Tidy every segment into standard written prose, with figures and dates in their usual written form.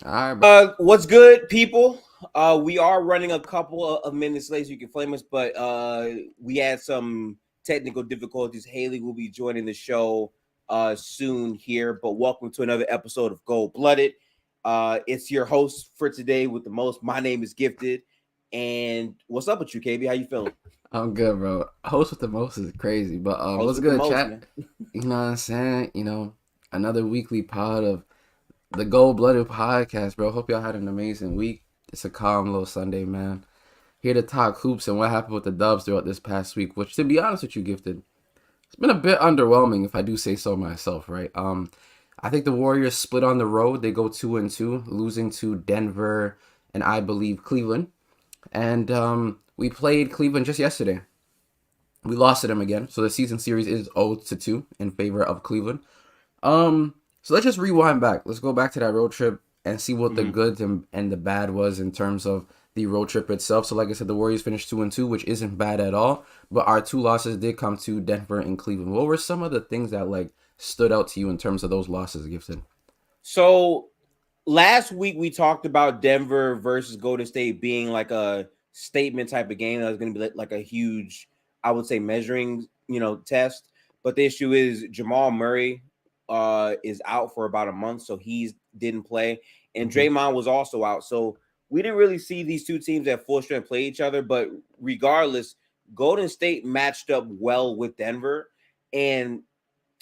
All right, bro. What's good, people? We are running a couple of minutes late, so you can flame us, but we had some technical difficulties. Haley will be joining the show soon here, but welcome to another episode of Gold Blooded. It's your host for today with the most. My name is Gifted, and what's up with you, KB? How you feeling? I'm good, bro. Host with the most is crazy, but Host what's with the good, most, chat? man. You know what I'm saying? Another weekly pod of the Gold Blooded podcast, bro. Hope y'all had an amazing week. It's a calm little Sunday, man. Here to talk hoops and what happened with the Dubs throughout this past week, which, to be honest with you, Gifted, it's been a bit underwhelming if I do say so myself, right? I think the Warriors split on the road. They go 2-2, losing to Denver and I believe Cleveland. And we played Cleveland just yesterday. We lost to them again, so the season series is 0-2 in favor of Cleveland. So let's just rewind back. Let's go back to that road trip and see what the Mhm. good and the bad was in terms of the road trip itself. So like I said, the Warriors finished 2-2, which isn't bad at all. But our two losses did come to Denver and Cleveland. What were some of the things that like stood out to you in terms of those losses, Gifted? So last week we talked about Denver versus Golden State being like a statement type of game that was going to be like a huge, I would say, measuring test. But the issue is Jamal Murray is out for about a month, so he didn't play, and Mm-hmm. Draymond was also out. So we didn't really see these two teams at full strength play each other. But regardless, Golden State matched up well with Denver, and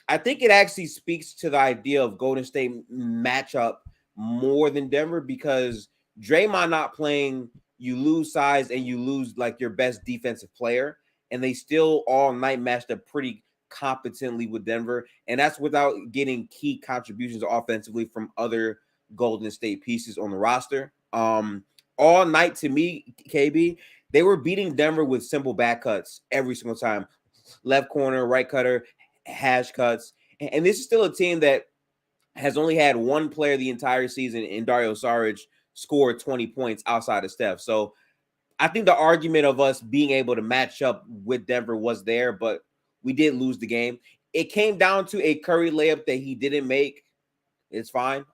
I think it actually speaks to the idea of Golden State matchup more than Denver because Draymond not playing, you lose size and you lose like your best defensive player, and they still all night matched up pretty competently with Denver, and that's without getting key contributions offensively from other Golden State pieces on the roster. All night to me, KB, they were beating Denver with simple back cuts every single time, left corner, right cutter, hash cuts. And this is still a team that has only had one player the entire season in Dario Saric score 20 points outside of Steph. So I think the argument of us being able to match up with Denver was there, but we did lose the game. It came down to a Curry layup that he didn't make. It's fine.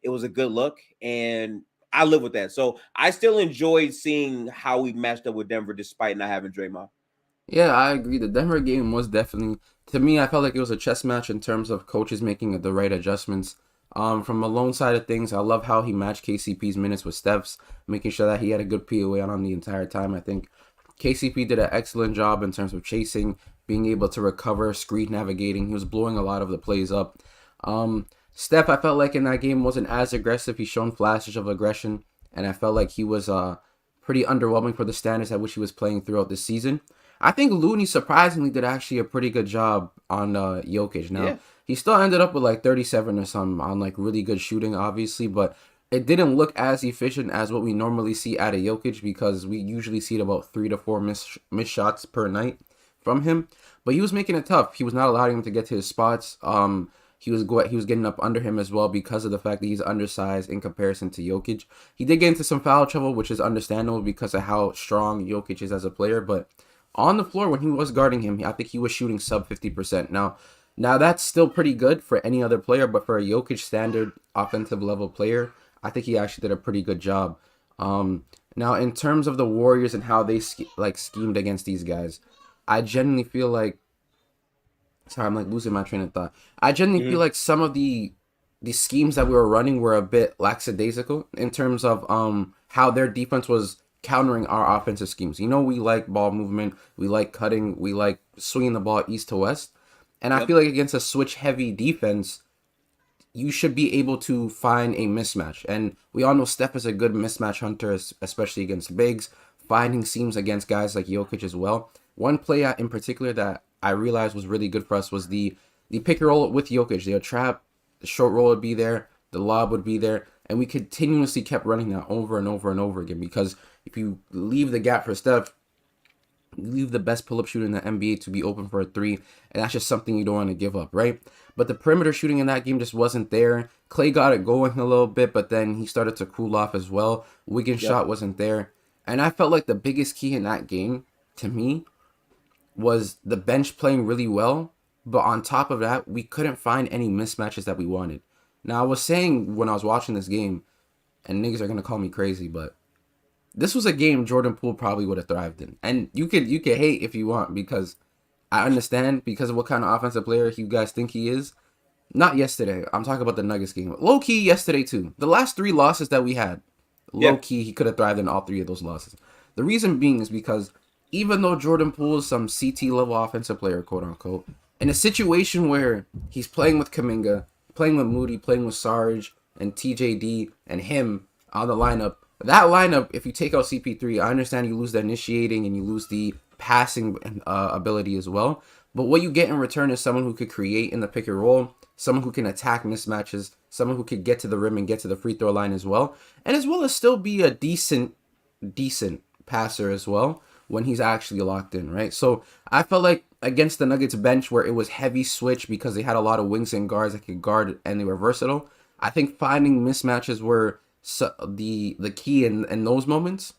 It was a good look, and I live with that. So I still enjoyed seeing how we matched up with Denver despite not having Draymond. Yeah, I agree. The Denver game was definitely, to me, I felt like it was a chess match in terms of coaches making the right adjustments. From Malone's side of things, I love how he matched KCP's minutes with Steph's, making sure that he had a good POA on the entire time. I think KCP did an excellent job in terms of chasing, being able to recover, screen navigating. He was blowing a lot of the plays up. Steph, I felt like in that game wasn't as aggressive. He's shown flashes of aggression, and I felt like he was pretty underwhelming for the standards at which he was playing throughout the season. I think Looney surprisingly did actually a pretty good job on Jokic. Now Yeah. he still ended up with like 37 or something on like really good shooting, obviously, but it didn't look as efficient as what we normally see out of Jokic because we usually see it about 3 to 4 miss shots per night from him. But he was making it tough. He was not allowing him to get to his spots. He was getting up under him as well because of the fact that he's undersized in comparison to Jokic. He did get into some foul trouble, which is understandable because of how strong Jokic is as a player, but on the floor when he was guarding him, I think he was shooting sub 50%. Now that's still pretty good for any other player, but for a Jokic standard offensive level player, I think he actually did a pretty good job. Now in terms of the Warriors and how they schemed against these guys, I genuinely feel like sorry, I'm like losing my train of thought. I genuinely feel Mhm. like some of the schemes that we were running were a bit lackadaisical in terms of how their defense was countering our offensive schemes. You know, we like ball movement, we like cutting, we like swinging the ball east to west, and I Yep. feel like against a switch heavy defense, you should be able to find a mismatch. And we all know Steph is a good mismatch hunter, especially against bigs, finding seams against guys like Jokic as well. One play in particular that I realized was really good for us was the pick and roll with Jokic. They would trap, the short roll would be there, the lob would be there, and we continuously kept running that over and over and over again because if you leave the gap for Steph, you leave the best pull-up shooter in the NBA to be open for a three, and that's just something you don't want to give up, right? But the perimeter shooting in that game just wasn't there. Clay got it going a little bit, but then he started to cool off as well. Wiggins' Yep. shot wasn't there. And I felt like the biggest key in that game, to me, was the bench playing really well. But on top of that, we couldn't find any mismatches that we wanted. Now, I was saying when I was watching this game, and niggas are gonna call me crazy, but this was a game Jordan Poole probably would have thrived in. And you could hate if you want, because I understand because of what kind of offensive player you guys think he is. Not yesterday. I'm talking about the Nuggets game. Low key yesterday too. The last 3 losses that we had, low Yeah. key he could have thrived in all 3 of those losses. The reason being is because even though Jordan Poole is some CT level offensive player, quote unquote, in a situation where he's playing with Kuminga, playing with Moody, playing with Sarge and TJD and him on the lineup, that lineup, if you take out CP3, I understand you lose the initiating and you lose the passing ability as well. But what you get in return is someone who could create in the pick and roll, someone who can attack mismatches, someone who could get to the rim and get to the free throw line as well, and as well as still be a decent passer as well when he's actually locked in, right? So I felt like against the Nuggets bench where it was heavy switch because they had a lot of wings and guards that could guard and they were versatile, I think finding mismatches were the key in those moments.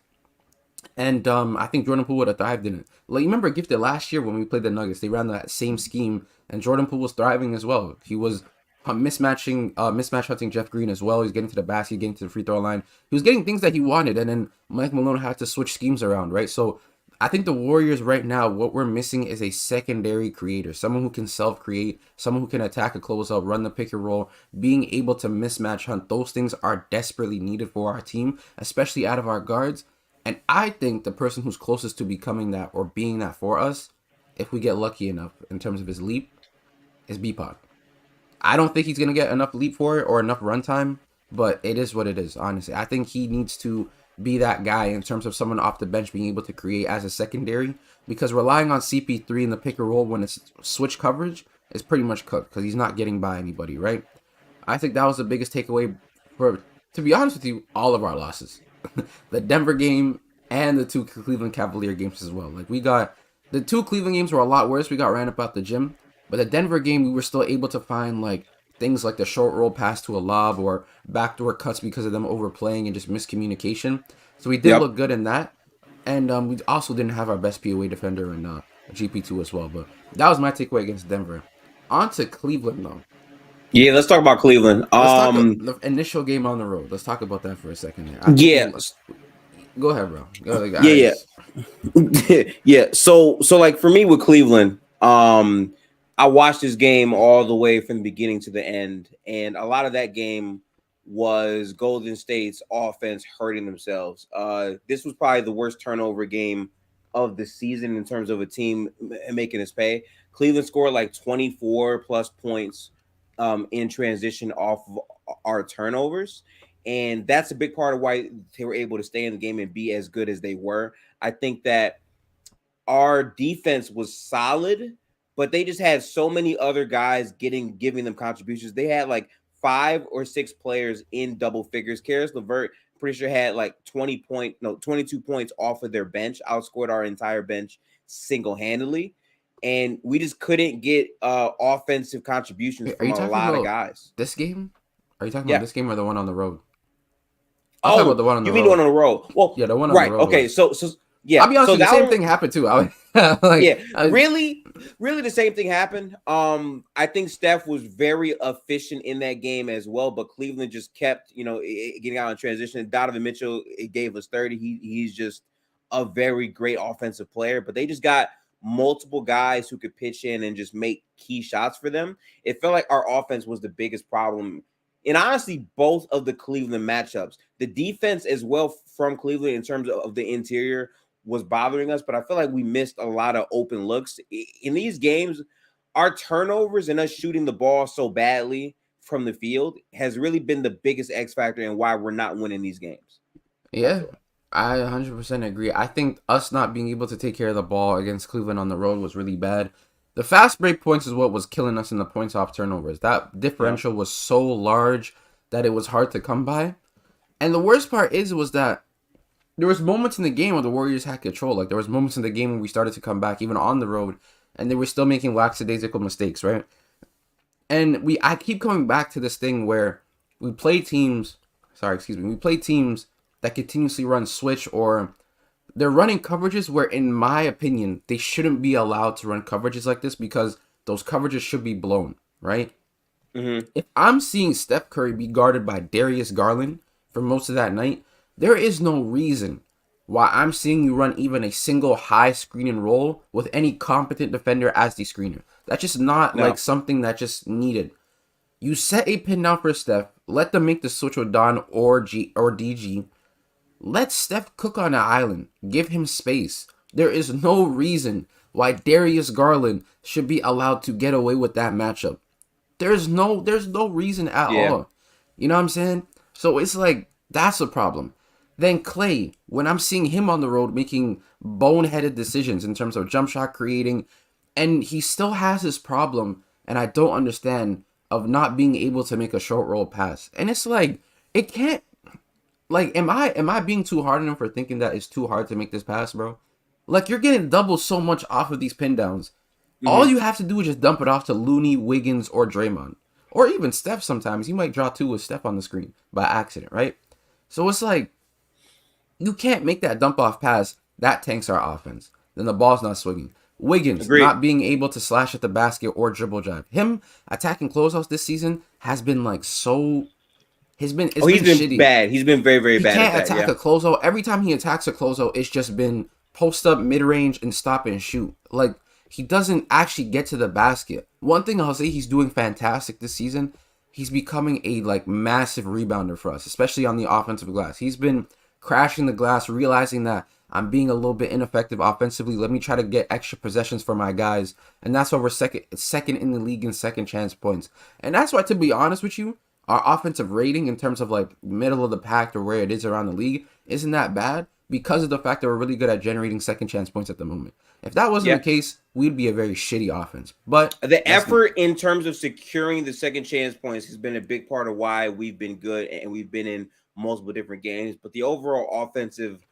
And I think Jordan Poole would have thrived in it. Like, you remember Gifted last year when we played the Nuggets, they ran that same scheme, and Jordan Poole was thriving as well. He was mismatch hunting Jeff Green as well. He's getting to the basket, getting to the free throw line. He was getting things that he wanted, and then Mike Malone had to switch schemes around, right? So I think the Warriors right now, what we're missing is a secondary creator, someone who can self-create, someone who can attack a closeout, run the pick and roll, being able to mismatch hunt. Those things are desperately needed for our team, especially out of our guards. And I think the person who's closest to becoming that or being that for us, if we get lucky enough in terms of his leap, is B-Pod. I don't think he's going to get enough leap for it or enough runtime, but it is what it is, honestly. I think he needs to be that guy in terms of someone off the bench being able to create as a secondary, because relying on CP3 in the pick and roll when it's switch coverage is pretty much cooked because he's not getting by anybody, right? I think that was the biggest takeaway for, to be honest with you, all of our losses. The Denver game and the 2 Cleveland Cavalier games as well. Like, we got the 2 Cleveland games were a lot worse. We got ran up out the gym, but the Denver game we were still able to find like things like the short roll pass to a lob or backdoor cuts because of them overplaying and just miscommunication. So we did Yep. look good in that, and we also didn't have our best POA defender in GP2 as well. But that was my takeaway against Denver. On to Cleveland though. Yeah, let's talk about Cleveland. Let's talk the initial game on the road. Let's talk about that for a second here. I think Yeah. go ahead, bro. Go ahead, Yeah, guys. yeah. Yeah. So like for me with Cleveland, I watched this game all the way from the beginning to the end, and a lot of that game was Golden State's offense hurting themselves. This was probably the worst turnover game of the season in terms of a team making its pay. Cleveland scored like 24 plus points in transition off of our turnovers. And that's a big part of why they were able to stay in the game and be as good as they were. I think that our defense was solid, but they just had so many other guys giving them contributions. They had like 5 or 6 players in double figures. Karis LeVert, pretty sure, had like 22 points off of their bench, outscored our entire bench single-handedly. And we just couldn't get offensive contributions Wait, are from you a talking lot of about guys. this game? Are you talking about Yeah. this game or the one on the road? I'm talking about Oh, the one on the you mean the road. one on the road? Well, Yeah, the one on the right. road Okay. was. So I'll yeah. be honest So with you, the that same one, thing happened too. Like, yeah, really the same thing happened. I think Steph was very efficient in that game as well, but Cleveland just kept, getting out in transition. Donovan Mitchell, it gave us 30. He's just a very great offensive player, but they just got multiple guys who could pitch in and just make key shots for them. It felt like our offense was the biggest problem. And honestly, both of the Cleveland matchups, the defense as well from Cleveland in terms of the interior was bothering us, but I feel like we missed a lot of open looks in these games. Our turnovers and us shooting the ball so badly from the field has really been the biggest X factor in why we're not winning these games. yeah, I 100% agree. I think us not being able to take care of the ball against Cleveland on the road was really bad. The fast break points is what was killing us in the points off turnovers. That differential was so large that it was hard to come by. And the worst part was that there was moments in the game where the Warriors had control. Like, there was moments in the game when we started to come back, even on the road, and they were still making lackadaisical mistakes, right? And I keep coming back to this thing where we play teams. We play teams that continuously run switch, or they're running coverages where, in my opinion, they shouldn't be allowed to run coverages like this because those coverages should be blown, right? Mm-hmm. If I'm seeing Steph Curry be guarded by Darius Garland for most of that night, there is no reason why I'm seeing you run even a single high screen and roll with any competent defender as the screener. That's just not like No. something that just needed. You set a pin down for Steph. Let them make the switch with Don or DG. Let Steph cook on the island. Give him space. There is no reason why Darius Garland should be allowed to get away with that matchup. There's no reason at Yeah. all. You know what I'm saying? So it's like that's a problem. Then Clay, when I'm seeing him on the road making boneheaded decisions in terms of jump shot creating, and he still has this problem, and I don't understand, of not being able to make a short roll pass. And it's like it can't like am I being too hard on him for thinking that it's too hard to make this pass, bro? Like you're getting doubled so much off of these pin downs. All Hmm. you have to do is just dump it off to Looney, Wiggins, or Draymond. Or even Steph sometimes. You might draw two with Steph on the screen by accident, right? So it's like you can't make that dump off pass. That tanks our offense. Then the ball's not swinging. Wiggins Agreed. not being able to slash at the basket or dribble drive. Him attacking closeouts this season has been like so. It's Oh, been he's been shitty. bad. He's been very, very He bad at can't that. attack Yeah. a closeout. Every time he attacks a closeout, it's just been post up, mid range, and stop and shoot. Like he doesn't actually get to the basket. One thing I'll say he's doing fantastic this season. He's becoming a like massive rebounder for us, especially on the offensive glass. He's been crashing the glass, realizing that I'm being a little bit ineffective offensively. Let me try to get extra possessions for my guys, and that's why we're second in the league in second chance points. And that's why, to be honest with you, our offensive rating in terms of like middle of the pack or where it is around the league isn't that bad because of the fact that we're really good at generating second chance points at the moment. If that wasn't Yeah. the case, we'd be a very shitty offense. But The effort in terms of securing the second chance points has been a big part of why we've been good and we've been in multiple different games. But the overall offensive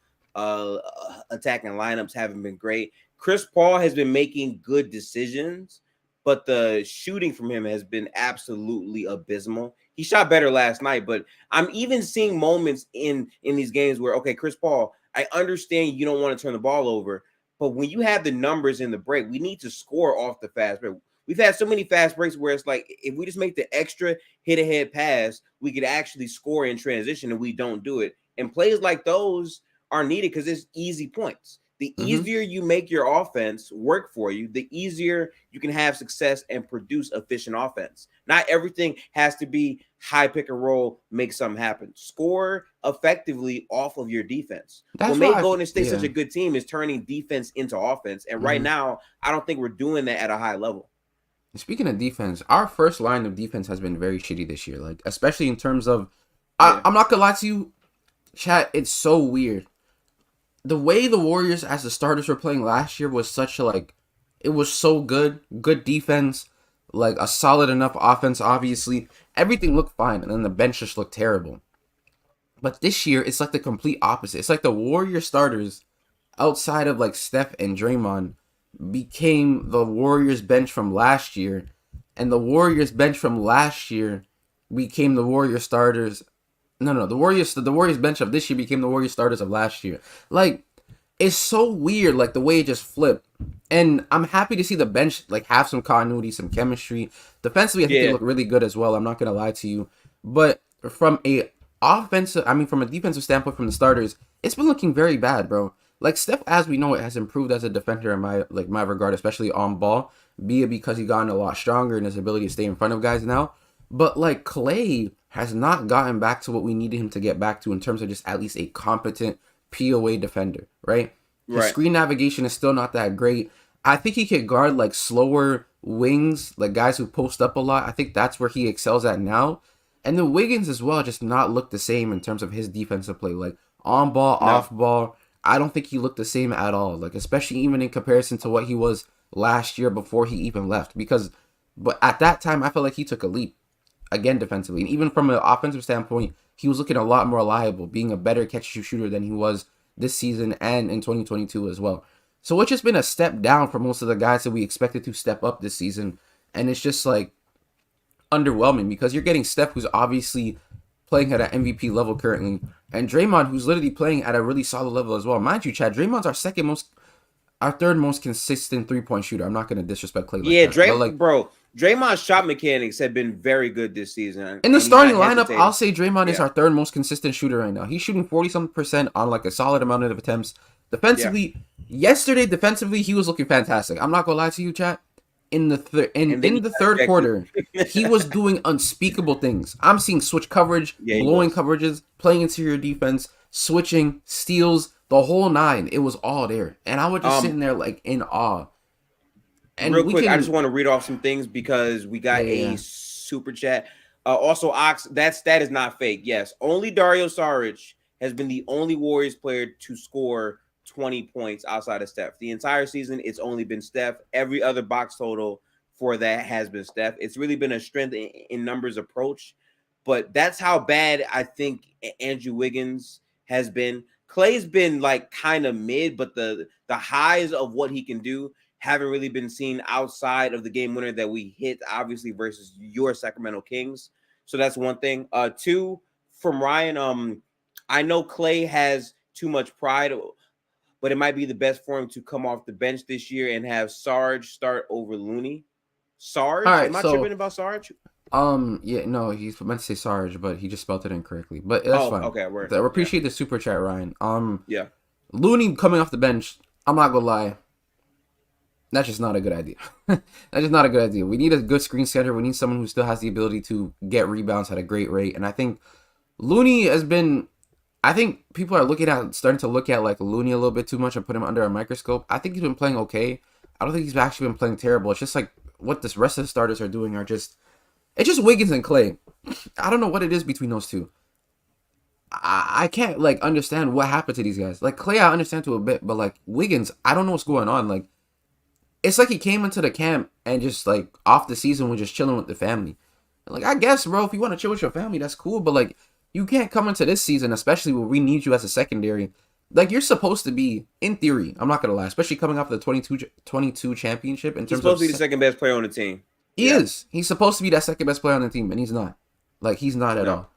attacking lineups haven't been great. Chris Paul has been making good decisions, but the shooting from him has been absolutely abysmal. He shot better last night, but I'm even seeing moments in these games where, okay, Chris Paul, I understand you don't want to turn the ball over, but when you have the numbers in the break, we need to score off the fast break. We've had so many fast breaks where it's like if we just make the extra hit ahead pass, we could actually score in transition, and we don't do it. And plays like those are needed because it's easy points. The mm-hmm. easier you make your offense work for you, the easier you can have success and produce efficient offense. Not everything has to be high pick and roll, make something happen. Score effectively off of your defense. That's What why made Golden State such yeah. a good team is turning defense into offense. And right now, I don't think we're doing that at a high level. Speaking of defense, our first line of defense has been very shitty this year. Like especially in terms of, Yeah. I'm not gonna lie to you, chat. It's so weird. The way the Warriors as the starters were playing last year was such a like, it was so good defense, like a solid enough offense. Obviously, everything looked fine, and then the bench just looked terrible. But this year, it's like the complete opposite. It's like the Warrior starters, outside of like Steph and Draymond, became the Warriors bench from last year, and the Warriors bench from last year became the Warrior starters. No, the Warriors bench of this year became the Warriors starters of last year. Like it's so weird, like the way it just flipped. And I'm happy to see the bench like have some continuity, some chemistry. Defensively, I think they look really good as well. I'm not gonna lie to you, but from a from a defensive standpoint, from the starters, it's been looking very bad, bro. Like Steph, as we know, it has improved as a defender in my regard, especially on ball. Be it because he's gotten a lot stronger in his ability to stay in front of guys now. But like Clay has not gotten back to what we needed him to get back to in terms of just at least a competent POA defender, right? His screen navigation is still not that great. I think he could guard like slower wings, like guys who post up a lot. I think that's where he excels at now. And then Wiggins as well just not look the same in terms of his defensive play. Like on ball, off ball, I don't think he looked the same at all. Like especially even in comparison to what he was last year before he even left. But at that time, I felt like he took a leap again defensively. And even from an offensive standpoint, he was looking a lot more reliable, being a better catch-and-shoot shooter than he was this season and in 2022 as well. So it's just been a step down for most of the guys that we expected to step up this season. And it's just like underwhelming because you're getting Steph, who's obviously playing at an MVP level currently, and Draymond, who's literally playing at a really solid level as well. Mind you, Chad, Draymond's our second most our third most consistent 3-point shooter. I'm not gonna disrespect Clay like Yeah, that, but like Draymond's shot mechanics have been very good this season, in the and he's starting not lineup, I'll hesitating. say Draymond is Yeah, our third most consistent shooter right now. He's shooting 40-something% on like a solid amount of attempts. yeah. Defensively, he was looking fantastic. I'm not gonna lie to you, chat. In the And then he in the third got quarter, he ejected. was doing unspeakable things. I'm seeing switch coverage, Yeah, he blowing was. coverages, playing interior defense, switching, steals, the whole nine. It was all there, and I was just Um, sitting there like in awe. And Real we quick, I just can, want to read off some things because we yeah, got yeah, a yeah. super chat. Also, Ox, that stat is not fake. Yes, only Dario Saric has been the only Warriors player to score 20 points outside of Steph. The entire season, it's only been Steph. Every other box total for that has been Steph. It's really been a strength in numbers approach, but that's how bad I think Andrew Wiggins has been. Clay's been like kind of mid, but the highs of what he can do haven't really been seen outside of the game winner that we hit, obviously, versus your Sacramento Kings. So that's one thing. Two, from Ryan, I know Clay has too much pride, but it might be the best for him to come off the bench this year and have Sarge start over Looney. All Sarge? right, Am I tripping so about Sarge? yeah, no, he's meant to say Sarge, but he just spelled it incorrectly. But that's Oh, fine. okay, word. I Yeah. appreciate the super chat, Ryan. Yeah. Looney coming off the bench. I'm not gonna lie. That's just not a good idea. That's just not a good idea. We need a good screen setter. We need someone who still has the ability to get rebounds at a great rate. And I think Looney has been. I think people are starting to look at like Looney a little bit too much and put him under a microscope. I think he's been playing okay. I don't think he's actually been playing terrible. It's just like what this rest of the starters are doing are just. It's just Wiggins and Clay. I don't know what it is between those two. I can't like understand what happened to these guys. Like Clay, I understand to a bit, but like Wiggins, I don't know what's going on. Like it's like he came into the camp and just like off the season was just chilling with the family. Like I guess, bro, if you want to chill with your family, that's cool. But like you can't come into this season, especially when we need you as a secondary. Like you're supposed to be, in theory, I'm not gonna lie, especially coming off the 22 championship in He's terms of supposed to be the second best player on the team. he Yeah. is. He's supposed to be that second best player on the team, and he's not. Like he's not at No. all.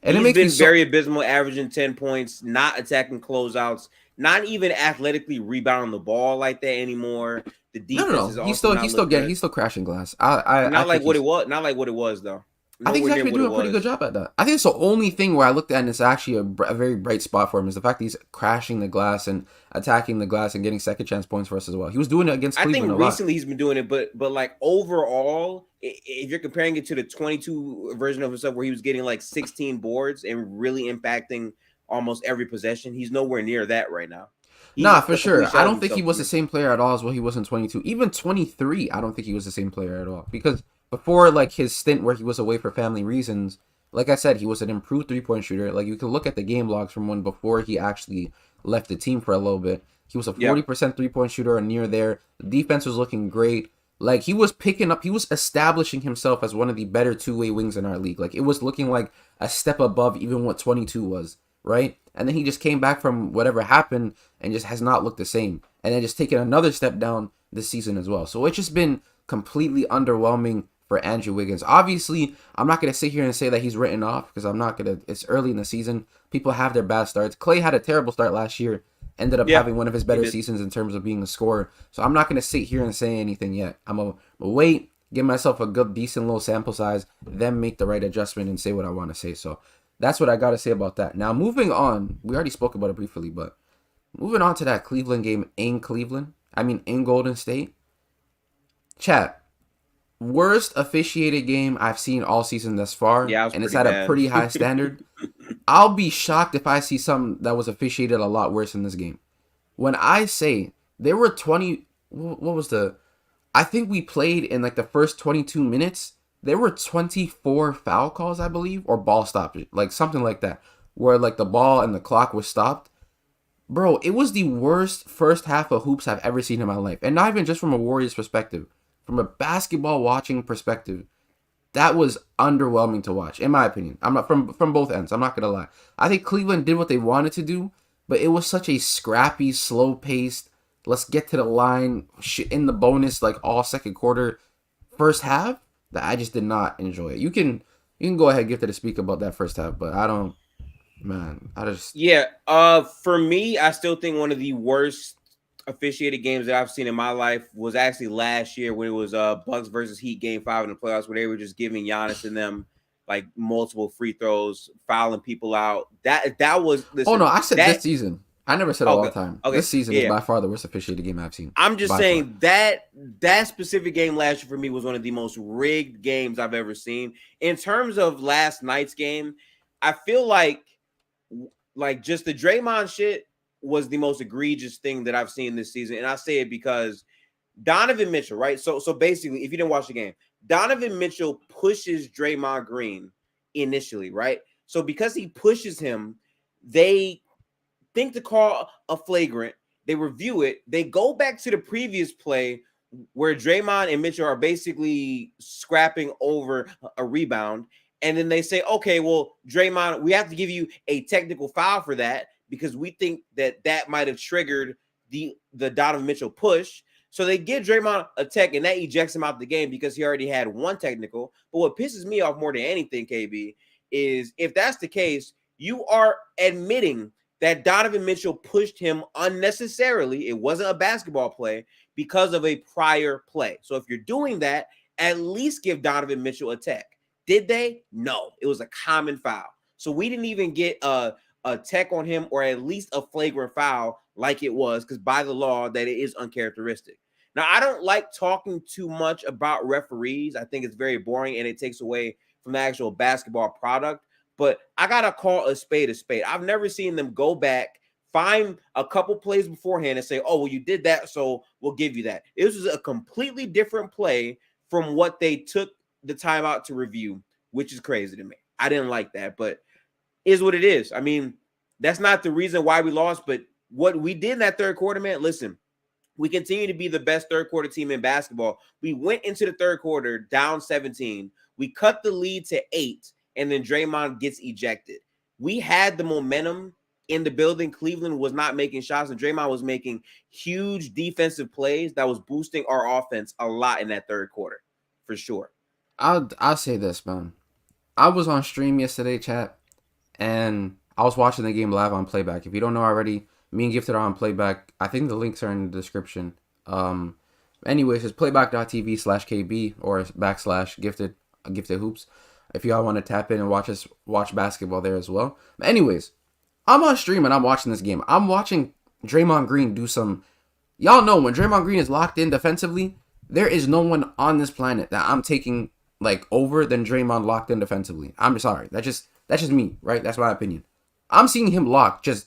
And it He's makes me been so very abysmal, averaging 10 points, not attacking closeouts, not even athletically rebounding the ball like that anymore. The defense no. has also not looked good. He's still crashing glass. I Not like think what he's it was. Not like what it was though. I think Nowhere he's near actually what it doing a pretty good was. job at that. I think it's the only thing where I looked at and it's actually a very bright spot for him is the fact that he's crashing the glass and attacking the glass and getting second chance points for us as well. He was doing it against I Cleveland think a lot. recently he's been doing it, but like overall, if you're comparing it to the 22 version of himself where he was getting like 16 boards and really impacting almost every possession, he's nowhere near that right now. He's Nah, for a complete sure. I shell of don't think he himself was to the me. same player at all as what he was in 22. Even 23, I don't think he was the same player at all. Because before like his stint where he was away for family reasons, like I said, he was an improved 3-point shooter. Like you can look at the game logs from when before he actually left the team for a little bit. He was a Yeah. 40% 3-point shooter or near there. The defense was looking great. Like he was establishing himself as one of the better two-way wings in our league. Like it was looking like a step above even what 22 was, right? And then he just came back from whatever happened and just has not looked the same. And then just taken another step down this season as well. So it's just been completely underwhelming for Andrew Wiggins. Obviously, I'm not going to sit here and say that he's written off because I'm not going to. It's early in the season. People have their bad starts. Clay had a terrible start last year. Ended up Yeah. having one of his He better did. seasons in terms of being a scorer. So I'm not going to sit here and say anything yet. I'm going to wait, give myself a good, decent little sample size, then make the right adjustment and say what I want to say. So that's what I got to say about that. Now, moving on, we already spoke about it briefly, but moving on to that Cleveland game in Golden State. Chat, worst officiated game I've seen all season thus far, Yeah, it was and it's pretty at a bad. pretty high standard. I'll be shocked if I see something that was officiated a lot worse in this game. When I say there were 20, what was the, I think we played in like the first 22 minutes, there were 24 foul calls, I believe, or ball stoppage, like something like that, where like the ball and the clock was stopped. Bro, it was the worst first half of hoops I've ever seen in my life. And not even just from a Warriors perspective, from a basketball watching perspective. That was underwhelming to watch, in my opinion. I'm not from both ends. I'm not gonna lie. I think Cleveland did what they wanted to do, but it was such a scrappy, slow paced. Let's get to the line, shit in the bonus, like all second quarter, first half. That I just did not enjoy it. You can go ahead and get to speak about that first half, but I don't. Man, I just Yeah. For me, I still think one of the worst officiated games that I've seen in my life was actually last year when it was Bucks versus Heat game 5 in the playoffs, where they were just giving Giannis and them like multiple free throws, fouling people out. That was Oh no, listen, I said this that season. I never said all okay, the time. okay, This season is yeah. by far the worst officiated game I've seen. I'm just By far. saying that specific game last year for me was one of the most rigged games I've ever seen. In terms of last night's game, I feel like just the Draymond shit was the most egregious thing that I've seen this season. And I say it because Donovan Mitchell, right? So basically, if you didn't watch the game, Donovan Mitchell pushes Draymond Green initially, right? So because he pushes him, they think to call a flagrant. They review it. They go back to the previous play where Draymond and Mitchell are basically scrapping over a rebound. And then they say, okay, well, Draymond, we have to give you a technical foul for that because we think that might have triggered the Donovan Mitchell push. So they give Draymond a tech, and that ejects him out the game because he already had one technical. But what pisses me off more than anything, KB, is if that's the case, you are admitting that Donovan Mitchell pushed him unnecessarily. It wasn't a basketball play because of a prior play. So if you're doing that, at least give Donovan Mitchell a tech. Did they? No. It was a common foul. So we didn't even get a tech on him or at least a flagrant foul like it was, because by the law that it is uncharacteristic. Now, I don't like talking too much about referees. I think it's very boring and it takes away from the actual basketball product. But I got to call a spade a spade. I've never seen them go back, find a couple plays beforehand and say, oh, well, you did that, so we'll give you that. This was a completely different play from what they took the time out to review, which is crazy to me. I didn't like that, but is what it is. I mean, that's not the reason why we lost, but what we did in that third quarter, man, listen, we continue to be the best third quarter team in basketball. We went into the third quarter down 17. We cut the lead to 8, and then Draymond gets ejected. We had the momentum in the building. Cleveland was not making shots, and Draymond was making huge defensive plays that was boosting our offense a lot in that third quarter, for sure. I'll say this, man. I was on stream yesterday, chat, and I was watching the game live on playback. If you don't know already, me and Gifted are on playback. I think the links are in the description. Anyways, it's playback.tv/KB or /gifted hoops. If y'all want to tap in and watch basketball there as well. But anyways, I'm on stream and I'm watching this game. I'm watching Draymond Green do some. Y'all know when Draymond Green is locked in defensively, there is no one on this planet that I'm taking like over than Draymond locked in defensively. I'm sorry. That's just me, right? That's my opinion. I'm seeing him locked, just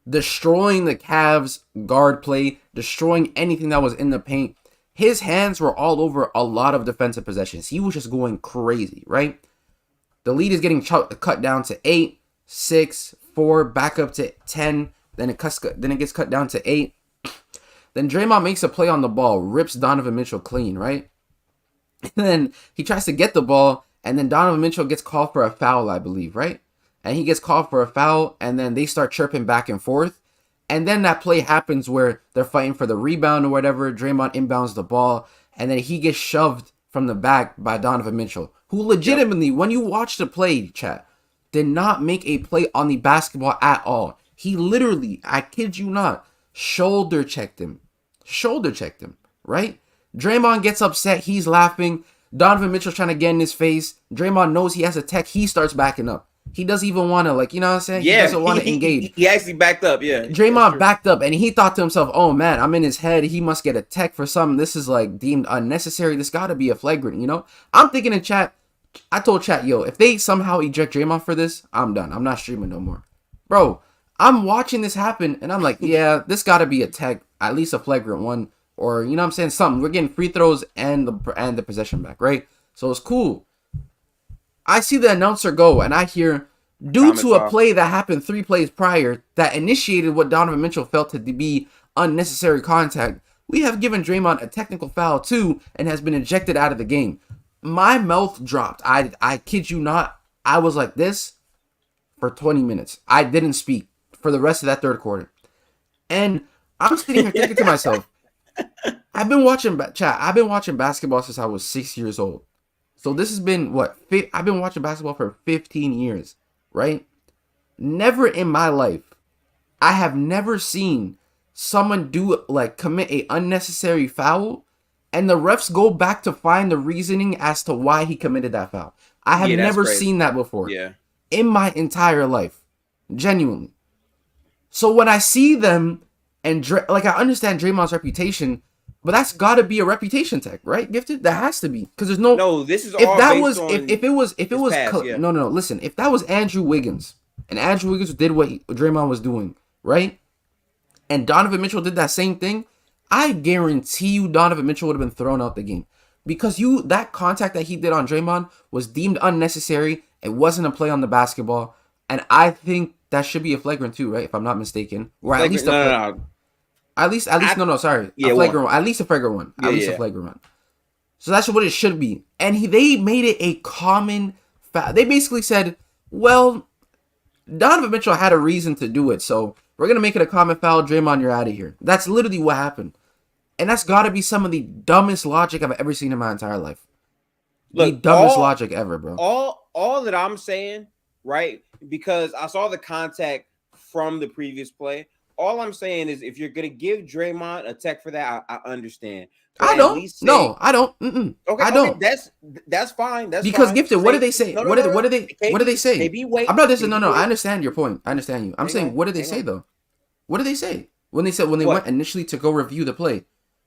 destroying the Cavs guard play, destroying anything that was in the paint. His hands were all over a lot of defensive possessions. He was just going crazy, right? The lead is getting cut down to 8, 6, 4, back up to 10. Then it gets cut down to 8. Then Draymond makes a play on the ball, rips Donovan Mitchell clean, right? And then he tries to get the ball, and then Donovan Mitchell gets called for a foul, I believe, right? And he gets called for a foul, and then they start chirping back and forth. And then that play happens where they're fighting for the rebound or whatever. Draymond inbounds the ball, and then he gets shoved from the back by Donovan Mitchell, who legitimately, when you watch the play, chat, did not make a play on the basketball at all. He literally, I kid you not, shoulder checked him, right? Draymond gets upset. He's laughing. Donovan Mitchell's trying to get in his face. Draymond knows he has a tech. He starts backing up. He doesn't even want to, like, you know what I'm saying? Yeah, he doesn't want to engage. He actually backed up, yeah. Draymond backed up, and he thought to himself, oh, man, I'm in his head. He must get a tech for something. This is, like, deemed unnecessary. This got to be a flagrant, you know? I'm thinking in chat, I told chat, yo, if they somehow eject Draymond for this, I'm done. I'm not streaming no more. Bro, I'm watching this happen, and I'm like, yeah, this got to be a tech, at least a flagrant one. Or, you know what I'm saying? Something. We're getting free throws and the possession back, right? So it's cool. I see the announcer go, and I hear, due to a play that happened 3 plays prior that initiated what Donovan Mitchell felt to be unnecessary contact, we have given Draymond a technical foul too and has been ejected out of the game. My mouth dropped. I kid you not. I was like this for 20 minutes. I didn't speak for the rest of that third quarter. And I'm sitting here thinking to myself, I've been watching basketball since I was 6 years old. So this has been I've been watching basketball for 15 years, right? Never in my life, I have never seen someone commit a unnecessary foul, and the refs go back to find the reasoning as to why he committed that foul. I have that's never crazy. seen that before. Yeah. In my entire life. Genuinely. So when I see them, and I understand Draymond's reputation, but that's got to be a reputation tech, right? Gifted, that has to be, because there's no. No, this is If all that based was, on if it was, past, yeah. no. Listen, if that was Andrew Wiggins, and Andrew Wiggins did what Draymond was doing, right? And Donovan Mitchell did that same thing, I guarantee you Donovan Mitchell would have been thrown out the game, because that contact that he did on Draymond was deemed unnecessary. It wasn't a play on the basketball, and I think that should be a flagrant too, right? If I'm not mistaken, or at least no. At least, sorry. Yeah, a flagrant one. At least a flagrant one. Yeah, at least a flagrant one. So that's what it should be. And they made it a common fact. They basically said, well, Donovan Mitchell had a reason to do it, so we're going to make it a common foul. Draymond, you're out of here. That's literally what happened. And that's got to be some of the dumbest logic I've ever seen in my entire life. Look, the dumbest logic ever, bro. All that I'm saying, right, because I saw the contact from the previous play. All I'm saying is, if you're gonna give Draymond a tech for that, I understand. But I don't. No, I don't. Okay, I don't. That's fine. That's because fine. Gifted. What did they say? What did they say? Maybe wait. I'm not just no. I understand your point. I understand you. I'm saying, what did they say though? What did they say when they went initially to go review the play?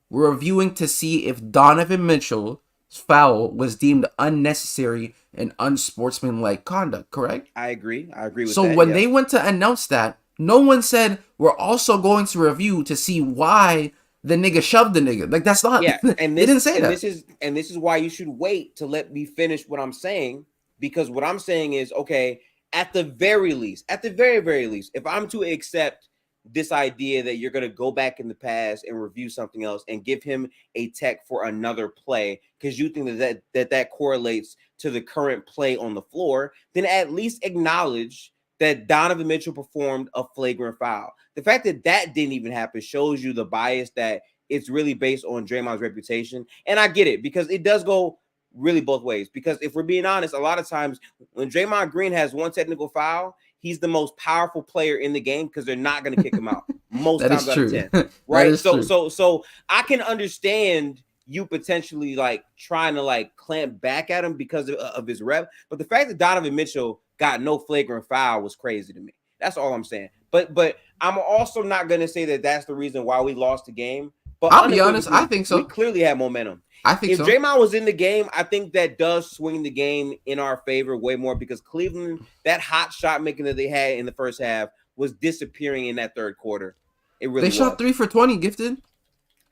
We're reviewing to see if Donovan Mitchell's foul was deemed unnecessary and unsportsmanlike conduct. Correct? I agree with that. So when they went to announce that, no one said we're also going to review to see why the nigga shoved the nigga. Like, that's not. Yeah, and they didn't say that. This is why you should wait to let me finish what I'm saying, because what I'm saying is, okay, at the very least, very least, if I'm to accept this idea that you're going to go back in the past and review something else and give him a tech for another play because you think that correlates to the current play on the floor, then at least acknowledge that Donovan Mitchell performed a flagrant foul. The fact that didn't even happen shows you the bias that it's really based on Draymond's reputation. And I get it, because it does go really both ways. Because if we're being honest, a lot of times when Draymond Green has one technical foul, he's the most powerful player in the game because they're not going to kick him out most times out of 10. Right? So I can understand you potentially trying to clamp back at him because of his rep. But the fact that Donovan Mitchell got no flagrant foul was crazy to me. That's all I'm saying. But I'm also not going to say that that's the reason why we lost the game. But I'll be honest, I think so. We clearly had momentum. I think if Draymond was in the game, I think that does swing the game in our favor way more, because Cleveland, that hot shot making that they had in the first half was disappearing in that third quarter. It really was. Shot 3 for 20, Gifted.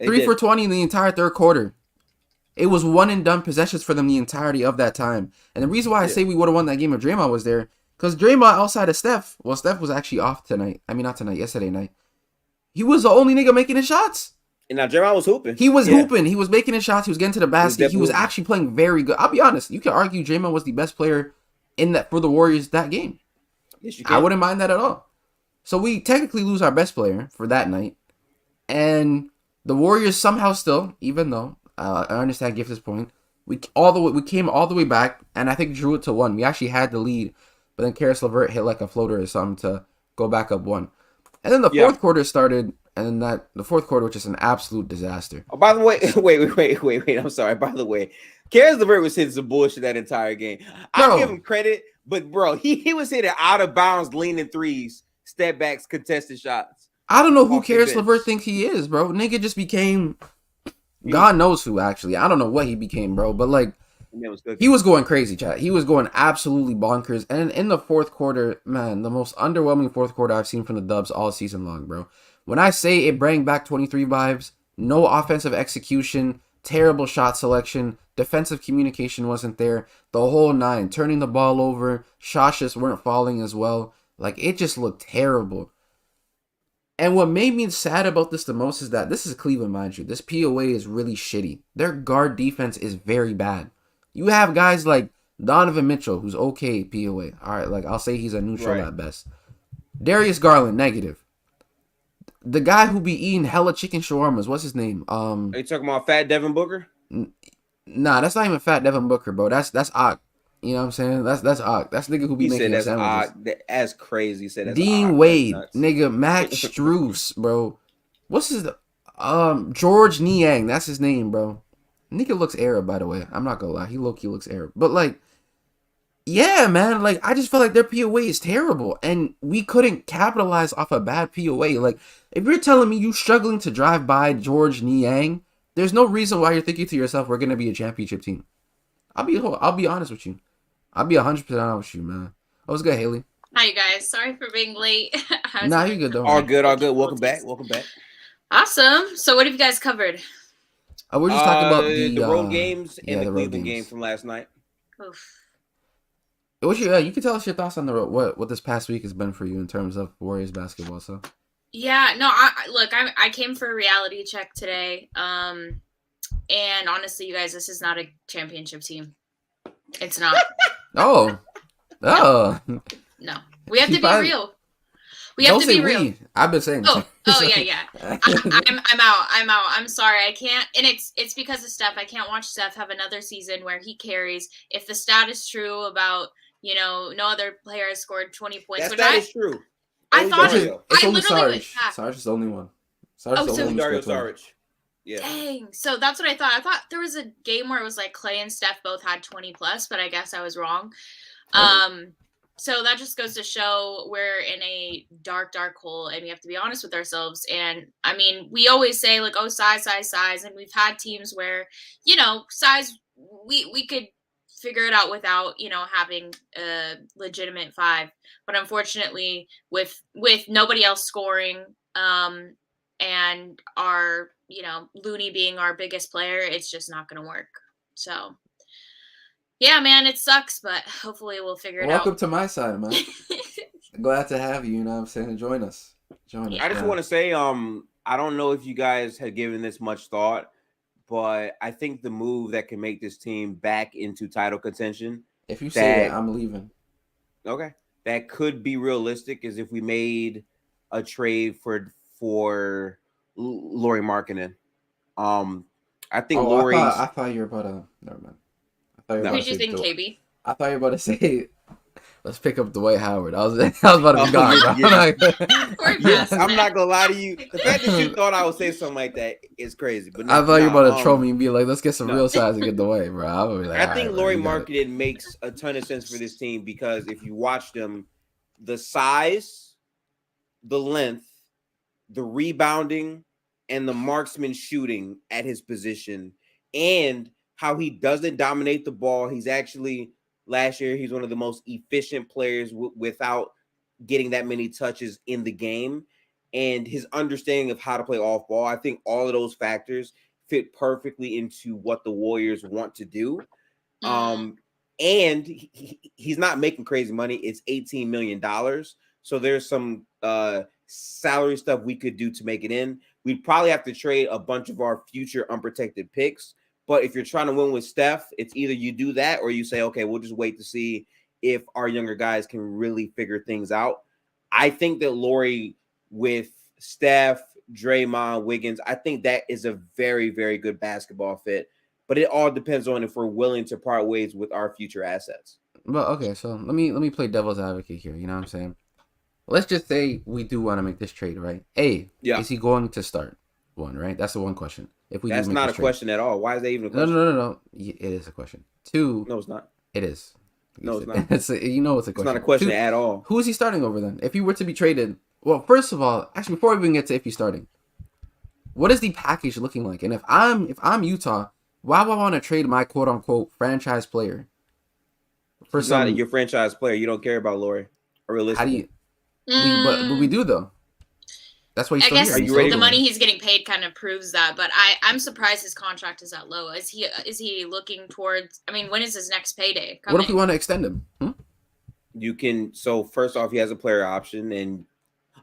3 for 20 in the entire third quarter. It was one and done possessions for them the entirety of that time. And the reason why I say we would have won that game if Draymond was there, because Draymond outside of Steph, Steph was actually off tonight. I mean, not tonight, yesterday night. He was the only nigga making his shots. And now Draymond was hooping. He was hooping. He was making his shots. He was getting to the basket. He was actually playing very good. I'll be honest. You can argue Draymond was the best player for the Warriors that game. Yes, you can. I wouldn't mind that at all. So we technically lose our best player for that night. And the Warriors somehow still, even though I understand Gift's point, we came all the way back, and I think drew it to 1. We actually had the lead, but then Karis LeVert hit a floater or something to go back up 1. And then the fourth quarter started. And the fourth quarter was just an absolute disaster. Oh, by the way, wait. I'm sorry. By the way, Karis LeVert was hitting some bullshit that entire game. I'll give him credit, but bro, he was hitting out of bounds, leaning threes, step backs, contested shots. I don't know who Karis LeVert thinks he is, bro. Nigga just became God knows who, actually. I don't know what he became, bro. But he was going crazy, chat. He was going absolutely bonkers. And in the fourth quarter, man, the most underwhelming fourth quarter I've seen from the Dubs all season long, bro. When I say it brought back 23 vibes, no offensive execution, terrible shot selection, defensive communication wasn't there, the whole 9, turning the ball over, shots just weren't falling as well. It just looked terrible. And what made me sad about this the most is that this is Cleveland, mind you. This POA is really shitty. Their guard defense is very bad. You have guys like Donovan Mitchell, who's okay POA. All right, I'll say he's a neutral at best. Darius Garland, negative. The guy who be eating hella chicken shawarmas, what's his name? Are you talking about Fat Devin Booker? Nah, that's not even Fat Devin Booker, bro. That's Ock. You know what I'm saying? That's Ock. That's the nigga who be making that's sandwiches. That's crazy. He said that's Dean Ock. Wade, nigga, Max Strus, bro. What's his George Niang? That's his name, bro. Nigga looks Arab, by the way. I'm not gonna lie. He looks Arab. But like, yeah, man. Like, I just feel like their POA is terrible, and we couldn't capitalize off a bad POA. Like, if you're telling me you struggling to drive by George Niang, there's no reason why you're thinking to yourself we're gonna be a championship team. I'll be honest with you. I'll be 100% honest with you, man. Oh, what's good, Haley? Hi, you guys. Sorry for being late. Nah, you good, don't All worry. good, all good. Welcome back. Awesome. So what have you guys covered? We're just talking about the road games and the road Cleveland games. game from last night. Oof. What's your, you can tell us your thoughts on the road. What this past week has been for you in terms of Warriors basketball. So Yeah, no, I came for a reality check today. And honestly, you guys, this is not a championship team. It's not. oh, No, we have to be real. We have to be real. I've been saying. Oh yeah. I'm out. I'm sorry. I can't. And it's because of Steph. I can't watch Steph have another season where he carries. If the stat is true about, no other player has scored 20 points. That stat is true. I thought it's only Sarge. Sarge is the only one. Sarge is the only Dario Saric. Yeah. Dang. So that's what I thought. I thought there was a game where it was like Clay and Steph both had 20 plus, but I guess I was wrong. So that just goes to show we're in a dark hole, and we have to be honest with ourselves. And I mean, we always say like, oh, size, and we've had teams where, size, we could figure it out without, having a legitimate 5. But unfortunately, with nobody else scoring, and our, Looney being our biggest player, it's just not going to work. So. Yeah, man, it sucks, but hopefully we'll figure it out. Welcome to my side, man. Glad to have you, I'm saying, join us. I just want to say, I don't know if you guys had given this much thought, but I think the move that can make this team back into title contention. If you say that, I'm leaving. Okay. That could be realistic is if we made a trade for LauriMarkkanen. I think Lauri. I thought you were about to. Never mind. Who do you think, KB? I thought you were about to say, let's pick up Dwight Howard. I was about to be gone. Yes, I'm not gonna lie to you. The fact that you thought I would say something like that is crazy. But I thought you were about to troll me and be like, let's get some real size and get Dwight, bro. I think LauriMarkkanen makes a ton of sense for this team because if you watch them, the size, the length, the rebounding, and the marksman shooting at his position, and how he doesn't dominate the ball. He's actually, last year, he's one of the most efficient players without getting that many touches in the game. And his understanding of how to play off ball, I think all of those factors fit perfectly into what the Warriors want to do. And he's not making crazy money. It's $18 million. So there's some salary stuff we could do to make it in. We'd probably have to trade a bunch of our future unprotected picks. But if you're trying to win with Steph, it's either you do that or you say, okay, we'll just wait to see if our younger guys can really figure things out. I think that Lauri with Steph, Draymond, Wiggins, I think that is a very, very good basketball fit. But it all depends on if we're willing to part ways with our future assets. Well, okay, so let me play devil's advocate here. You know what I'm saying? Let's just say we do want to make this trade, right? Is he going to start? One, right? That's the one question. That's not a question at all. Why is that even a question? No. It is a question. 2. No, it's not. It is. No, it's not. It's a question. It's not a question at all. Who is he starting over then? If he were to be traded, well, first of all, actually, before we even get to if he's starting, what is the package looking like? And if I'm Utah, why would I want to trade my quote unquote franchise player for not your franchise player? You don't care about Lauri, or realistically. But we do though. That's why he's still here. I guess the money he's getting paid kind of proves that, but I'm surprised his contract is that low. Is he looking towards? I mean, when is his next payday coming? What if we want to extend him? You can. So first off, he has a player option, and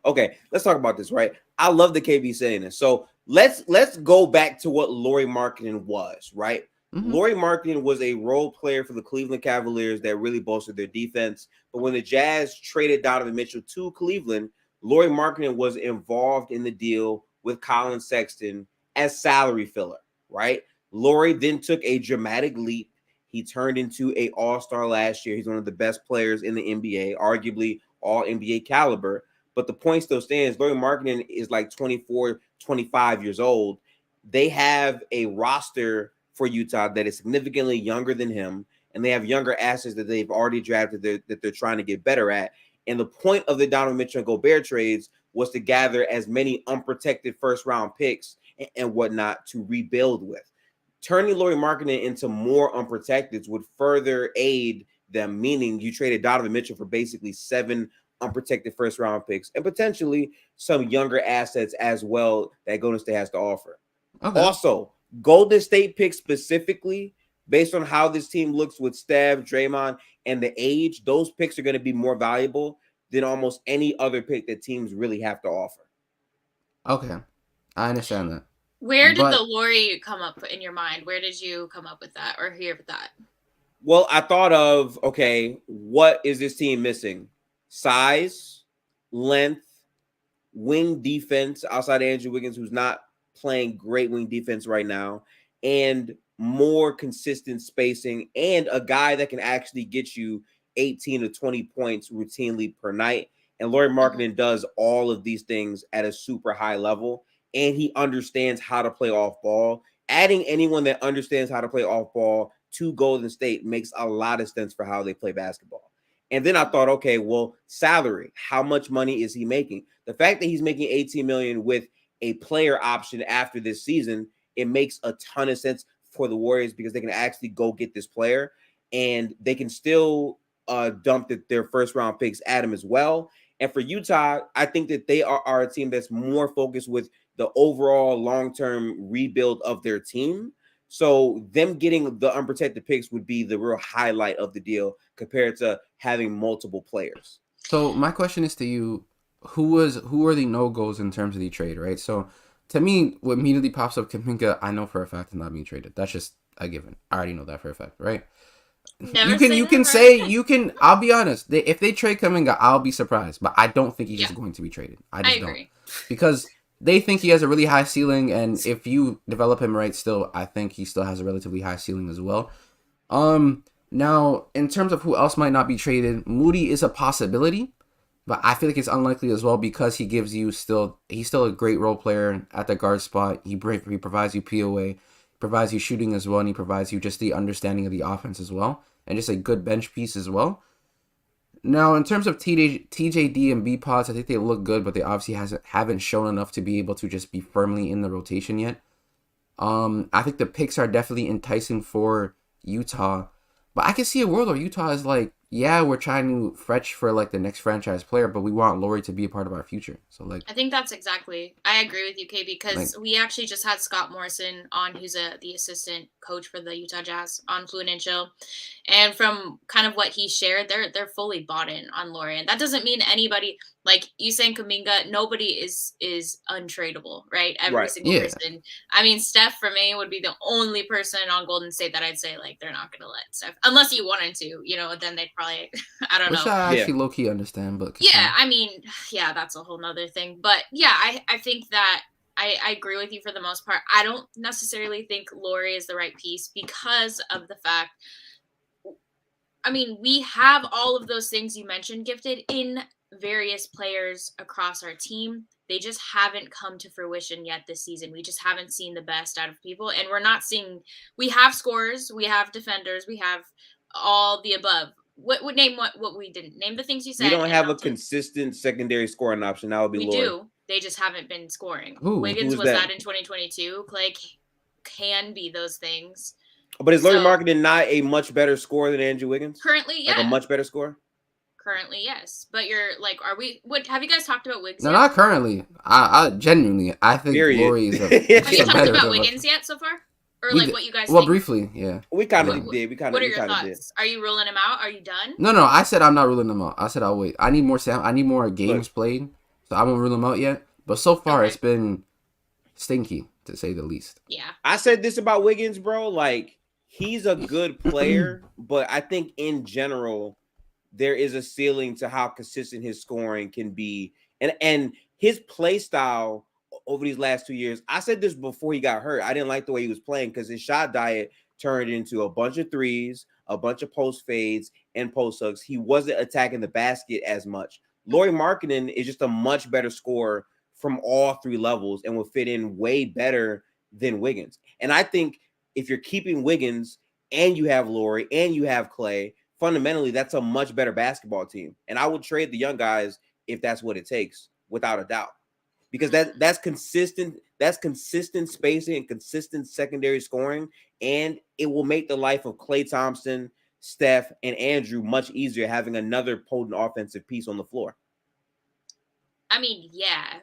okay, let's talk about this. Right, I love the KB saying this. So let's go back to what LauriMarkkanen was. Right, LauriMarkkanen was a role player for the Cleveland Cavaliers that really bolstered their defense. But when the Jazz traded Donovan Mitchell to Cleveland, LauriMarkkanen was involved in the deal with Colin Sexton as salary filler, right? Lauri then took a dramatic leap. He turned into an all-star last year. He's one of the best players in the NBA, arguably all NBA caliber. But the point still stands. LauriMarkkanen is like 24, 25 years old. They have a roster for Utah that is significantly younger than him, and they have younger assets that they've already drafted that they're trying to get better at. And the point of the Donovan Mitchell and Gobert trades was to gather as many unprotected first-round picks and whatnot to rebuild with. Turning LauriMarkkanen into more unprotected would further aid them, meaning you traded Donovan Mitchell for basically 7 unprotected first-round picks and potentially some younger assets as well that Golden State has to offer. Okay. Also, Golden State picks specifically, based on how this team looks with Steph, Draymond, and the age, those picks are going to be more valuable than almost any other pick that teams really have to offer. Okay, I understand that. Where did the Lauri come up in your mind? Where did you come up with that or hear that? Well, I thought of, okay, what is this team missing? Size, length, wing defense outside Andrew Wiggins, who's not playing great wing defense right now, and more consistent spacing, and a guy that can actually get you 18 to 20 points routinely per night. And LauriMarkkanen does all of these things at a super high level, and he understands how to play off ball. Adding anyone that understands how to play off ball to Golden State makes a lot of sense for how they play basketball. And then I thought, okay, well, salary, how much money is he making? The fact that he's making $18 million with a player option after this season, it makes a ton of sense for the Warriors because they can actually go get this player, and they can still dump their first round picks at him as well. And for Utah, I think that they are a team that's more focused with the overall long-term rebuild of their team. So them getting the unprotected picks would be the real highlight of the deal compared to having multiple players. So my question is to you, who are the no-goes in terms of the trade, right? So to me, what immediately pops up, Kuminga, I know for a fact is not being traded. That's just a given. I already know that for a fact, right? I'll be honest, if they trade Kuminga, I'll be surprised, but I don't think he's just going to be traded. I agree. Because they think he has a really high ceiling, and if you develop him right still, I think he still has a relatively high ceiling as well. Now, in terms of who else might not be traded, Moody is a possibility, but I feel like it's unlikely as well because he's still a great role player at the guard spot. He provides you POA, provides you shooting as well, and he provides you just the understanding of the offense as well, and just a good bench piece as well. Now, in terms of TJD and B-Pods, I think they look good, but they obviously haven't shown enough to be able to just be firmly in the rotation yet. I think the picks are definitely enticing for Utah, but I can see a world where Utah is like, yeah, we're trying to fetch for like the next franchise player, but we want Lauri to be a part of our future. So like, I think that's exactly. I agree with you, Kay, because we actually just had Scott Morrison on, who's the assistant coach for the Utah Jazz on Fluent and Chill, and from kind of what he shared, they're fully bought in on Lauri, and that doesn't mean anybody like you saying Kuminga. Nobody is untradeable, right? Every single person. I mean, Steph for me would be the only person on Golden State that I'd say like they're not going to let Steph unless you wanted to, then they'd probably I don't know. Which I actually low key understand, but I mean, that's a whole nother thing. But I think that I agree with you for the most part. I don't necessarily think Lauri is the right piece because of the fact. I mean, we have all of those things you mentioned, Gifted, in various players across our team. They just haven't come to fruition yet this season. We just haven't seen the best out of people. And we're not seeing – we have scorers, we have defenders, we have all the above. What we didn't name the things you said. We don't have a consistent secondary scoring option. That would be Lauri. We do. They just haven't been scoring. Wiggins was that in 2022. Clay can be those things. But is LauriMarkkanen not a much better scorer than Andrew Wiggins? Currently, yeah. Like a much better scorer? Currently, yes. But you're like, have you guys talked about Wiggins? No, not currently. I genuinely, I think Lauri is have you talked about Wiggins yet so far? Or like what you guys think? Well, briefly, yeah. We kind of did. What are your thoughts? Are you ruling him out? Are you done? No, I said I'm not ruling him out. I said I'll wait. I need more games played, so I won't rule him out yet. But so far, it's been stinky, to say the least. Yeah. I said this about Wiggins, bro. Like, he's a good player, but I think in general, there is a ceiling to how consistent his scoring can be. And his play style over these last 2 years, I said this before he got hurt. I didn't like the way he was playing because his shot diet turned into a bunch of threes, a bunch of post fades, and post hooks. He wasn't attacking the basket as much. LauriMarkkanen is just a much better scorer from all three levels and will fit in way better than Wiggins. And I think if you're keeping Wiggins and you have Lauri and you have Clay, fundamentally that's a much better basketball team. And I would trade the young guys if that's what it takes, without a doubt. Because that's consistent spacing and consistent secondary scoring, and it will make the life of Klay Thompson, Steph, and Andrew much easier having another potent offensive piece on the floor. I mean, yeah.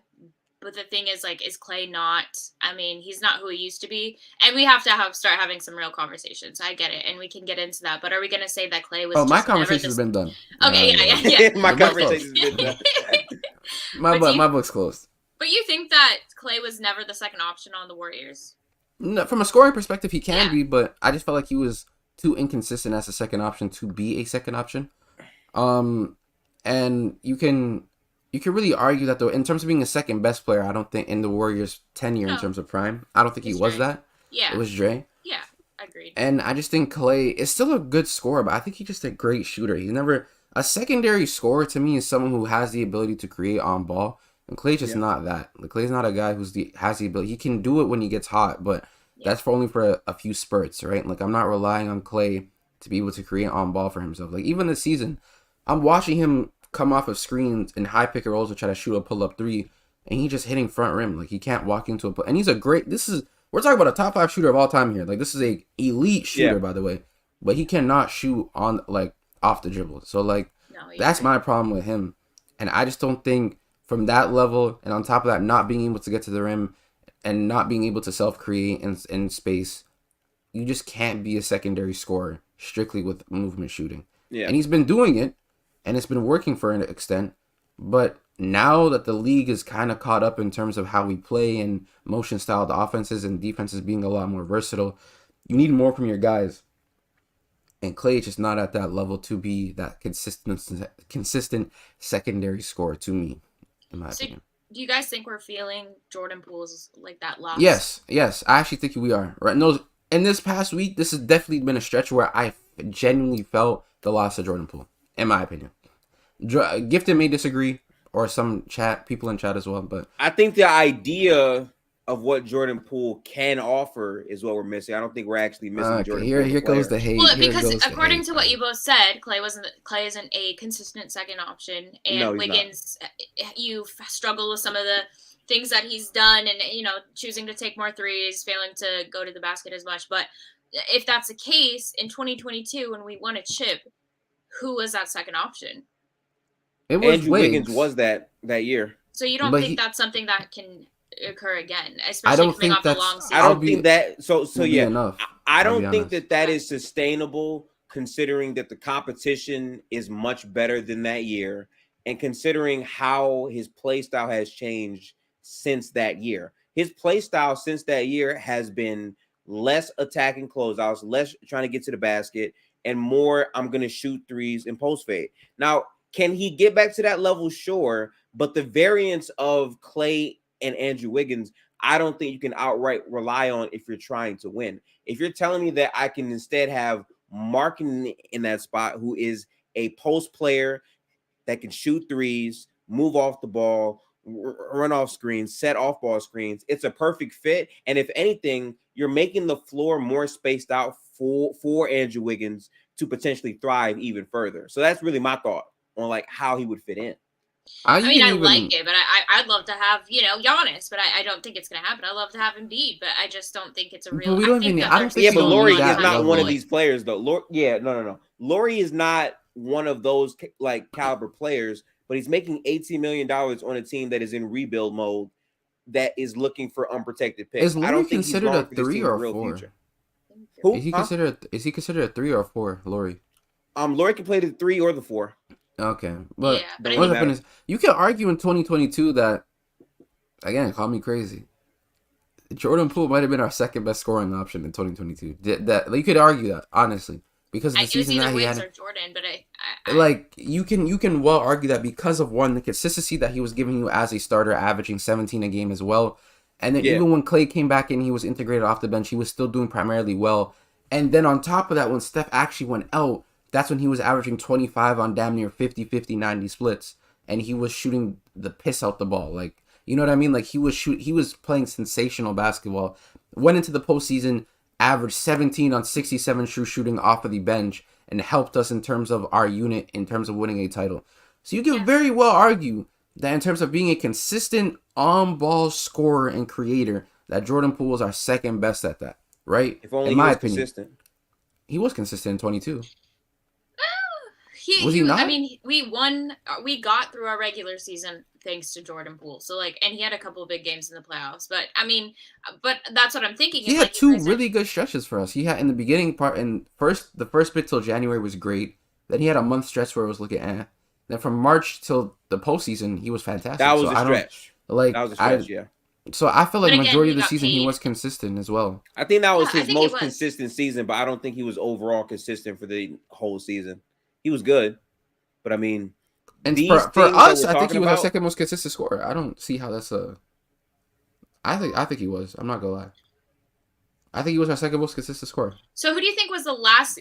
But the thing is, like, is Clay not? I mean, he's not who he used to be, and we have to start having some real conversations. I get it, and we can get into that. But are we going to say that Clay was? My conversation's been done. Okay, yeah. My conversation's been done. My book's closed. But you think that Clay was never the second option on the Warriors? No, from a scoring perspective, he can be, but I just felt like he was too inconsistent as a second option to be a second option. And you can really argue that, though, in terms of being a second best player, I don't think in the Warriors' tenure in terms of prime, I don't think he was that. Yeah. It was Dre. Yeah, agreed. And I just think Clay is still a good scorer, but I think he's just a great shooter. He's never a secondary scorer to me is someone who has the ability to create on ball. And Clay's just not that. Like, Clay's not a guy has the ability. He can do it when he gets hot, but that's only for a few spurts, right? Like, I'm not relying on Clay to be able to create on ball for himself. Like, even this season, I'm watching him come off of screens in high pick and rolls to try to shoot a pull up three, and he's just hitting front rim. Like, he can't walk into a pull. And he's we're talking about a top 5 shooter of all time here. Like, this is a elite shooter, by the way, but he cannot shoot on, like, off the dribble. So, like, that's my problem with him. And I just don't think from that level, and on top of that, not being able to get to the rim and not being able to self-create in space, you just can't be a secondary scorer strictly with movement shooting. Yeah. And he's been doing it, and it's been working for an extent. But now that the league is kind of caught up in terms of how we play and motion-styled offenses and defenses being a lot more versatile, you need more from your guys. And Clay is just not at that level to be that consistent secondary scorer to me, in my opinion. Do you guys think we're feeling Jordan Poole's like that loss? Yes. I actually think we are. Right? No, in this past week, this has definitely been a stretch where I genuinely felt the loss of Jordan Poole, in my opinion. Gifted may disagree, or some people in chat as well, but I think the idea of what Jordan Poole can offer is what we're missing. I don't think we're actually missing Jordan Poole. Here goes the hate. Well, because according to what you both said, Clay isn't a consistent second option, and Wiggins, you struggle with some of the things that he's done, and choosing to take more threes, failing to go to the basket as much. But if that's the case in 2022, when we won a chip, who was that second option? It was Andrew Wiggins was that year. So you don't think that's something that can occur again, especially coming off the long season? I don't think that. So yeah, enough. I don't think that is sustainable, considering that the competition is much better than that year, and considering how his play style has changed since that year. His play style since that year has been less attacking closeouts, less trying to get to the basket, and more I'm going to shoot threes and post fade. Now, can he get back to that level? Sure, but the variance of Clay and Andrew Wiggins, I don't think you can outright rely on if you're trying to win. If you're telling me that I can instead have Markkanen in that spot, who is a post player that can shoot threes, move off the ball, run off screens, set off ball screens, it's a perfect fit. And if anything, you're making the floor more spaced out for Andrew Wiggins to potentially thrive even further. So that's really my thought on like how he would fit in. I like it, but I'd love to have, Giannis, but I don't think it's going to happen. I'd love to have Embiid, but I just don't think it's a real. But Lauri is not one of these players, though. No. Lauri is not one of those like caliber players, but he's making $18 million on a team that is in rebuild mode, that is looking for unprotected picks. Is Lauri considered a 3 or a 4? Who? Is he considered a 3 or a 4, Lauri? Lauri can play the 3 or the 4. Okay, but what happened is you can argue in 2022 that, again, call me crazy, Jordan Poole might have been our second best scoring option in 2022. That you could argue that, honestly, because of the season that he had. Or Jordan, but you can well argue that because of the consistency that he was giving you as a starter, averaging 17 a game as well, and then even when Clay came back in, he was integrated off the bench. He was still doing primarily well, and then on top of that, when Steph actually went out, that's when he was averaging 25 on damn near 50, 90 splits. and he was shooting the piss out the ball. Like, you know what I mean? Like, he was playing sensational basketball. Went into the postseason, averaged 17 on 67 true shooting off of the bench, and helped us in terms of our unit, in terms of winning a title. So you can very well argue that in terms of being a consistent on-ball scorer and creator, that Jordan Poole is our second best at that, right? If only in he my was opinion, consistent. he was consistent in 22. Was he not? I mean, we won. We got through our regular season thanks to Jordan Poole. So like, and he had a couple of big games in the playoffs. But I mean, but that's what I'm thinking. He had two really good stretches for us. He had in the beginning part, and the first bit till January was great. Then he had a month stretch where it was looking Then from March till the postseason, he was fantastic. That was a stretch. Like, that was a stretch, yeah. So I feel like again, majority of the season he was consistent as well. I think that was his most consistent season, but I don't think he was overall consistent for the whole season. He was good, but I mean, and for us, I think he was our second most consistent scorer. I don't see how that's a. I think he was. I'm not gonna lie. I think he was our second most consistent scorer. So who do you think was the last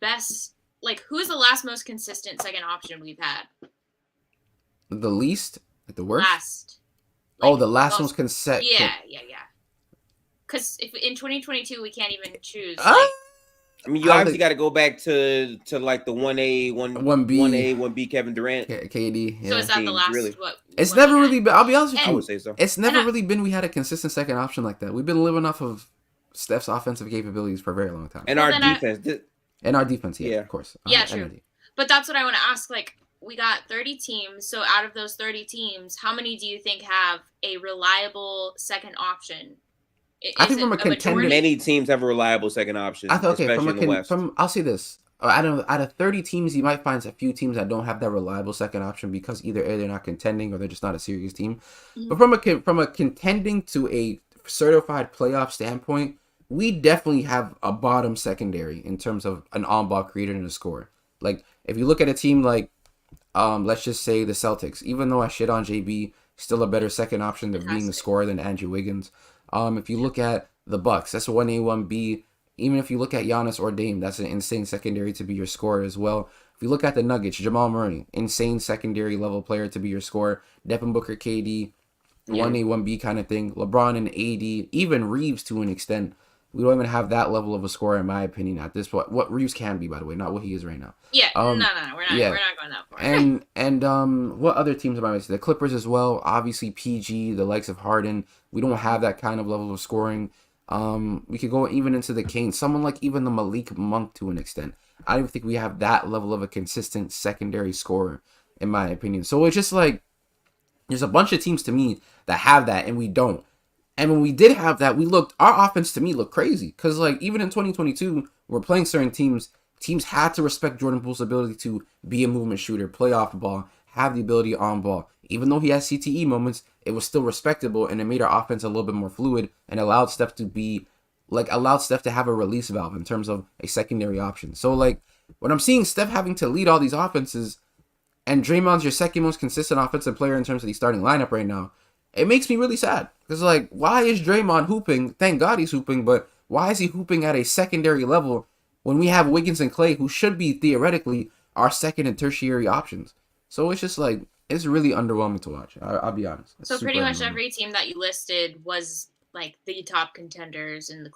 best? Like, who's the last most consistent second option we've had? The least, like the worst. Last. Like, the last most consistent. Yeah. Because if in 2022 we can't even choose. I mean, you obviously got to go back to like the 1A, 1B Kevin Durant. KD. Yeah. So is that the last? Really? It's never really been. I'll be honest with you. I would say so. It's never really been. We had a consistent second option like that. We've been living off of Steph's offensive capabilities for a very long time. And our defense. Yeah, of course. Yeah, true. But that's what I want to ask. Like, we got 30 teams. So out of those 30 teams, how many do you think have a reliable second option? I think from a contender, many teams have a reliable second option. I thought, I'll say this. Out of 30 teams, you might find a few teams that don't have that reliable second option because either A, they're not contending or they're just not a serious team. Mm-hmm. But from a contending to a certified playoff standpoint, we definitely have a bottom secondary in terms of an on-ball creator and a scorer. Like, if you look at a team like, let's just say the Celtics, even though I shit on JB, still a better second option than being the scorer than Andrew Wiggins. If you look at the Bucks, that's a 1A, 1B. Even if you look at Giannis or Dame, that's an insane secondary to be your scorer as well. If you look at the Nuggets, Jamal Murray, insane secondary level player to be your scorer. Devin Booker, KD, 1A, 1B kind of thing. LeBron and AD, even Reeves to an extent. We don't even have that level of a scorer, in my opinion, at this point. What Reeves can be, by the way, not what he is right now. Yeah, no, we're not going that far. and what other teams am I missing? The Clippers as well. Obviously, PG, the likes of Harden. We don't have that kind of level of scoring. We could go even into the Kings. Someone like even the Malik Monk to an extent. I don't even think we have that level of a consistent secondary scorer, in my opinion. So it's just like, there's a bunch of teams to me that have that, and we don't. And when we did have that, our offense to me looked crazy. Because like even in 2022, we're playing certain teams. Teams had to respect Jordan Poole's ability to be a movement shooter, play off the ball, have the ability on ball. Even though he has CTE moments, it was still respectable, and it made our offense a little bit more fluid and allowed Steph to have a release valve in terms of a secondary option. So like when I'm seeing Steph having to lead all these offenses, and Draymond's your second most consistent offensive player in terms of the starting lineup right now, it makes me really sad. Because, like, why is Draymond hooping? Thank God he's hooping, but why is he hooping at a secondary level when we have Wiggins and Clay, who should be, theoretically, our second and tertiary options? So it's just, like, it's really underwhelming to watch. I'll be honest. So pretty much every team that you listed was, like, the top contenders in the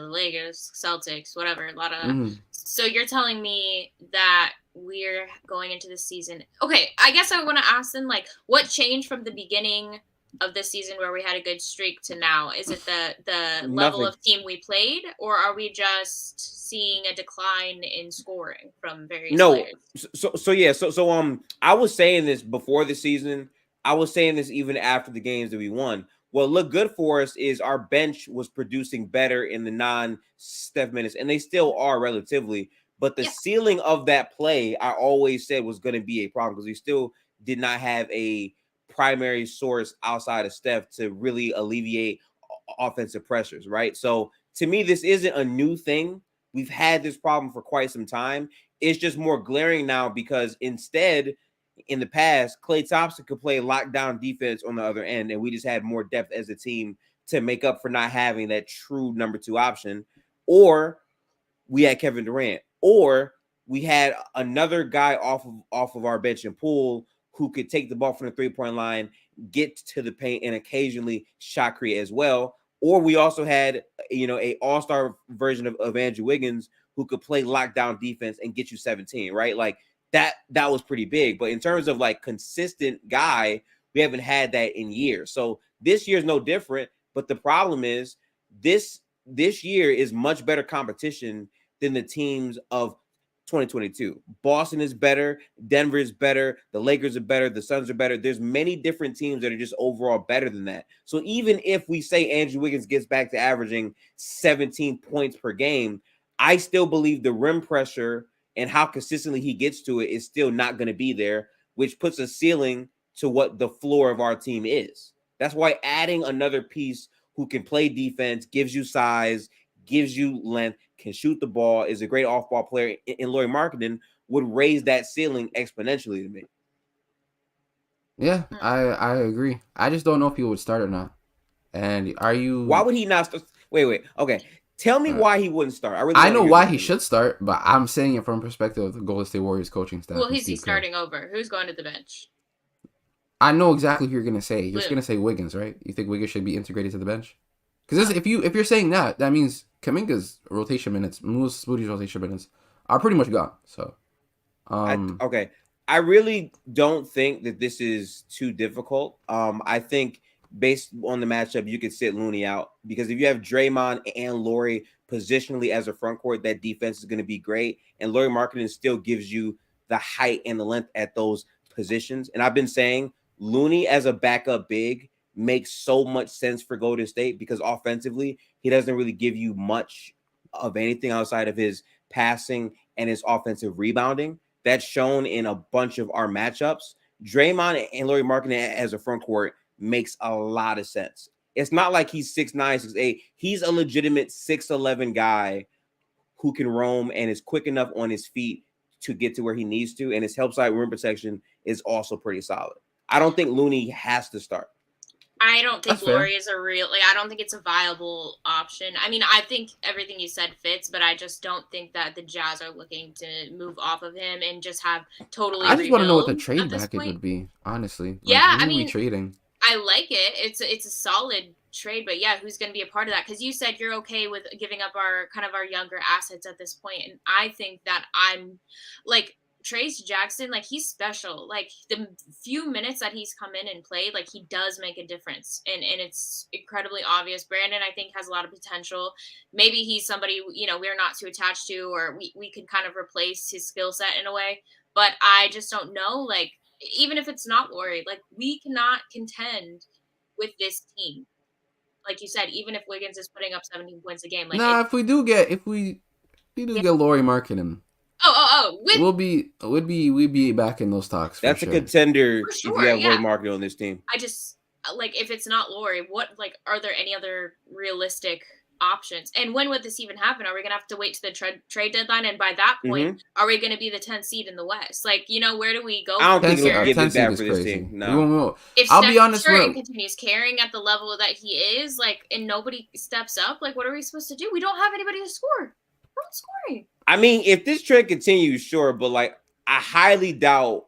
Lakers, Celtics, whatever. A lot of So you're telling me that we're going into the season. Okay, I guess I want to ask them, like, what changed from the beginning of this season where we had a good streak to now? Is it the level of team we played, or are we just seeing a decline in scoring from various players? So I was saying this before the season. I was saying this even after the games that we won. What looked good for us is our bench was producing better in the non-Steph minutes, and they still are relatively. But the ceiling of that play, I always said, was going to be a problem because we still did not have a primary source outside of Steph to really alleviate offensive pressures, right? So to me, this isn't a new thing. We've had this problem for quite some time. It's just more glaring now because instead, in the past, Klay Thompson could play lockdown defense on the other end, and we just had more depth as a team to make up for not having that true number two option. Or we had Kevin Durant, or we had another guy off of our bench in Poole who could take the ball from the 3-point line, get to the paint, and occasionally shot create as well. Or we also had, a all-star version of Andrew Wiggins who could play lockdown defense and get you 17, right? Like that was pretty big. But in terms of like consistent guy, we haven't had that in years. So this year is no different. But the problem is this year is much better competition than the teams of 2022. Boston is better. Denver is better. The Lakers are better. The Suns are better. There's many different teams that are just overall better than that. So even if we say Andrew Wiggins gets back to averaging 17 points per game, I still believe the rim pressure and how consistently he gets to it is still not going to be there, which puts a ceiling to what the floor of our team is. That's why adding another piece who can play defense, gives you size, gives you length, can shoot the ball, is a great off-ball player in LauriMarkkanen would raise that ceiling exponentially to me. Yeah, I agree. I just don't know if he would start or not. And are you? Why would he not start? Wait. Okay, tell me why he wouldn't start. I know why he should start, but I'm saying it from perspective of the Golden State Warriors coaching staff. Well, who's he starting over? Who's going to the bench? I know exactly who you're gonna say. You're just gonna say Wiggins, right? You think Wiggins should be integrated to the bench? Because if you're saying that means Kuminga's rotation minutes, Moody's rotation minutes are pretty much gone. So, okay, I really don't think that this is too difficult. I think based on the matchup, you could sit Looney out because if you have Draymond and Lauri positionally as a front court, that defense is going to be great, and LauriMarkkanen still gives you the height and the length at those positions. And I've been saying Looney as a backup big makes so much sense for Golden State because offensively, he doesn't really give you much of anything outside of his passing and his offensive rebounding. That's shown in a bunch of our matchups. Draymond and LauriMarkkanen as a front court makes a lot of sense. It's not like he's 6'9", 6'8". He's a legitimate 6'11" guy who can roam and is quick enough on his feet to get to where he needs to, and his help side rim protection is also pretty solid. I don't think Looney has to start. I don't think Lauri is I don't think it's a viable option. I mean, I think everything you said fits, but I just don't think that the Jazz are looking to move off of him and just have totally. I just want to know what the trade package would be, honestly. Yeah, I mean, trading. I like it. It's a solid trade, but yeah, who's going to be a part of that? Because you said you're okay with giving up our younger assets at this point, and I think that I'm like. Trace Jackson, like he's special. Like the few minutes that he's come in and played, like he does make a difference, and it's incredibly obvious. Brandon, I think, has a lot of potential. Maybe he's somebody we're not too attached to, or we can kind of replace his skill set in a way. But I just don't know. Like even if it's not Lauri, like we cannot contend with this team. Like you said, even if Wiggins is putting up 17 points a game, like if we do get LauriMarkkanen. We'd be back in those talks. That's a contender if you have LauriMarkkanen on this team. I just if it's not Lauri, what are there any other realistic options? And when would this even happen? Are we gonna have to wait to the trade deadline? And by that point, are we gonna be the 10th seed in the West? Like where do we go? I don't think it'll give it back for this team. No. If I'll be honest, continues carrying at the level that he is, and nobody steps up, what are we supposed to do? We don't have anybody to score. We're not scoring. I mean, if this trend continues, sure, but I highly doubt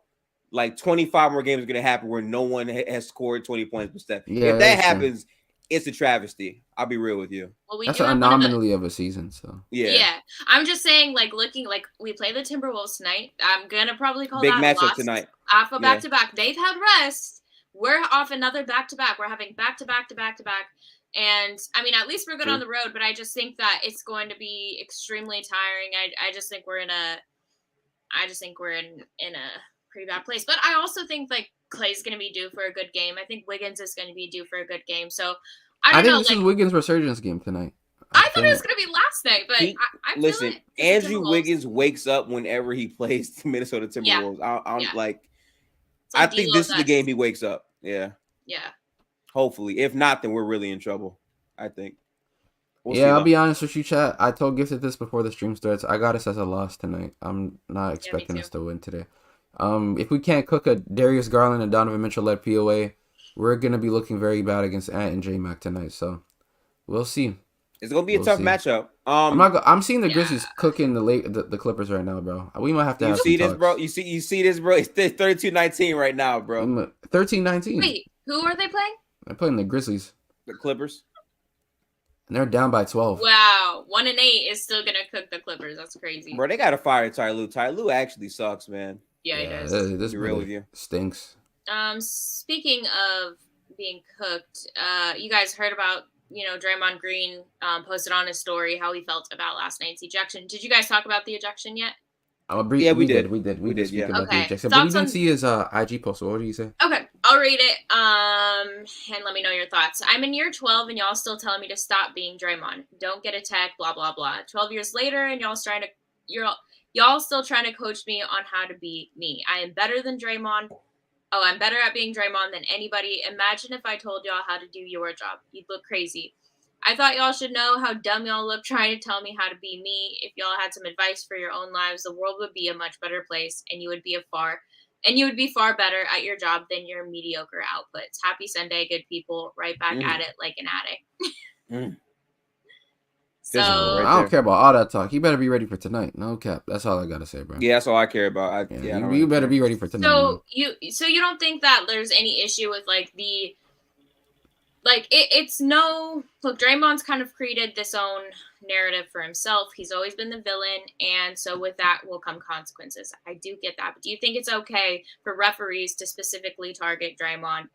25 more games are going to happen where no one has scored 20 points per step. Yeah, if that happens, it's a travesty. I'll be real with you. Well, that's an anomaly of a season. So yeah, I'm just saying, looking we play the Timberwolves tonight. I'm gonna probably call big that matchup tonight. Off a back to back. They've had rest. We're off another back to back. We're having back to back to back to back. And I mean, at least we're good on the road, but I just think that it's going to be extremely tiring. I just think we're in a pretty bad place. But I also think Clay's going to be due for a good game. I think Wiggins is going to be due for a good game. So I think this is Wiggins' resurgence game tonight. I thought it was going to be last night, but I listen. Andrew Wiggins wakes up whenever he plays the Minnesota Timberwolves. I think this is the game he wakes up. Yeah. Yeah. Hopefully. If not, then we're really in trouble, I think. I'll be honest with you, chat. I told Gifted this before the stream starts. I got us as a loss tonight. I'm not expecting us to win today. If we can't cook a Darius Garland and Donovan Mitchell-led POA, we're going to be looking very bad against Ant and J-Mac tonight. So, we'll see. It's gonna be a We'll tough see. matchup. I'm seeing the Yeah. Grizzlies cooking the Clippers right now, bro. We might have to You have see some this, bro? talks. You see this, bro? It's 32-19 right now, bro. 13-19. Wait, who are they playing? They're playing the Grizzlies, The Clippers. and they're down by 12. Wow, 1-8 is still gonna cook the Clippers. That's crazy. Bro, they gotta fire Ty Lue. Ty Lue actually sucks, man. Yeah, he Yeah, does. this Be real with brother you. stinks. Speaking of being cooked, you guys heard about Draymond Green posted on his story how he felt about last night's ejection. Did you guys talk about the ejection yet? Yeah, we we did. did. We We did did, speak yeah. about the Okay. ejection, but we Thoughts didn't on- see his IG post. So what did you say? Okay, I'll read it. And let me know your thoughts. I'm in year 12 and y'all still telling me to stop being Draymond. Don't get a tech, blah blah blah. 12 years later and y'all still trying to coach me on how to be me. I am better than Draymond. Oh, I'm better at being Draymond than anybody. Imagine if I told y'all how to do your job. You'd look crazy. I thought y'all should know how dumb y'all look trying to tell me how to be me. If y'all had some advice for your own lives, the world would be a much better place, and you would be far better at your job than your mediocre outputs. Happy Sunday, good people. Right back at it like an addict. So Physical, right I don't there. care about all that talk. You better be ready for tonight. No cap. That's all I gotta say, bro. Yeah, that's all I care about. I don't you really better care. be ready for tonight. So you don't think that there's any issue with it's no look, Draymond's kind of created this own narrative for himself. He's always been the villain, and so with that will come consequences. I do get that. But do you think it's okay for referees to specifically target Draymond?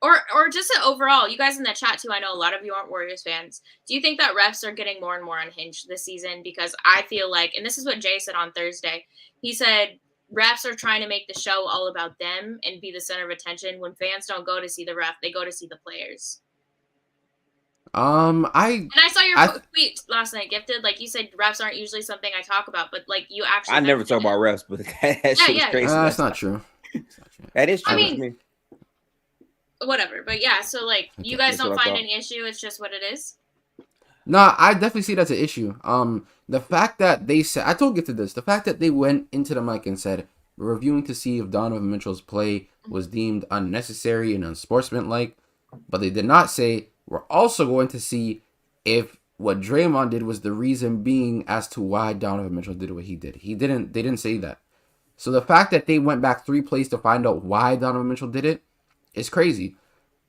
Or just overall, you guys in the chat too, I know a lot of you aren't Warriors fans. Do you think that refs are getting more and more unhinged this season? Because I feel like, and this is what Jay said on Thursday, he said refs are trying to make the show all about them and be the center of attention. When fans don't go to see the ref, they go to see the players. I saw your tweet last night, Gifted. Like you said, refs aren't usually something I talk about, but like you actually. I never talk about refs, but that shit was crazy. That's not true. That is true. I mean, to me. Whatever, but yeah. So like, Okay. you guys That's don't what I find thought. any issue. It's just what it is. No, I definitely see that's an issue. The fact that they said, I told Gifted this, the fact that they went into the mic and said, we're reviewing to see if Donovan Mitchell's play was deemed unnecessary and unsportsmanlike, but they did not say, we're also going to see if what Draymond did was the reason being as to why Donovan Mitchell did what he did. They didn't say that. So the fact that they went back 3 plays to find out why Donovan Mitchell did it is crazy.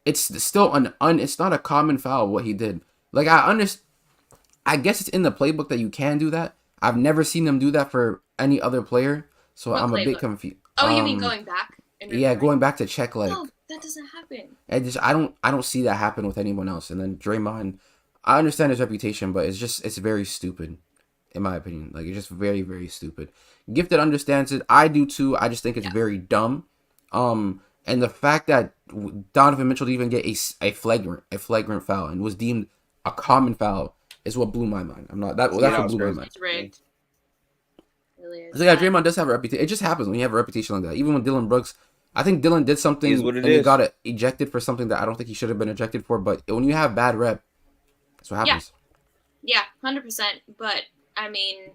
It's still it's not a common foul what he did. Like, I guess it's in the playbook that you can do that. I've never seen them do that for any other player, so What I'm a bit playbook? confused. Oh, you mean going back? Yeah, going back to check, like, No, that doesn't happen. I don't see that happen with anyone else. And then Draymond, I understand his reputation, but it's very stupid, in my opinion. Like, it's just very, very stupid. Gifted understands it. I do too. I just think it's very dumb. And the fact that Donovan Mitchell didn't even get a flagrant foul and was deemed a common foul is what blew my mind. That's what blew my mind. It's rigged. It really is. So yeah, Draymond does have a reputation. It just happens when you have a reputation like that. Even when Dylan Brooks, I think Dylan did something and he got ejected for something that I don't think he should have been ejected for. But when you have bad rep, that's what happens. Yeah, 100%. But I mean,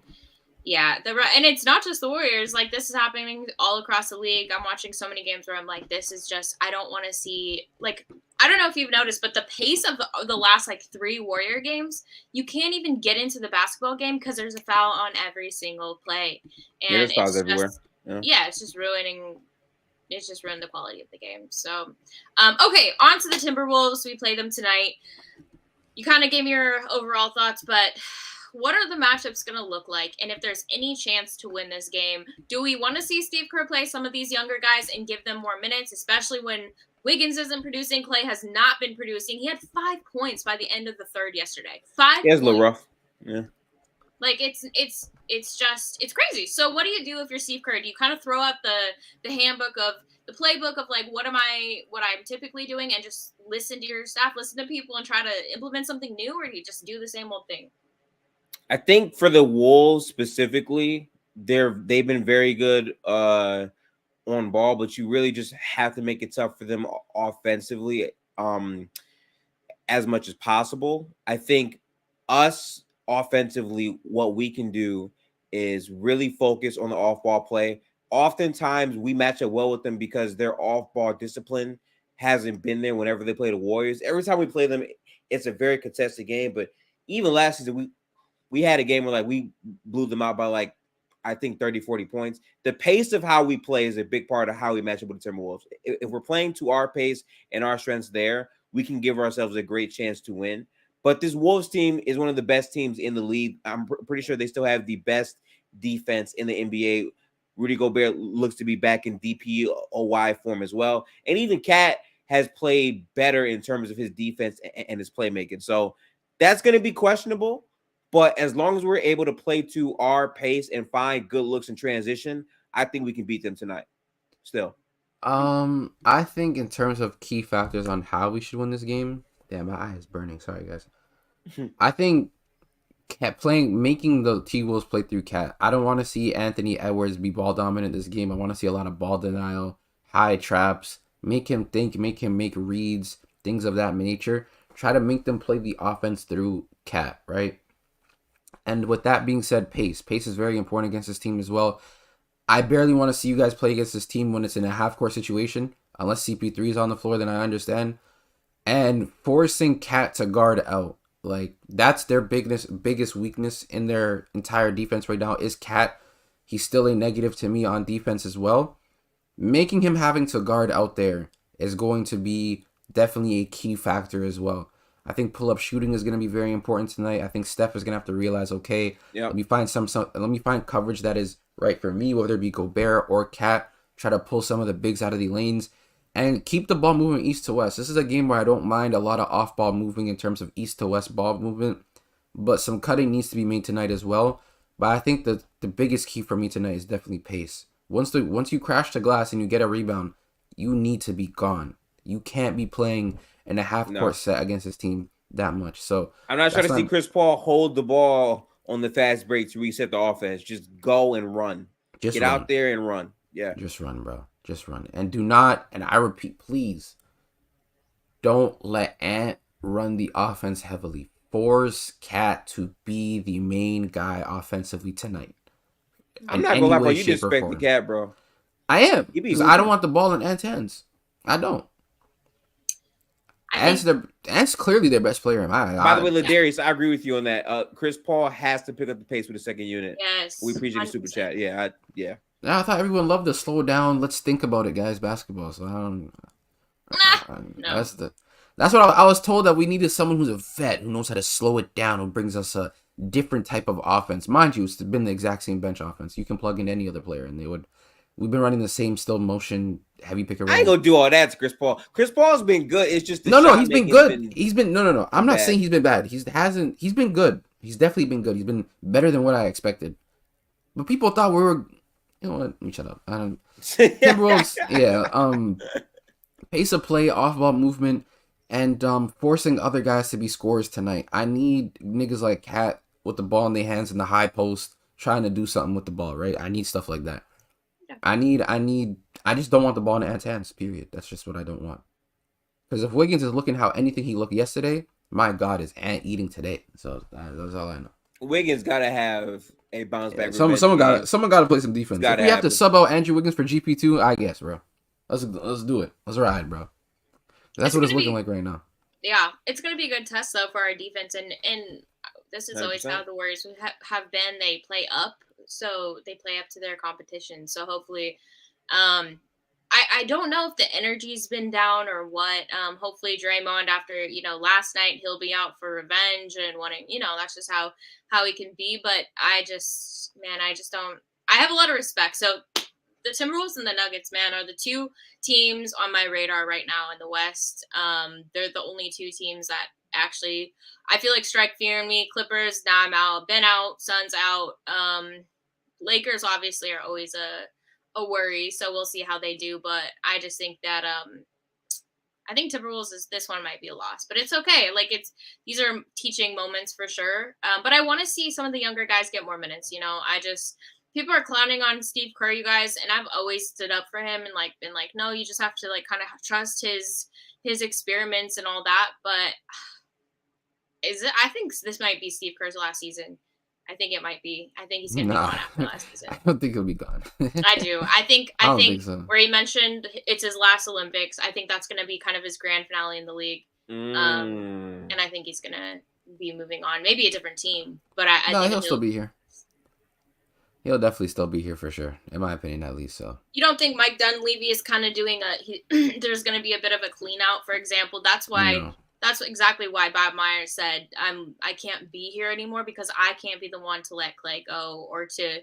yeah, and it's not just the Warriors. Like, this is happening all across the league. I'm watching so many games where I'm like, this is just, I don't want to see, like, I don't know if you've noticed, but the pace of the last, like, 3 Warrior games, you can't even get into the basketball game because there's a foul on every single play. And there's fouls everywhere. It's just ruined the quality of the game. So, okay, on to the Timberwolves. We play them tonight. You kind of gave me your overall thoughts, but what are the matchups going to look like? And if there's any chance to win this game, do we want to see Steve Kerr play some of these younger guys and give them more minutes, especially when Wiggins isn't producing? Clay has not been producing. He had 5 points by the end of the third yesterday. 5 points. It's a little rough. Yeah. Like, it's crazy. So what do you do if you're Steve Kerr? Do you kind of throw out the handbook of the playbook of like, what I'm typically doing, and just listen to your staff, listen to people, and try to implement something new, or do you just do the same old thing? I think for the Wolves specifically, they've been very good on ball, but you really just have to make it tough for them offensively as much as possible. I think us offensively, what we can do is really focus on the off-ball play. Oftentimes, we match up well with them because their off-ball discipline hasn't been there whenever they play the Warriors. Every time we play them, it's a very contested game. But even last season, we had a game where like we blew them out by like I think 30, 40 points. The pace of how we play is a big part of how we match up with the Timberwolves. If we're playing to our pace and our strengths there, we can give ourselves a great chance to win. But this Wolves team is one of the best teams in the league. I'm pretty sure they still have the best defense in the NBA. Rudy Gobert looks to be back in DPOY form as well. And even Cat has played better in terms of his defense and his playmaking. So that's going to be questionable. But as long as we're able to play to our pace and find good looks in transition, I think we can beat them tonight. Still. I think in terms of key factors on how we should win this game. Damn, my eye is burning. Sorry, guys. I think making the T-Wolves play through Cat. I don't want to see Anthony Edwards be ball dominant this game. I want to see a lot of ball denial, high traps, make him think, make him make reads, things of that nature. Try to make them play the offense through Cat, right? And with that being said, pace. Pace is very important against this team as well. I barely want to see you guys play against this team when it's in a half-court situation. Unless CP3 is on the floor, then I understand. And forcing Cat to guard out. Like, that's their biggest weakness in their entire defense right now is Cat. He's still a negative to me on defense as well. Making him having to guard out there is going to be definitely a key factor as well. I think pull-up shooting is going to be very important tonight. I think Steph is going to have to realize, okay, let me find let me find coverage that is right for me, whether it be Gobert or Cat. Try to pull some of the bigs out of the lanes and keep the ball moving east to west. This is a game where I don't mind a lot of off-ball moving in terms of east to west ball movement, but some cutting needs to be made tonight as well. But I think the biggest key for me tonight is definitely pace. Once you crash the glass and you get a rebound, you need to be gone. You can't be playing in a half-court set against this team that much. So I'm not trying to see Chris Paul hold the ball on the fast break to reset the offense. Just go and run. Get out there and run. Yeah. Just run, bro. Just run. And do not, and I repeat, please, don't let Ant run the offense heavily. Force Cat to be the main guy offensively tonight. I'm not gonna lie, bro. You disrespect the Cat, bro. I am. Because I don't want the ball in Ant's hands. I don't. Ant's clearly their best player in my eye. By the way, Ladarius, I agree with you on that. Chris Paul has to pick up the pace with the second unit. Yes. We appreciate 100%. The super chat. Yeah. I thought everyone loved to slow down. Let's think about it, guys. Basketball. So no. That's what I was told, that we needed someone who's a vet who knows how to slow it down, who brings us a different type of offense. Mind you, it's been the exact same bench offense. You can plug in any other player, and they would. We've been running the same still motion heavy pick and roll. I ain't gonna do all that to Chris Paul. Chris Paul's been good. It's just he's been good. He's been no. I'm not saying he's been bad. He's been good. He's definitely been good. He's been better than what I expected. But people thought we were. You know what? Let me shut up. Timberwolves, pace of play, off ball movement, and forcing other guys to be scorers tonight. I need niggas like Cat with the ball in their hands in the high post, trying to do something with the ball. Right? I need stuff like that. I just don't want the ball in Ant's hands, period. That's just what I don't want. Because if Wiggins is looking how anything he looked yesterday, my God, is Ant eating today. So that's all I know. Wiggins got to have a bounce back. Someone got to play some defense. If we have to sub out Andrew Wiggins for GP2, I guess, bro. Let's do it. Let's ride, bro. That's what it's looking like right now. Yeah, it's going to be a good test, though, for our defense. And this is 100%. Always how the Warriors have been. They play up. So they play up to their competition. So hopefully, I don't know if the energy's been down or what. Hopefully Draymond, after, last night, he'll be out for revenge and wanting, that's just how he can be. But I just don't, I have a lot of respect. So the Timberwolves and the Nuggets, man, are the two teams on my radar right now in the West. They're the only two teams that actually, I feel like strike fear in me. Clippers, now I'm out. Ben out. Suns out. Lakers obviously are always a worry, so we'll see how they do. But I just think that I think Timberwolves this one might be a loss, but it's okay. Like these are teaching moments for sure. But I want to see some of the younger guys get more minutes. People are clowning on Steve Kerr, you guys, and I've always stood up for him and been like, no, you just have to kind of trust his experiments and all that. But I think this might be Steve Kerr's last season. I think it might be. I think he's gonna be gone after last season. I don't think he'll be gone. I do. I think don't think so. where he mentioned it's his last Olympics, I think that's gonna be kind of his grand finale in the league. And I think he's gonna be moving on. Maybe a different team, but I think he'll still be here. He'll definitely still be here for sure, in my opinion, at least. So you don't think Mike Dunleavy is kind of doing there's going to be a bit of a clean out, for example? That's why. No. That's exactly why Bob Myers said, I can't be here anymore because I can't be the one to let Clay go or to,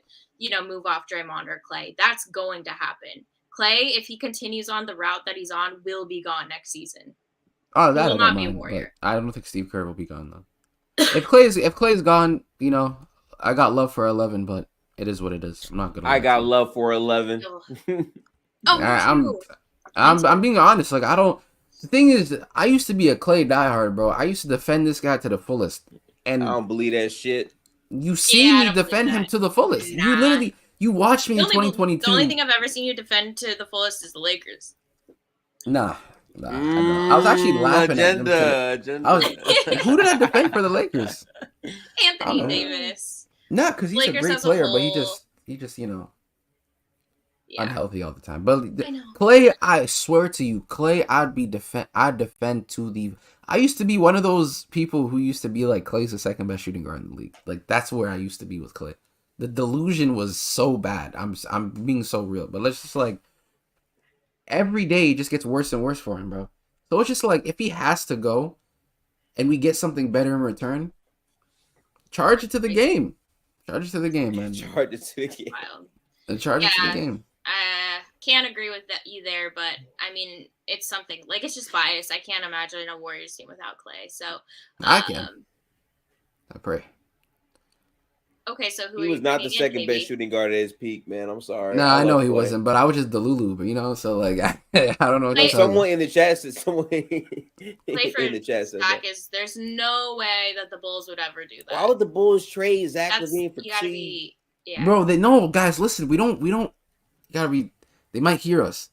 move off Draymond or Clay. That's going to happen. Clay, if he continues on the route that he's on, will be gone next season. Oh, that I don't mind, but I don't think Steve Kerr will be gone though. If Clay's gone, I got love for 11, but it is what it is. I'm not gonna. I got love for 11. I'm being honest. Like I don't. The thing is, I used to be a Clay diehard, bro. I used to defend this guy to the fullest, and I don't believe that shit. You see me defend him to the fullest. Nah. You watched me in 2022. The only thing I've ever seen you defend to the fullest is the Lakers. Nah. I was actually laughing at them. Who did I defend for the Lakers? Anthony Davis. Not because he's a great player, but he just unhealthy all the time. But Clay, I swear to you, Clay, I'd defend to the. I used to be one of those people who used to be like, Clay's the second best shooting guard in the league. Like that's where I used to be with Clay. The delusion was so bad. I'm being so real, but let's just like every day it just gets worse and worse for him, bro. So it's just like if he has to go, and we get something better in return, charge it to the game. Charge it to the game, man. Charge it to the game. Charge it to the game. Can't agree with you there, but I mean, it's something like it's just bias. I can't imagine a Warriors team without Clay. So I can. I pray. Okay, so he was not the second best shooting guard at his peak, man. I'm sorry. No, I know he wasn't, but I was just Delulu, so like I don't know. What someone in the chat said someone in the chat said that. There's no way that the Bulls would ever do that. Why would the Bulls trade Zach LaVine for T? Yeah. Bro, guys, listen, we don't gotta be. They might hear us.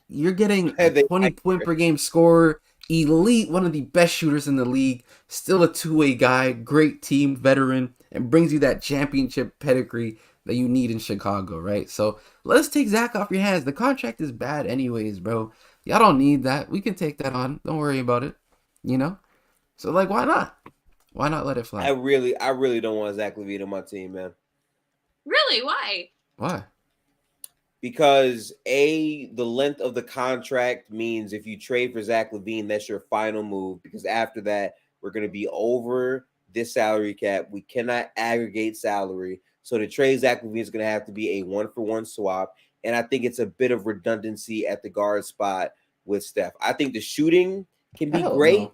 You're getting a 20-point per game scorer, elite, one of the best shooters in the league, still a two-way guy, great team, veteran, and brings you that championship pedigree that you need in Chicago, right? So let's take Zach off your hands. The contract is bad anyways, bro. Y'all don't need that. We can take that on. Don't worry about it. So like, why not? Why not let it fly? I really don't want Zach LaVine on my team, man. Really? Why? Why? Because the length of the contract means if you trade for Zach LaVine, that's your final move. Because after that, we're going to be over this salary cap. We cannot aggregate salary. So to trade Zach LaVine is going to have to be a 1-for-1 swap. And I think it's a bit of redundancy at the guard spot with Steph. I think the shooting can be great,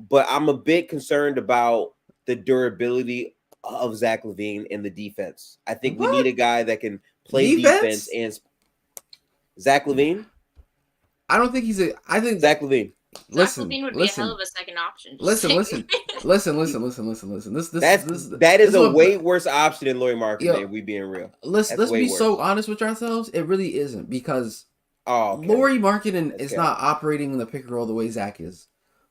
but I'm a bit concerned about the durability of Zach LaVine in the defense. I think we need a guy that can play defense and Zach LaVine. I don't think I think Zach LaVine. Zach LaVine would be a hell of a second option. Listen. That is a way worse option than LauriMarkkanen. We being real. Let's be so honest with ourselves. It really isn't because LauriMarkkanen is not operating in the pick and roll the way Zach is.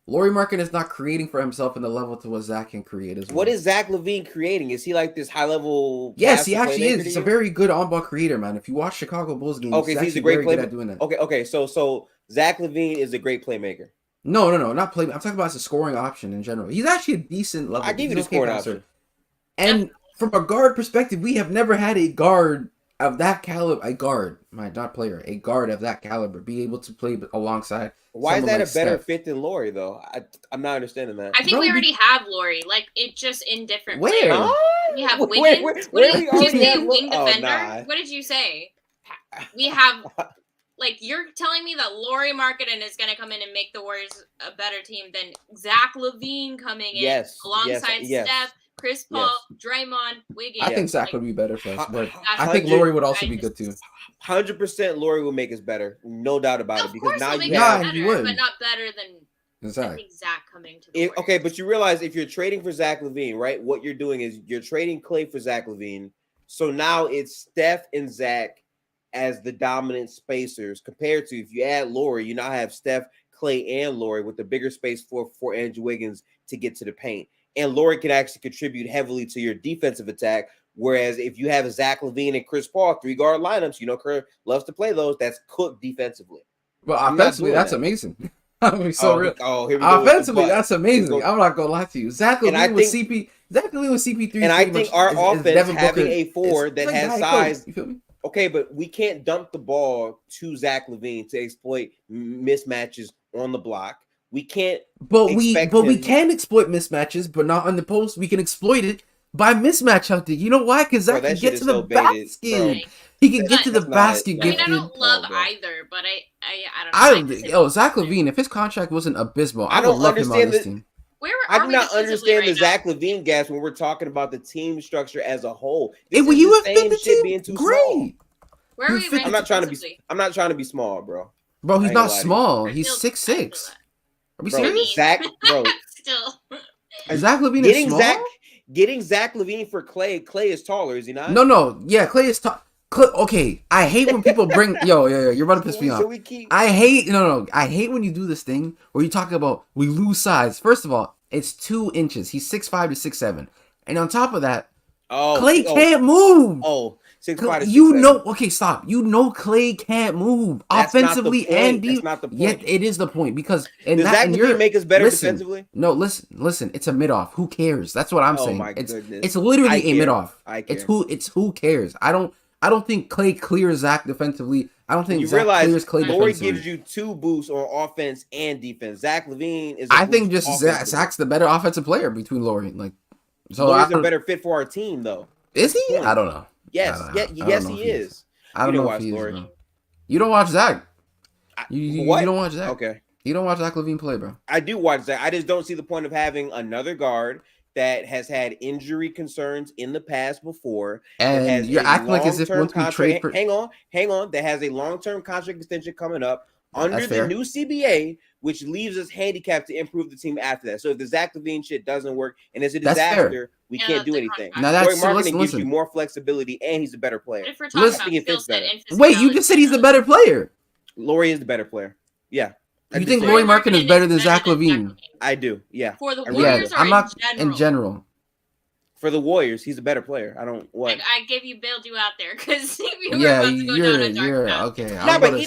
LauriMarkkanen is not creating for himself in the level to what Zach can create as well. What is Zach LaVine creating? Is he like this high level? Yes, he actually is. He's a very good on-ball creator, man. If you watch Chicago Bulls games, he's a great playmaker at doing that. Okay. So Zach LaVine is a great playmaker. No, not play. I'm talking about as a scoring option in general. He's actually a decent level. I give you the scoring option. And from a guard perspective, we have never had a guard of that caliber. A guard of that caliber be able to play alongside. Why is that a better fit than Lauri, though? I'm not understanding that. I think we already have Lauri. Like, it just in different players. We have Wiggins. What did you say? Wing defender? What did you say? We have... Like, you're telling me that LauriMarkkanen is going to come in and make the Warriors a better team than Zach LaVine coming in alongside Steph, Chris Paul, Draymond, Wiggins. I think Zach would be better for us, but I think Lauri would also be good too. 100% Lauri will make us better. No doubt about it. Because now you would. But not better than Zach coming to the Warriors. Okay, but you realize if you're trading for Zach LaVine, right, what you're doing is you're trading Clay for Zach LaVine. So now it's Steph and Zach as the dominant spacers compared to if you add Lauri, you now have Steph, Clay, and Lauri with the bigger space for Andrew Wiggins to get to the paint. and Lauri can actually contribute heavily to your defensive attack. Whereas if you have Zach LaVine and Chris Paul 3-guard lineups, Kerr loves to play those. That's cooked defensively. But offensively, that's amazing. I mean, so real. Here we go. Offensively, that's amazing. I'm not gonna lie to you. Zach LaVine with CP3, and I think our offense having a 4 that has size. You feel me? Okay, but we can't dump the ball to Zach LaVine to exploit mismatches on the block. We can't. But we can exploit mismatches, but not on the post. We can exploit it by mismatch hunting. You know why? Because Zach can get to the basket. He can get to the basket. I mean, I don't love either, but I don't know. Zach LaVine, if his contract wasn't abysmal, I would love him on this team. I do not understand the Zach LaVine gas when we're talking about the team structure as a whole. He would fit the team being too great. Where are we? I'm not trying to be small, bro. Bro, he's not small. He's 6'6". Are we serious? Zach, bro. Still. Zach LaVine is small? Getting Zach LaVine for Clay. Clay is taller, is he not? No. Yeah, Clay is tall. Okay, I hate when people bring yo, you're about to piss me off. I hate when you do this thing where you talk about we lose size. First of all, it's 2 inches. He's 6'5" to 6'7", and on top of that, Clay can't move. 6'5" to 6'7". Okay, stop. Clay can't move offensively and defensively. That's not the point. Yet it is the point because does Zach LaVine make us better defensively? No, listen. It's a mid-off. Who cares? That's what I'm saying. My goodness. It's literally a mid-off. It's who cares? I don't think Clay clears Zach defensively. I don't think Zach clears Clay defensively. Lauri gives you 2 boosts on offense and defense. Zach LaVine is. I think just Zach's the better offensive player between Lauri. Lauri's a better fit for our team, though. Is he? I don't know. Yes, yes, he is. I don't know if he is. You don't watch Zach. You don't watch Zach. Okay. You don't watch Zach LaVine play, bro. I do watch Zach. I just don't see the point of having another guard that has had injury concerns in the past before. And you're acting like as if once we trade hang on. That has a long-term contract extension coming up under the new CBA, which leaves us handicapped to improve the team after that. So if the Zach LaVine shit doesn't work and it's a disaster, we can't do anything. Now that's LauriMarkkanen gives you more flexibility and he's a better player. If we're talking about skill set and wait, you just said he's the better player. Lauri is the better player. Yeah. You think LauriMarkkanen is better than Zach LaVine? I do, yeah. For the Warriors, I'm not in general. For the Warriors, he's a better player. I don't what. I gave you bailed you out there because we were about to go down a dark path. Okay.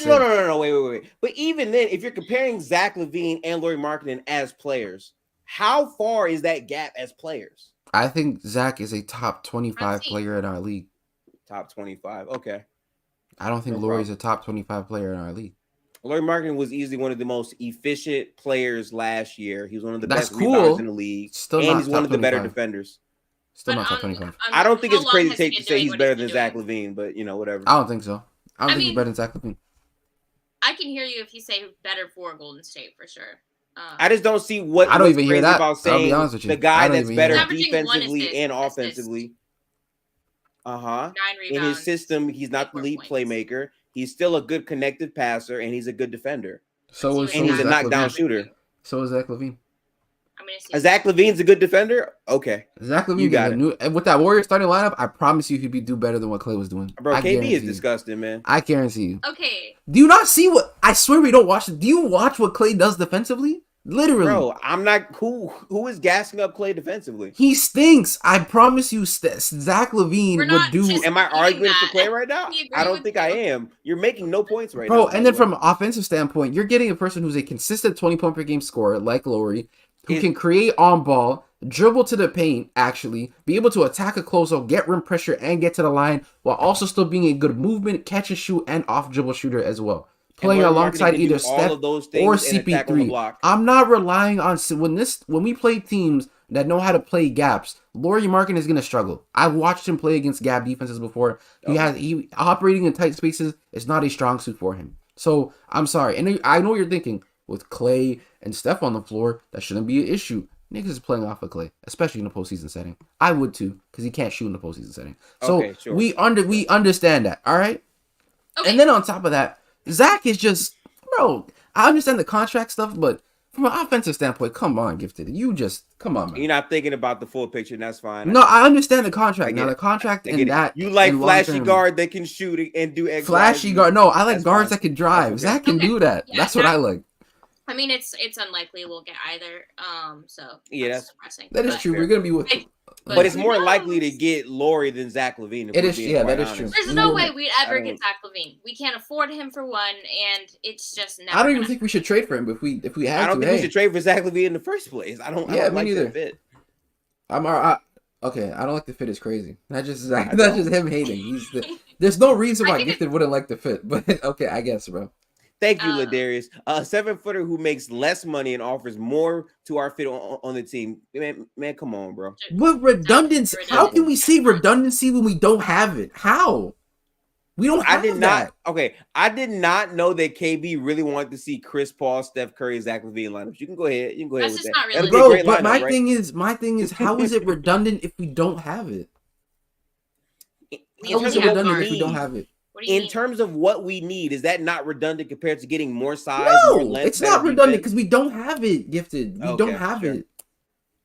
No, wait. But even then, if you're comparing Zach LaVine and LauriMarkkanen as players, how far is that gap as players? I think Zach is a top 25 player in our league. Top 25, okay. I don't think Lauri is a top 25 player in our league. LauriMarkkanen was easily one of the most efficient players last year. He was one of the best rebounders in the league. And he's one of the better defenders. Still not top 25. I don't think it's crazy to say he's better than Zach LaVine, but whatever. I don't think so. I don't think he's better than Zach LaVine. I can hear you if you say better for Golden State for sure. I just don't see what I don't even hear that. About saying I'll be honest with you. The guy that's better defensively and offensively. 9 rebounds. In his system, he's not the lead playmaker. He's still a good connected passer, and he's a good defender. And he's a knockdown shooter. So is Zach LaVine. Zach LaVine's a good defender? Okay. Zach LaVine with that Warriors starting lineup, I promise you he'd do better than what Clay was doing. Bro, KD is disgusting, man. I guarantee you. Okay. Do you not see what I swear we don't watch it? Do you watch what Clay does defensively? Literally. Bro, I'm not who is gassing up Clay defensively? He stinks. I promise you Zach LaVine would do. Am I arguing for Clay right now? I don't think I am. You're making no points right now. Bro, and then from an offensive standpoint, you're getting a person who's a consistent 20-point per game scorer like Lauri, who can create on ball, dribble to the paint, actually, be able to attack a closeout, get rim pressure, and get to the line, while also still being a good movement, catch and shoot, and off dribble shooter as well. Playing alongside either Steph or CP3. I'm not relying on when we play teams that know how to play gaps. LauriMarkkanen is gonna struggle. I've watched him play against gap defenses before. He operating in tight spaces is not a strong suit for him. So I'm sorry, and I know what you're thinking. With Clay and Steph on the floor, that shouldn't be an issue. Niggas is playing off of Clay, especially in the postseason setting. I would too, because he can't shoot in the postseason setting. So we understand that, all right? Okay. And then on top of that, Zach is just, bro, I understand the contract stuff, but from an offensive standpoint, come on, Gifted. Come on, man. You're not thinking about the full picture, and that's fine. No, I understand the contract. Now, the contract and that. You like flashy guard that can shoot and do X. Flashy guard. No, I like guards that can drive. Zach can do that. Yeah, that's what I like. I mean, it's unlikely we'll get either. So Yeah, that's depressing. That is But- true. We're gonna be with. But it's who more likely to knows? get Lauri than Zach LaVine. If It we're is- being yeah, quite that is honest. true. There's We no will- way we'd ever don't- get Zach LaVine. We can't afford him for one, and it's just never. I don't even gonna think we should trade for him if we had I don't to. think Hey, we should trade for Zach LaVine in the first place. I don't Yeah, me like neither. that fit. Okay, I don't like the fit. Is crazy. That's just don't. him hating. There's no reason I why think Gifted wouldn't like the fit, but okay, I guess, bro. Thank you, Ladarius. A 7-footer who makes less money and offers more to our fit on the team. Man, come on, bro. What redundancy? How can we see redundancy when we don't have it? How? We don't have I did that. not. Okay, I did not know that KB really wanted to see Chris Paul, Steph Curry, Zach LaVine lineups. You can go ahead. You can go ahead That's with just that. not That'd be a Bro, great but lineup, my right? thing is, how is it redundant if we don't have it? We How only is it have redundant guard. if we don't have it? What do you In mean? terms of what we need, is that not redundant compared to getting more size, more No, length? it's better not redundant defense? because we don't have it. Gifted, we Okay, don't have sure. it.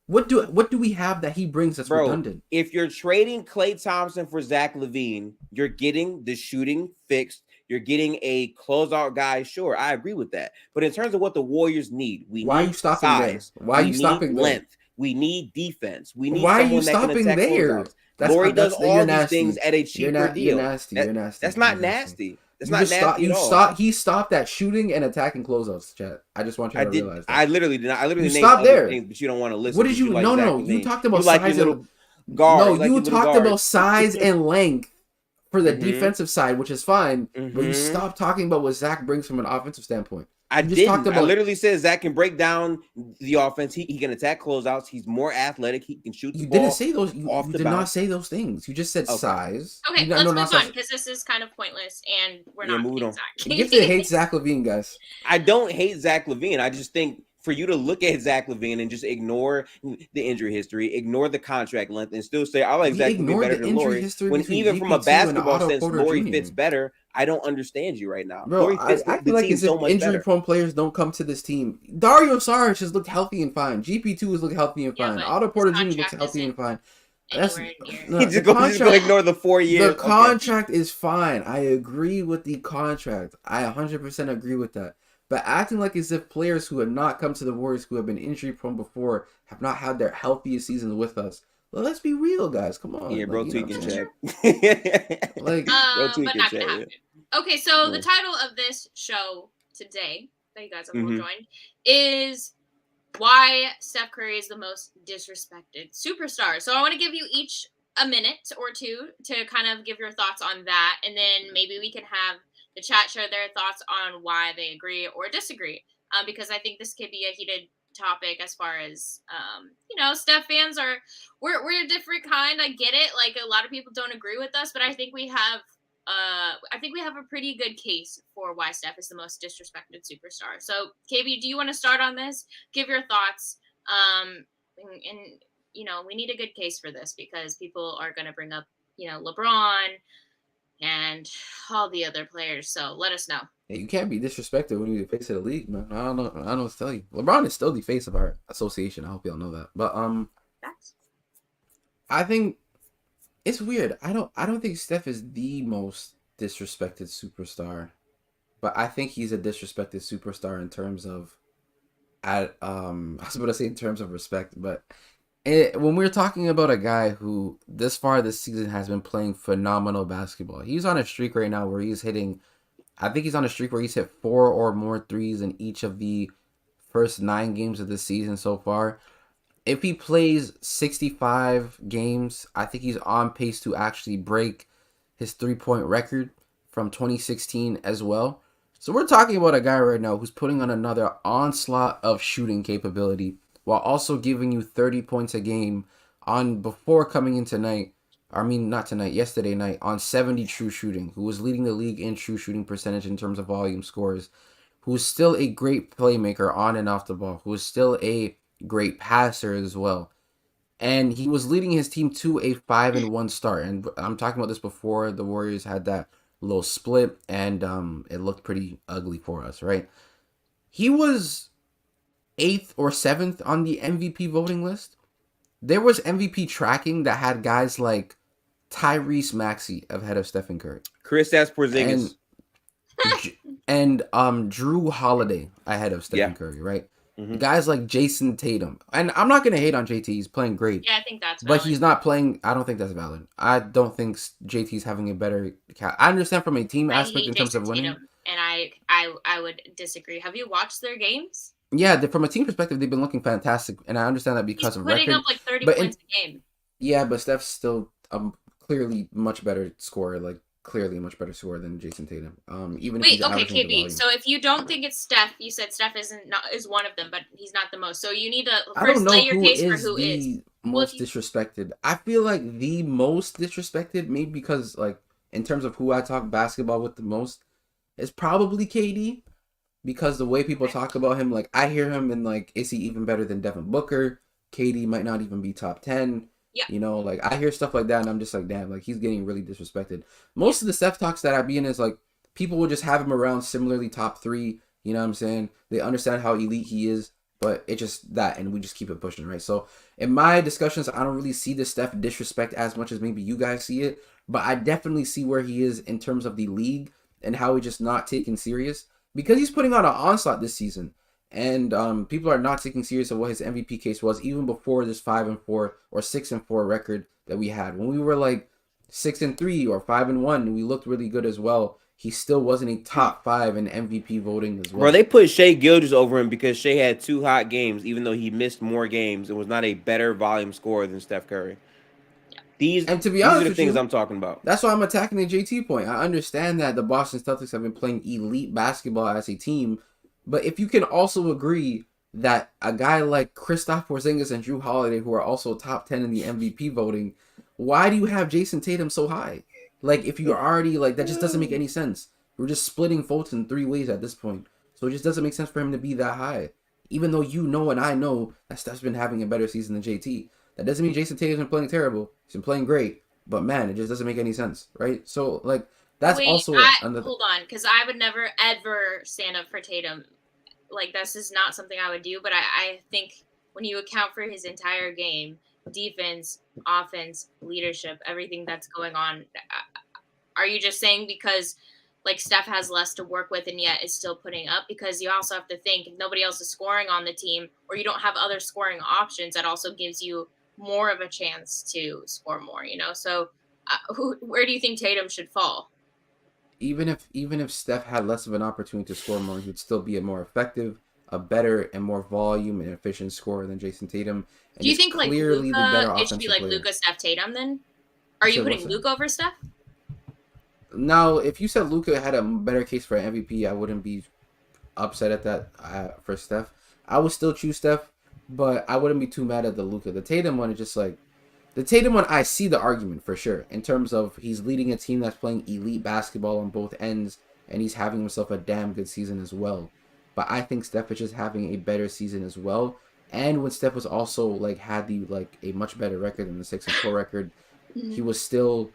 What do we have that he brings that's Bro, redundant? if you're trading Klay Thompson for Zach LaVine, you're getting the shooting fixed. You're getting a closeout guy. Sure, I agree with that. But in terms of what the Warriors need, we Why are need you stopping there? size. Why are we you need stopping there? length. We need defense. We need Why are you someone that can stopping attack there? closeouts. Lauri does all you're these nasty. things at a You're cheaper deal. nasty. That- You're nasty. That's not You're nasty. nasty. That's You not just nasty at all. He stopped at shooting and attacking closeouts, chat. I just want you I to did. realize that. I literally did not. I literally You named stopped other there. things, but you don't want to listen. What did because you? like No, Zach no. LaVine. You talked about You like size your and little guard. no. like You your little talked guard. about size and length for the Mhm. defensive side, which is fine. But you Mhm. stopped talking about what Zach brings from an offensive standpoint. I You just didn't. talked I about- literally said Zach can break down the offense. He can attack closeouts. He's more athletic. He can shoot the You ball. didn't say those. You off the did not bounce. say those things. You just said Okay. size. Okay, You let's no, move not on size. because this is kind of pointless, and we're Yeah, not moving on. exactly. Gifted hates Zach LaVine, guys. I don't hate Zach LaVine. I just think for you to look at Zach LaVine and just ignore the injury history, ignore the contract length, and still say I like We Zach LaVine ignored better the than injury Lauri, history when between even from a GP2 and basketball Otto sense, Porter Lauri Jr. fits better. I don't understand you right now. Bro, Lauri fits I the feel like team as so if much better. injury-prone players don't come to this team. Dario Saric has looked healthy and fine. GP2 has looked healthy and Yeah, fine. but Otto his Porter Jr. looks contract healthy and isn't fine. Anywhere near. No, just the go ignore the 4 years. The contract is fine. I agree with the contract. I 100% agree with that. But acting like as if players who have not come to the Warriors, who have been injury prone before, have not had their healthiest seasons with us. Well, let's be real, guys. Come on. Yeah, bro, you know tweaking what I'm check. saying? Like, But tweaking not chat, gonna yeah. happen. Okay, so Yeah. the title of this show today that you guys have all Mhm. joined is why Steph Curry is the most disrespected superstar. So I want to give you each a minute or two to kind of give your thoughts on that, and then maybe we can have the chat share their thoughts on why they agree or disagree. Because I think this could be a heated topic as far as Steph fans we're a different kind. I get it. Like a lot of people don't agree with us, but I think we have a pretty good case for why Steph is the most disrespected superstar. So, KB, do you want to start on this? Give your thoughts. And we need a good case for this because people are going to bring up, LeBron and all the other players. So let us know. yeah, you can't be disrespected when you're the face of the league, man. I don't know what to tell you. LeBron is still the face of our association. I hope y'all know that. But That's I think it's weird. I don't think Steph is the most disrespected superstar, but I think he's a disrespected superstar in terms of, I was about to say in terms of respect, but when we're talking about a guy who this far this season has been playing phenomenal basketball, he's on a streak right now where he's hitting. I think he's on a streak where he's hit 4 or more threes in each of the first 9 games of the season so far. If he plays 65 games, I think he's on pace to actually break his 3-point record from 2016 as well. So we're talking about a guy right now who's putting on another onslaught of shooting capability while also giving you 30 points a game before coming in tonight. I mean, not tonight, yesterday night, on 70 true shooting, who was leading the league in true shooting percentage in terms of volume scores, who is still a great playmaker on and off the ball, who is still a great passer as well. And he was leading his team to a 5-1 start. And I'm talking about this before the Warriors had that little split, and it looked pretty ugly for us, right? He was 8th or 7th on the MVP voting list. There was MVP tracking that had guys like Tyrese Maxey ahead of Stephen Curry. Kristaps Porzingis. and Drew Holiday ahead of Stephen Curry, right? Guys like Jason Tatum, and I'm not gonna hate on JT. He's playing great. Yeah, I think that's but valid. he's not playing. I don't think that's valid. I don't think JT's having a better. I understand from a team aspect in terms of winning. Tatum, and I would disagree. Have you watched their games? Yeah, from a team perspective, they've been looking fantastic, and I understand that because he's of putting record. up like 30 points a game. Yeah, but Steph's still clearly much better scorer. Like clearly a much better scorer than Jason Tatum. Even wait, if he's okay, KB. So if you don't think it's Steph, you said Steph is one of them, but he's not the most. So you need to first lay your case for who is most disrespected. I feel like the most disrespected, maybe because like in terms of who I talk basketball with the most, is probably KD. Because the way people talk about him, like I hear him and like, is he even better than Devin Booker? KD might not even be top 10. Yeah. You know, like I hear stuff like that and I'm just like, damn, like he's getting really disrespected. Most of the Steph talks that I be in is like people will just have him around similarly top 3. You know what I'm saying? They understand how elite he is, but it's just that, and we just keep it pushing, right? So in my discussions, I don't really see the Steph disrespect as much as maybe you guys see it, but I definitely see where he is in terms of the league and how he's just not taken serious. Because he's putting on an onslaught this season, and people are not taking serious of what his MVP case was even before this 5-4 or 6-4 record that we had. When we were like 6-3 or 5-1, and we looked really good as well, he still wasn't a top 5 in MVP voting as well. Bro, they put Shai Gilgeous over him because Shai had 2 hot games, even though he missed more games and was not a better volume scorer than Steph Curry. And to be honest, these are the things I'm talking about. That's why I'm attacking the JT point. I understand that the Boston Celtics have been playing elite basketball as a team, but if you can also agree that a guy like Kristaps Porzingis and Drew Holiday, who are also top 10 in the MVP voting, why do you have Jason Tatum so high? Like, if you're already, like, that just doesn't make any sense. We're just splitting votes in 3 ways at this point. So it just doesn't make sense for him to be that high. Even though you know and I know that Steph's been having a better season than JT. That doesn't mean Jason Tatum's been playing terrible. He's been playing great. But, man, it just doesn't make any sense, right? So, like, that's also... Hold on, because I would never, ever stand up for Tatum. Like, this is not something I would do, but I think when you account for his entire game, defense, offense, leadership, everything that's going on, are you just saying because, like, Steph has less to work with and yet is still putting up? Because you also have to think if nobody else is scoring on the team or you don't have other scoring options, that also gives you more of a chance to score more, you know? So where do you think Tatum should fall? Even if Steph had less of an opportunity to score more, he would still be a more effective, a better and more volume and efficient scorer than Jason Tatum. And do you think like Luka, it should be like Luka, Steph, Tatum then? Are you putting Luka over Steph? Now, if you said Luka had a better case for MVP, I wouldn't be upset at that for Steph. I would still choose Steph, but I wouldn't be too mad at the Luka. The Tatum one is just like... The Tatum one, I see the argument for sure. In terms of he's leading a team that's playing elite basketball on both ends, and he's having himself a damn good season as well. But I think Steph is just having a better season as well. And when Steph was also like had a much better record than the 6-4 record, he was still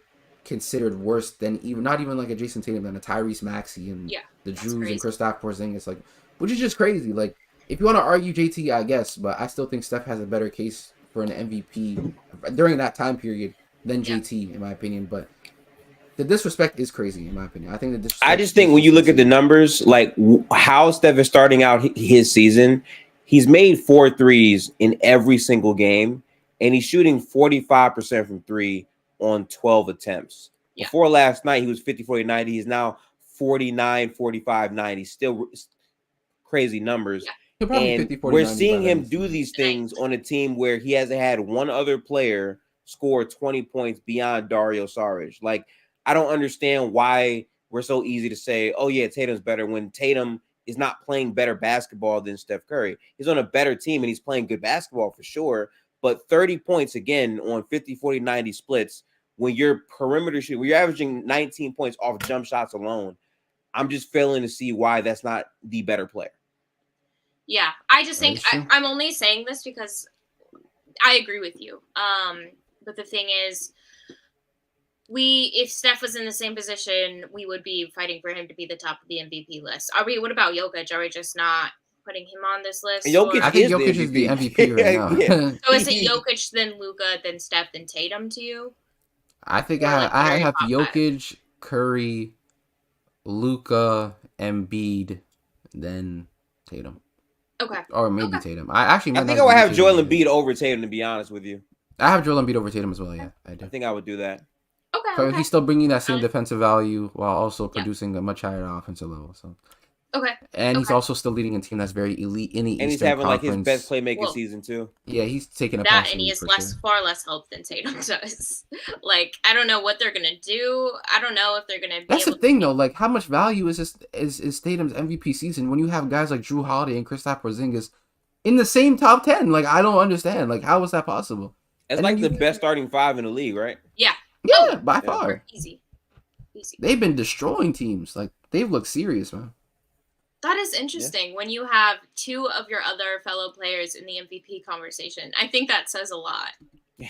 considered worse than not even like a Jason Tatum, than a Tyrese Maxey and the Drews and Kristaps Porzingis, like, which is just crazy. Like, if you want to argue JT, I guess, but I still think Steph has a better case for an MVP during that time period than JT, in my opinion. But the disrespect is crazy, in my opinion. I think the disrespect. I just think when you look at the numbers, like how Steph is starting out his season, he's made 4 threes in every single game, and he's shooting 45% from 3 on 12 attempts. Yeah. Before last night, he was 50, 40, 90. He's now 49, 45, 90. Still crazy numbers. Yeah. And 50, 40, we're seeing him do these things on a team where he hasn't had one other player score 20 points beyond Dario Saric. Like, I don't understand why we're so easy to say, oh, yeah, Tatum's better, when Tatum is not playing better basketball than Steph Curry. He's on a better team, and he's playing good basketball for sure. But 30 points, again, on 50, 40, 90 splits, when you're perimeter shooting, when you're averaging 19 points off jump shots alone, I'm just failing to see why that's not the better player. Yeah, I just think I'm only saying this because I agree with you. But the thing is, if Steph was in the same position, we would be fighting for him to be the top of the MVP list. What about Jokic? Are we just not putting him on this list? I think Jokic is the MVP right now. Yeah. So is it Jokic, then Luka, then Steph, then Tatum to you? I think I have Jokic, Curry, Luka, Embiid, then Tatum. Okay. Or maybe Okay. Tatum. I actually I might think not I would do have Tatum Joel over Embiid Tatum. over Tatum, to be honest with you. I have Joel Embiid over Tatum as well, yeah. I I do. think I would do that. Okay. He's still bringing that same Fine. defensive value while also Yeah. producing a much higher offensive level. So, Okay. and he's Okay. also still leading a team that's very elite in the And he's Eastern having like his best Conference. playmaking Well, season too. Yeah, he's taking a that, past and the he league has for sure. far less help than Tatum does. Like, I don't know what they're gonna do. I don't know if they're gonna be That's the able thing, though. Like, how much value is this? Is Tatum's MVP season when you have guys like Drew Holiday and Kristaps Porzingis in the same top 10? Like, I don't understand. Like, how is that possible? It's And then like you, the best starting five in the league, right? Yeah. yeah, by Yeah. far, Easy. they've been destroying teams. Like, they've looked serious, man. That is interesting when you have two of your other fellow players in the MVP conversation. I think that says a lot.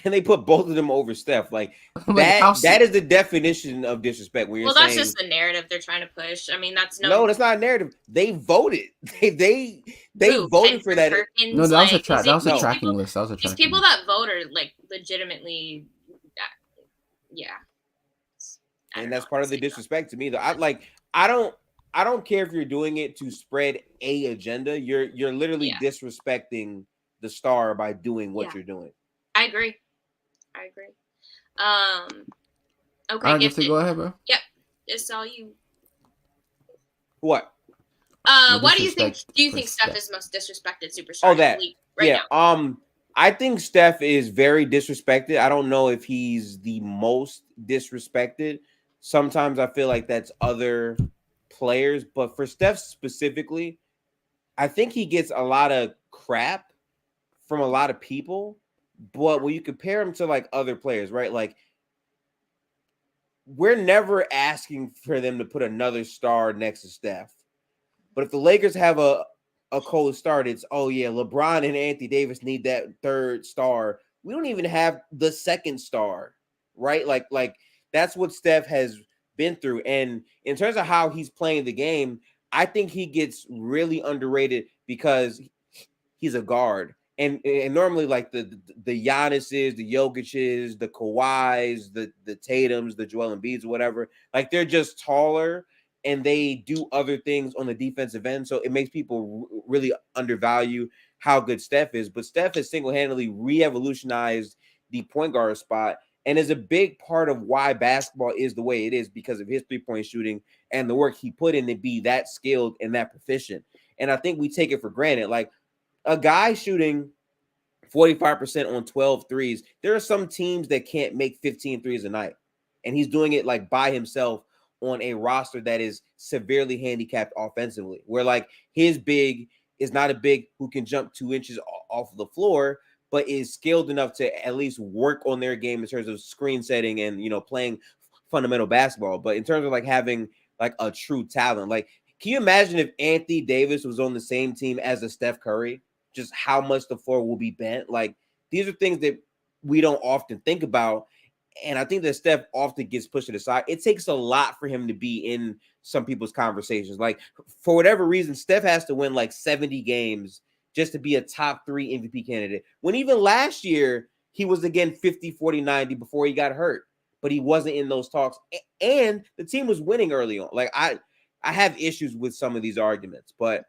And they put both of them over Steph. Like Like, how that is the definition of disrespect. When you're Well, that's saying, just the narrative they're trying to push. I mean, that's no, that's not a narrative. They voted. They Who, voted for that. Perkins, No, that was a like, that was a No. tracking list. That was a These tracking people list. that vote are like legitimately, yeah. I don't And know that's what part to of the say about disrespect to me. Though I don't care if you're doing it to spread a agenda. You're literally Yeah. disrespecting the star by doing what Yeah. you're doing. I agree. Okay, All right, Gifted. go ahead, bro. Yep, it's all you. What? Why do you think? disrespect Do you for think Steph Steph. is the most disrespected superstar Oh, in the that. league right Yeah. now? I think Steph is very disrespected. I don't know if he's the most disrespected. Sometimes I feel like that's other players, but for Steph specifically, I think he gets a lot of crap from a lot of people. But when you compare him to like other players, right? Like we're never asking for them to put another star next to Steph. But if the Lakers have a cold start, it's LeBron and Anthony Davis need that third star. We don't even have the second star, right? Like that's what Steph has been through. And in terms of how he's playing the game, I think he gets really underrated because he's a guard. And normally like the Giannis's, the Jokic's, the Kawhis, the Tatums, the Joel Embiid's, whatever, like they're just taller and they do other things on the defensive end. So it makes people really undervalue how good Steph is. But Steph has single-handedly re-evolutionized the point guard spot and is a big part of why basketball is the way it is because of his three-point shooting and the work he put in to be that skilled and that proficient. And I think we take it for granted. Like a guy shooting 45% on 12 threes, there are some teams that can't make 15 threes a night. And he's doing it like by himself on a roster that is severely handicapped offensively, where like his big is not a big who can jump 2 inches off of the floor, but is skilled enough to at least work on their game in terms of screen setting and, playing fundamental basketball. But in terms of like having like a true talent, like, can you imagine if Anthony Davis was on the same team as a Steph Curry? Just how much the floor will be bent. Like these are things that we don't often think about. And I think that Steph often gets pushed to the side. It takes a lot for him to be in some people's conversations. Like for whatever reason, Steph has to win like 70 games just to be a top 3 MVP candidate. When even last year, he was again 50, 40, 90 before he got hurt, but he wasn't in those talks. And the team was winning early on. Like I have issues with some of these arguments, but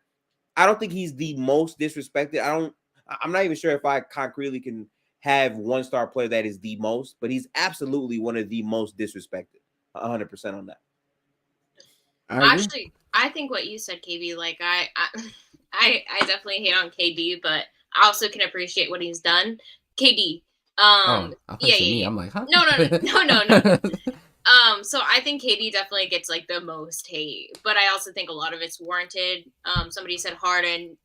I don't think he's the most disrespected. I'm not even sure if I concretely can have one star player that is the most, but he's absolutely one of the most disrespected. 100% on that. Actually, I think what you said, KB, like I definitely hate on KD, but I also can appreciate what he's done. KD. I thought you said me. I'm like, huh? No. So I think KD definitely gets like the most hate, but I also think a lot of it's warranted. Somebody said Harden.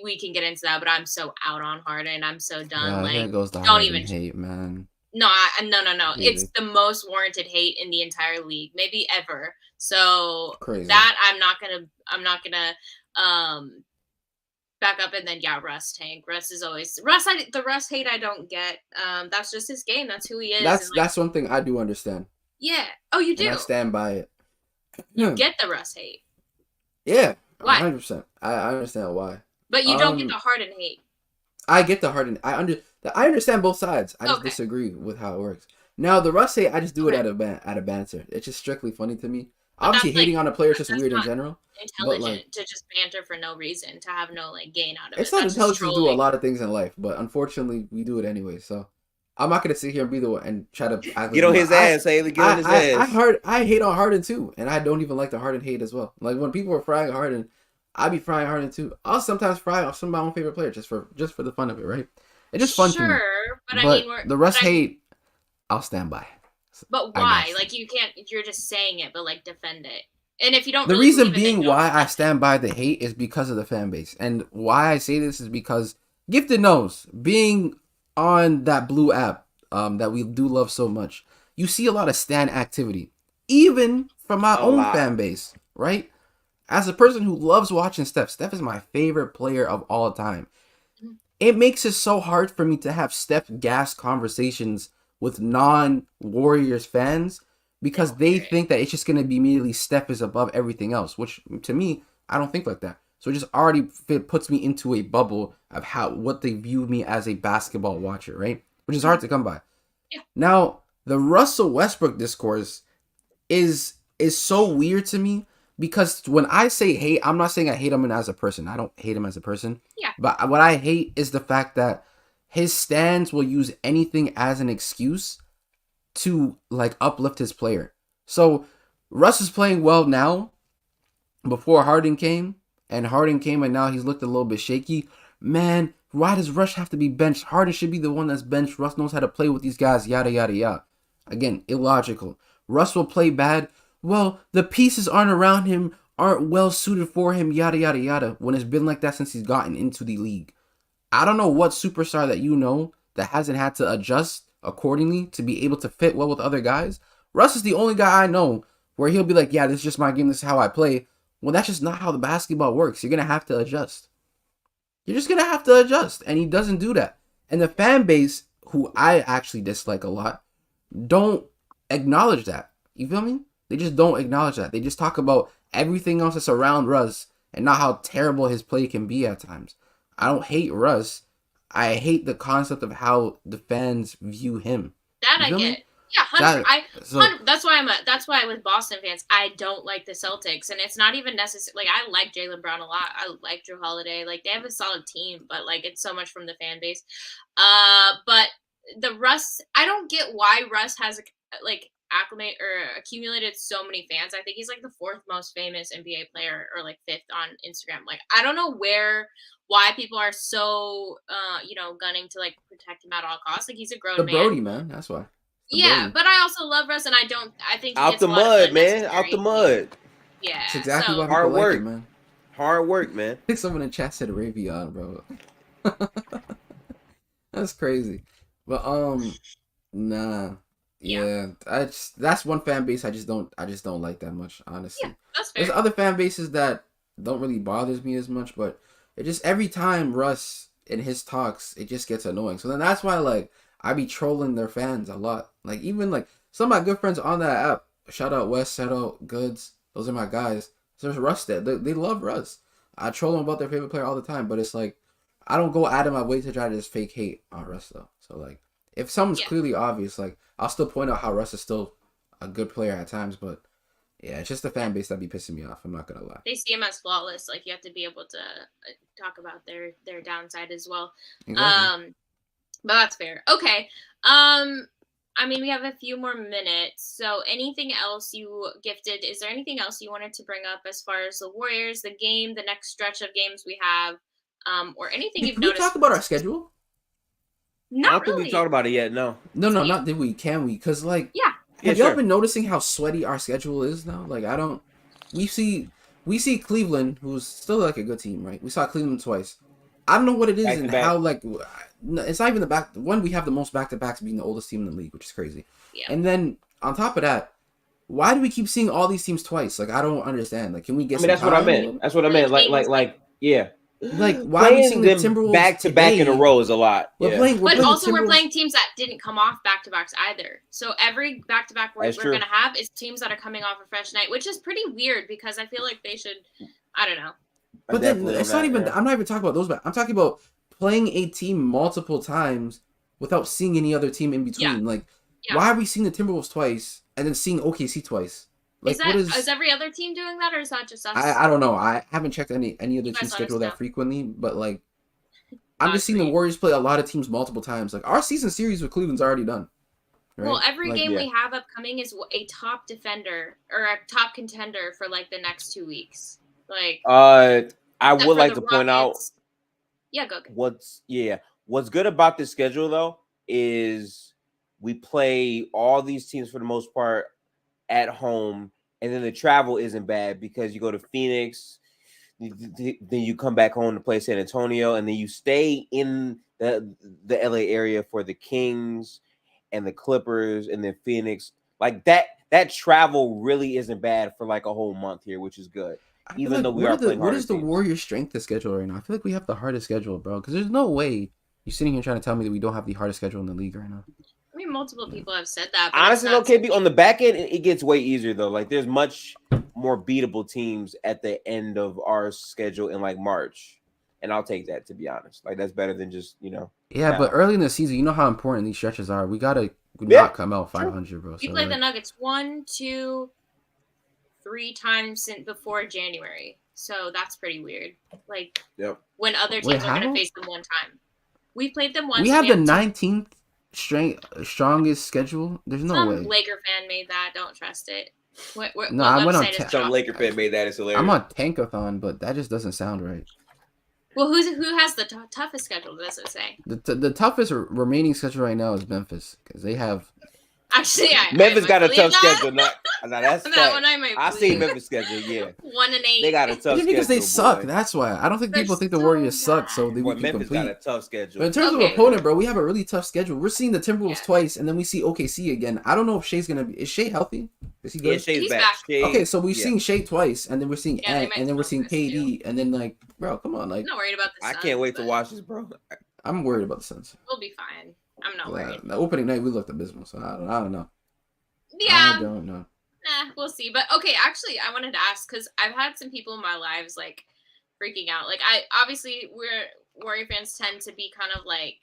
We can get into that, but I'm so out on Harden. I'm so done. Here goes the don't Harden even hate, man. No. Really? It's the most warranted hate in the entire league, maybe ever. So Crazy. that I'm not gonna back up. And then Russ tank. Russ is always the Russ hate I don't get. That's just his game. That's who he is. That's one thing I do understand. Yeah. Oh, you do. And I stand by it. You get the Russ hate. Yeah. Why? 100%. I understand why. But you don't get the Harden hate. I get the Harden. I understand both sides. I just disagree with how it works. Now the Russ hate, I just do it out of banter. It's just strictly funny to me. Obviously, that's like hating on a player is just that's weird in not general. But like, intelligent to just banter for no reason, to have no like gain out of it's it. not That's just intelligent to do a trolling. lot of things in life, but unfortunately, we do it anyway. So I'm not gonna sit here and be the one and try to act Get like on his ass, Haley. Get on his ass. I hate on Harden too, and I don't even like the Harden hate as well. Like when people are frying Harden, I be frying Harden too. I'll sometimes fry off some of my own favorite players just for the fun of it, right? It's just fun to me. Sure, but I But mean, the Russ hate, I'll stand by. but I got why? you. Like you can't. You're just saying it, but like defend it. And if you don't The really reason believe it, then being don't why I defend it. stand by the hate is because of the fan base. And why I say this is because Gifted knows, being on that blue app that we do love so much, you see a lot of stan activity, even from my A own lot. fan base, right? As a person who loves watching Steph is my favorite player of all time. It makes it so hard for me to have Steph gas conversations with non-Warriors fans because they think that it's just going to be immediately Steph is above everything else, which to me, I don't think like that. So it just already puts me into a bubble of what they view me as a basketball watcher, right? Which is hard to come by. Yeah. Now, the Russell Westbrook discourse is so weird to me because when I say hate, I'm not saying I hate him as a person. I don't hate him as a person. Yeah. But what I hate is the fact that his stands will use anything as an excuse to like uplift his player. So Russ is playing well now before Harden came, and Harden came and now he's looked a little bit shaky. Man, why does Russ have to be benched? Harden should be the one that's benched. Russ knows how to play with these guys, yada, yada, yada. Again, illogical. Russ will play bad. Well, the pieces aren't well suited for him, yada, yada, yada, when it's been like that since he's gotten into the league. I don't know what superstar that you know that hasn't had to adjust accordingly to be able to fit well with other guys. Russ is the only guy I know where he'll be like, yeah, this is just my game. This is how I play. Well, that's just not how the basketball works. You're going to have to adjust. You're just going to have to adjust. And he doesn't do that. And the fan base, who I actually dislike a lot, don't acknowledge that. You feel me? They just don't acknowledge that. They just talk about everything else that's around Russ and not how terrible his play can be at times. I don't hate Russ. I hate the concept of how the fans view him. That You I feel get. me? Yeah, 100. That's why with Boston fans, I don't like the Celtics, and it's not even necessary. Like I like Jaylen Brown a lot. I like Drew Holiday. Like they have a solid team, but like it's so much from the fan base. But the Russ, I don't get why Russ has like accumulated so many fans. I think he's like the fourth most famous NBA player, or like fifth on Instagram. Like I don't know why people are so gunning to like protect him at all costs. Like he's a grown The man. Brody, man. That's why. Yeah, but I also love Russ, and I think he Out gets the a lot of mud, man. unnecessary Out the mud. Yeah, It's exactly so, why Hard people like work. him, man. Hard work, man. I think someone in chat said Ravion, bro. That's crazy. But nah. Yeah. That's one fan base I just don't like that much, honestly. Yeah, that's fair. There's other fan bases that don't really bothers me as much, but it just every time Russ in his talks, it just gets annoying. So then that's why like I be trolling their fans a lot. Like even like some of my good friends on that app. Shout out Wes, shout out Goods. Those are my guys. So there's Russ there. They love Russ. I troll them about their favorite player all the time, but it's like I don't go out of my way to try to just fake hate on Russ though. So like if something's clearly obvious, like I'll still point out how Russ is still a good player at times, but yeah, it's just the fan base that be pissing me off. I'm not gonna lie. They see him as flawless. Like you have to be able to talk about their downside as well. Exactly. But that's fair. Okay. I mean, we have a few more minutes. So anything else you gifted? Is there anything else you wanted to bring up as far as the Warriors, the game, the next stretch of games we have, or anything you've noticed? Can we talk about our schedule? Not I don't really. think we talked about it yet. No. No, not did we? Can we? Because like, yeah. have y'all been noticing how sweaty our schedule is now? Like, I don't. We see Cleveland, who's still like a good team, right? We saw Cleveland twice. I don't know what it is and how like it's not even the back. One, we have the most back-to-backs being the oldest team in the league, which is crazy. Yeah. And then on top of that, why do we keep seeing all these teams twice? Like, I don't understand. Like, can we get? I mean, that's what I meant. That's what I meant. Like, yeah. Like, why are we seeing the Timberwolves back to back in a row is a lot. We're playing we're playing teams that didn't come off back to backs either. So every back to back we're gonna have is teams that are coming off a fresh night, which is pretty weird because I feel like they should. I don't know. But then it's not even. I'm not even talking about those. I'm talking about playing a team multiple times without seeing any other team in between. Like, why are we seeing the Timberwolves twice and then seeing OKC twice? Like, is every other team doing that, or is that just us? I don't know. I haven't checked any other You team guys let us schedule know. that frequently, but like, I'm Not just seeing the great. Warriors play a lot of teams multiple times. Like, our season series with Cleveland's already done. Right? Well, every Like, game yeah. we have upcoming is a top defender or a top contender for like the next 2 weeks. Like, I except would for like the to point out Rockets. Yeah, go. what's good about this schedule though is we play all these teams for the most part at home, and then the travel isn't bad because you go to Phoenix, then you come back home to play San Antonio, and then you stay in the LA area for the Kings and the Clippers, and then Phoenix. Like that travel really isn't bad for like a whole month here, which is good. I feel Even like though we are playing what harder is the teams. Warriors' strength of schedule right now? I feel like we have the hardest schedule, bro. Because there's no way you're sitting here trying to tell me that we don't have the hardest schedule in the league right now. I mean, multiple people have said that. But Honestly, though, it's not KB, on the back end, it gets way easier though. Like there's much more beatable teams at the end of our schedule in like March, and I'll take that, to be honest. Like that's better than just Yeah, now. but early in the season, you know how important these stretches are. We gotta Yeah, not come out 500, bro. We So played the like, Nuggets 1, 2, 3 times before January, so that's pretty weird. Like, Yep. when other Wait, teams are going how? to face them one time. We played them once. we have the two- 19th strongest schedule. There's no Some way. Laker fan made that. Don't trust it. What No, I went on website is Some that? Laker fan made that. It's hilarious. I'm on Tankathon, but that just doesn't sound right. Well, who has the toughest schedule? Does it say? The toughest remaining schedule right now is Memphis because they have. Actually, Memphis I got a believe tough that. schedule. Now that's That fact. one I might I believe. seen Memphis schedule. Yeah, 1-8. they got a tough It's because they schedule, suck. boy. That's why. I don't think They're people think the so Warriors suck, so bad. they Boy, can Memphis complete. got a tough schedule. But in terms Okay. of opponent, bro, we have a really tough schedule. We're seeing the Timberwolves Yeah. twice, and then we see OKC again. I don't know if Shea's gonna be. Is Shea healthy? Is he Yeah, good? Shay's He's back. back. Shea, Okay, so we've yeah. seen Shea twice, and then we're seeing Yeah, they Ant, might and then we're smoke seeing this, KD, and then like, bro, come on, like, I'm not worried about the I Suns, can't wait to but watch this, bro. I'm worried about the Suns. We'll be fine. I'm not Yeah, worried. the opening night we looked abysmal, so I don't know. Yeah. I don't know. We'll see. But okay, actually, I wanted to ask because I've had some people in my lives like freaking out. Like, we're Warrior fans tend to be kind of like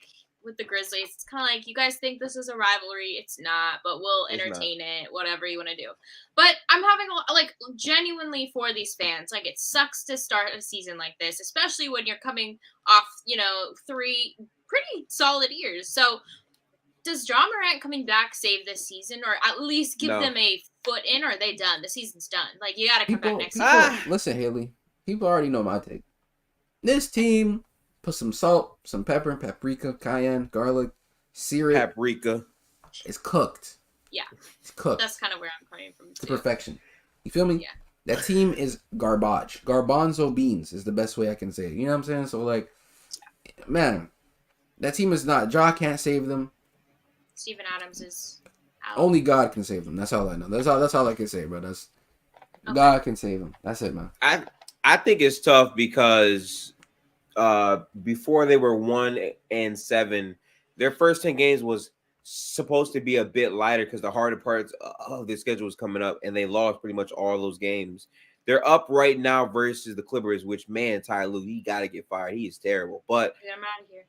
with the Grizzlies. It's kind of like you guys think this is a rivalry. It's not, but we'll It's entertain it, whatever you want to do. But I'm having like genuinely for these fans. Like, it sucks to start a season like this, especially when you're coming off 3 pretty solid years. So, does Ja Morant coming back save this season, or at least give No. them a foot in, or are they done? The season's done. Like, you got to come back next People, season. listen, Haley. People already know my take. This team put some salt, some pepper, paprika, cayenne, garlic, sear it. Paprika. It's cooked. Yeah. It's cooked. That's kind of where I'm coming from, to too. perfection. You feel me? Yeah. That team is garbage. Garbanzo beans is the best way I can say it. You know what I'm saying? So, like, man, that team is not. Ja can't save them. Steven Adams is out. Only God can save them. That's all I know. That's all I can say, bro. That's Okay. God can save them. That's it, man. I think it's tough because before they were 1-7, their first 10 games was supposed to be a bit lighter because the harder parts of their schedule was coming up, and they lost pretty much all those games. They're up right now versus the Clippers, which, man, Ty Lue, he got to get fired. He is terrible. But Get him out of here.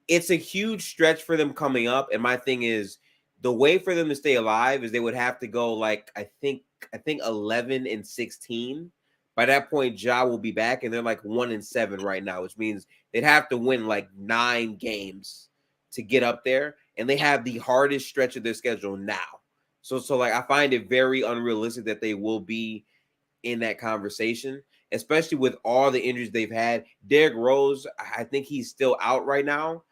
it's a huge stretch for them coming up, and my thing is the way for them to stay alive is they would have to go like I think 11-16. By that point, Ja will be back, and they're like 1-7 right now, which means they'd have to win like 9 games to get up there, and they have the hardest stretch of their schedule now. So like I find it very unrealistic that they will be in that conversation, especially with all the injuries they've had. Derrick Rose, I think he's still out right now.